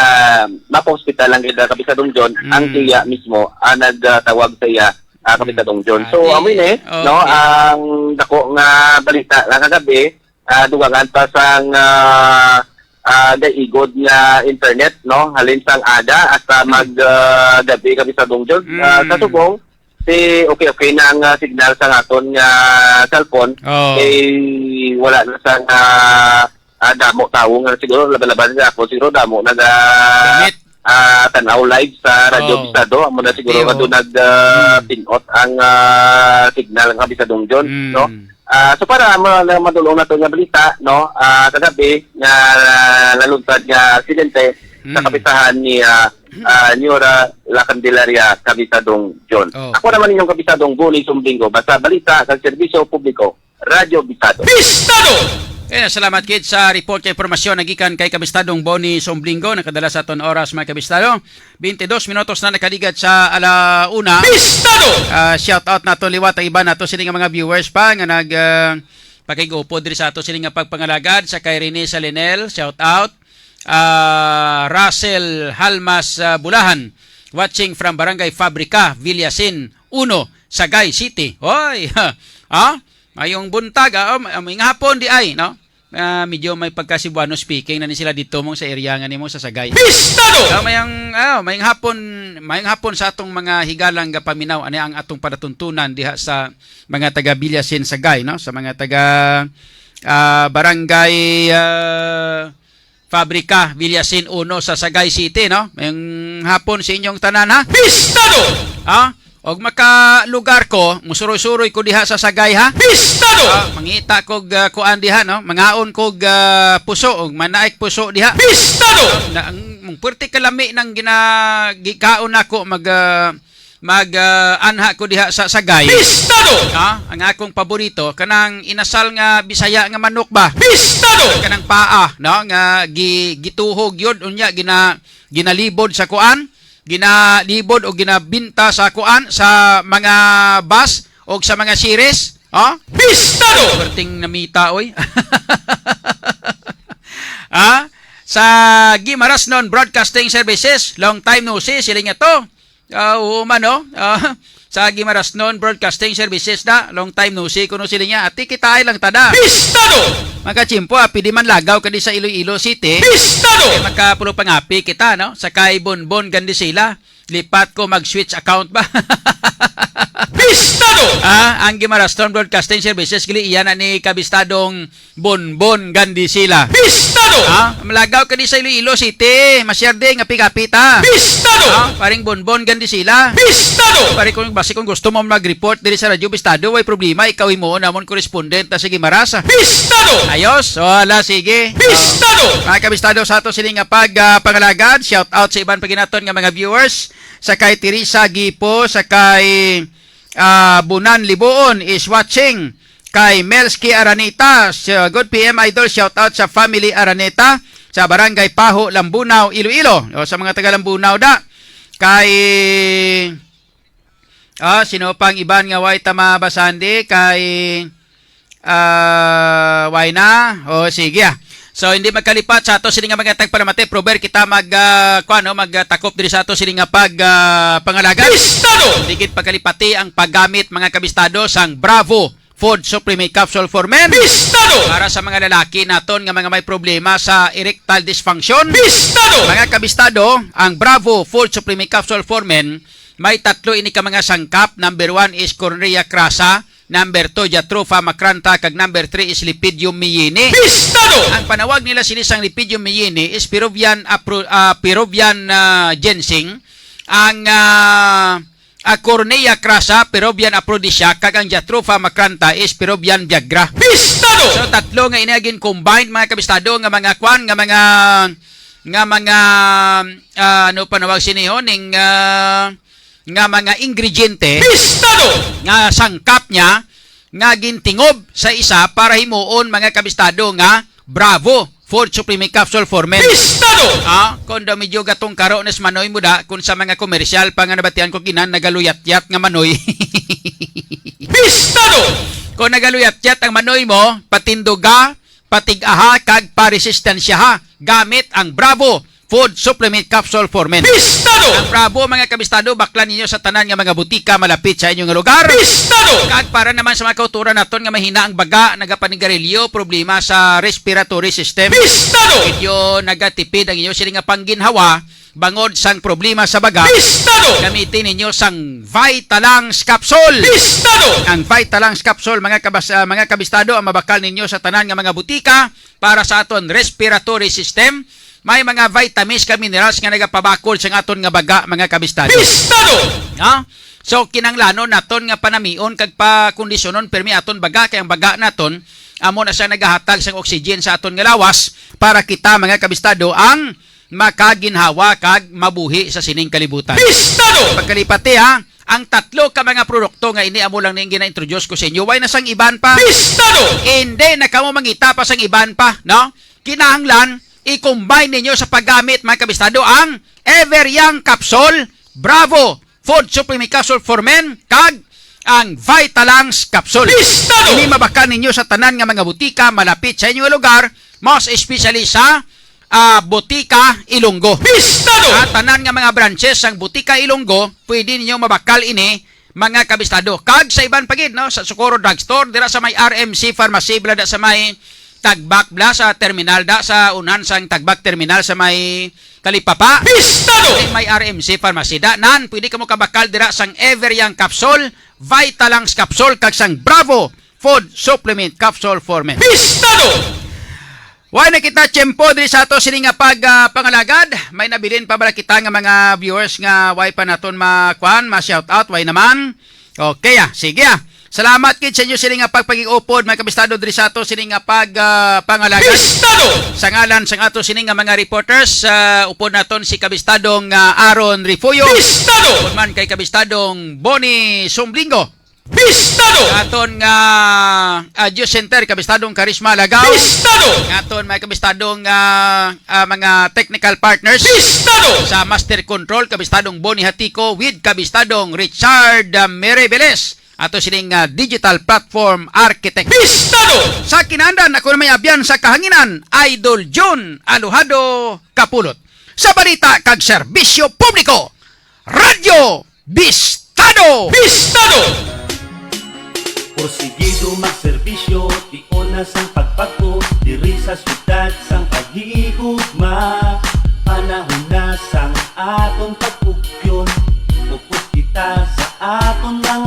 F: mapa-hospital lang gid kami sa Dongjon ang tiya mismo nagtawag sa iya kami sa Dongjon. So amoy ni no ang dako nga balita lang kagabi dugangan pa sang daigod nga internet no halin sang ada hasta gabi kami sa Dongjon. Sa subong si okay na ang signal sa aton nga cellphone wala na sang damo tawo nga siguro laban-laban sa ako siguro damo tanaw live sa Radyo Bisado amo na siguro nga doon pinot ang signal ng Bisadong John no. So para madulong na to nga balita no kagabi nga naluntad nga aksidente sa kapisahan ni Niora La Candelaria Kabisadong John. Ako naman inyong Kabisadong Boni Sumbingo basta balita sa serbisyo publiko Radyo Bisado.
A: Bistado!
C: Salamat kid sa report kay informasyon nagikan kay Kabistadong Boni Somblingo nakadala sa aton oras mga kabistado. 22 minutos na nakaligat sa alauna.
A: Bistado!
C: Shout out nato liwat ang iba nato sila nga mga viewers pa nga nag pakigupo diri sa ato sila nga pagpangalagad sa kay Rene Salinel, shout out. Russell Halmas Bulahan watching from Barangay Fabrica, Villasin 1, Sagay City. Hoy. Mayong buntag, may hapon di ay, no? Medyo may pagkasibuano speaking na ni sila dito mong sa area nga nimo sa Sagay.
A: Bistado!
C: Mayang hapon sa atong mga higalang paminaw ani ang atong panatuntunan diha sa mga taga Villasin Sagay, no? Sa mga taga Barangay Fabrica, Villasin 1 sa Sagay City, no? Mayang hapon sa inyong tanan ha.
A: Bistado!
C: Og makalugar ko, musuroy-suroy ko diha sa Sagay ha.
A: Bistado!
C: Mangita kog kuan diha no, mangaon kog puso og manaik puso diha.
A: Bistado!
C: Ang puwerte kalami nang gikaon nako anha ko diha sa Sagay.
A: Bistado!
C: Ang akong paborito kanang inasal nga Bisaya nga manok ba.
A: Bistado!
C: Kanang paa no nga gituhog yun unya ginalibod sa kuan. Ginalibod o ginabinta sa kuan sa mga bus o sa mga series.
A: Bistado!
C: Perting namita oy. Sa Gimarasnon Broadcasting Services, long time no see sila nga to. Sa Gimarasnon Broadcasting Services na, long time no see kuno sila nga. Ati kita ay lang tada.
A: Bistado!
C: Magkachimpo, pidi man lagaw kadi sa Iloilo City.
A: Bistado!
C: Magkapulo pangapi kita, no? Sa kay Bonbon gandi sila. Lipat ko mag-switch account ba?
A: Bistado!
C: Ang Gimara Storm Broadcasting Services kili iyan ni kabistadong Bonbon Gandisila.
A: Bistado!
C: Malagaw ka di sa Iloilo City, masyerde nga pikapita.
A: Bistado!
C: Paring Bonbon Gandisila.
A: Bistado!
C: Pare kung base kung gusto mo mag-report diri sa Radyo Bistado, way problema ikaw mo namon correspondent na sige Marasa.
A: Bistado!
C: Ayos, wala sige.
A: Bistado!
C: Mga kabistado sa ato sini nga pangalagad, shout out sa iban paginaton nga mga viewers, sa kay Teresa Gipo, sa kay Bunan Liboon is watching, kay Melski Araneta, good PM Idol, shout out sa family Araneta sa Barangay Paho, Lambunaw, Iloilo. O sa mga taga Lambunaw da. Kay sino pang iban nga way tama basandi, kay way na. O sige. So hindi magkalipat sa ato sini nga mga tagpalamate, prober kita magtakop diri sa ato sini nga pangalagan.
A: Bistado!
C: Digit pagkalipati ang paggamit mga kabistado sang Bravo Food Supplement Capsule for Men.
A: Bistado!
C: Para sa mga lalaki naton nga mga may problema sa erectile dysfunction.
A: Bistado!
C: Mga kabistado, ang Bravo Food Supplement Capsule for Men may tatlo ini ka mga sangkap. Number 1 is Cornea crassa, number 2 Jatropha macrantha, kag number 3 is Lipidium miyini.
A: Bistado!
C: Ang panawag nila sinisang Lipidium miyini is Peruvian ginseng. Ang Cornea crassa, Peruvian aphrodisiac, kag ang Jatropha macrantha is Peruvian Viagra.
A: Bistado!
C: So tatlo nga inagin combined mga kabistado nga mga ano panawag siniho ning nga mga ingrediente
A: Bistado!
C: nga sangkap niya nga gintingob sa isa para himuon mga kabistado nga Bravo Food Supplement Capsule for Men.
A: Bistado!
C: Kung daw medyo gatong karo nas manoy mo da, kung sa mga komersyal pa nga nabatian ko kinan nagaluyat-yat nga manoy.
A: Bistado!
C: Kung nagaluyat-yat ang manoy mo, patinduga, patigaha, kag paresistensya ha, gamit ang Bravo Food Supplement Capsule for Men.
A: Bistado!
C: Ang Bravo mga kabistado, baklan ninyo sa tanan nga mga butika malapit sa inyong lugar.
A: Bistado!
C: Kag para naman sa mga kauturan naton nga mahina ang baga, nagapanigarilyo, problema sa respiratory system.
A: Bistado!
C: Medyo nagatipid ang inyo sila nga pangginhawa, bangod sang problema sa baga.
A: Bistado!
C: Gamitin ninyo sang Vitalangs Capsule.
A: Bistado!
C: Ang Vitalangs Capsule mga kabistado ang mabakal ninyo sa tanan nga mga butika para sa aton respiratory system. May mga vitamins ka minerals nga nagapabakol sa aton nga baga mga kabistado.
A: Bistado!
C: So kinanglanon naton nga panamion kag pakondisyonon permi aton baga, kay ang baga naton amo na siya nagahatag sang oxygen sa aton nga lawas para kita mga kabistado ang makaginhawa kag mabuhi sa sining kalibutan.
A: Bistado!
C: Pagkalipati ang tatlo ka mga produkto nga ini amo lang ning gina-introduce ko sa inyo, way na sang iban pa.
A: Bistado!
C: Hindi na kamo mangita pa sang iban pa, no? Kinahanglan i-combine ninyo sa paggamit mga kabistado ang Ever Young Capsule, Bravo Food Supplement Capsule for Men, kag ang Vitalangs Capsule.
A: Bistado!
C: Ini mabakan ninyo sa tanan nga mga butika malapit sa inyong lugar, most especially sa Butika Ilonggo.
A: Bistado!
C: Tanan nga mga branches sang Butika Ilonggo, pwede ninyo mabakal ini mga kabistado. Kag sa iban pagid, no, sa Socorro Drugstore, dira sa may RMC Pharmacy, blada sa may Tagbak bla sa terminal da sa unan sang Tagbak terminal sa may Talipapa.
A: Bistado!
C: May RMC Pharmacy da nan pwede ka mo kabakal dira sang Ever Young Capsule, Vitalangs Capsule, kag sang Bravo Food Supplement Capsule for Men.
A: Bistado!
C: Why na kita tiyempo diri sa ato sini nga pangalagad. May nabilin pa bala kita nga mga viewers nga why pa naton ma-shout out, why naman. Okay sige Salamat kid sa inyo sini nga pagpagig-upod mga kabistado diri sa ato sini nga pangalagad.
A: Bistado!
C: Sa ngalan sang ato sini nga mga reporters, upod naton si kabistadong Aaron Rifuyo.
A: Bistado!
C: Upod man kay kabistadong Bonnie Sumblingo.
A: Bistado!
C: Aton nga Diyos Center, kabistadong Karisma Lagaw.
A: Bistado!
C: Aton may kabistadong mga technical partners.
A: Bistado!
C: Sa Master Control, kabistadong Bonnie Hatiko with kabistadong Richard Merebeles. Ato sining digital platform architect.
A: Bistado!
C: Sa kinandan, ako na may abyan sa kahanginan, Idol John Alojado Kapulot. Sa balita kag serbisyo publiko, Radyo Bistado!
A: Bistado!
B: Porsigido magserbisyo, tion na sang pagpako, diri sa syudad sang paghigugma. Panahon na sang aton pagpugyon, upos kita sa aton lang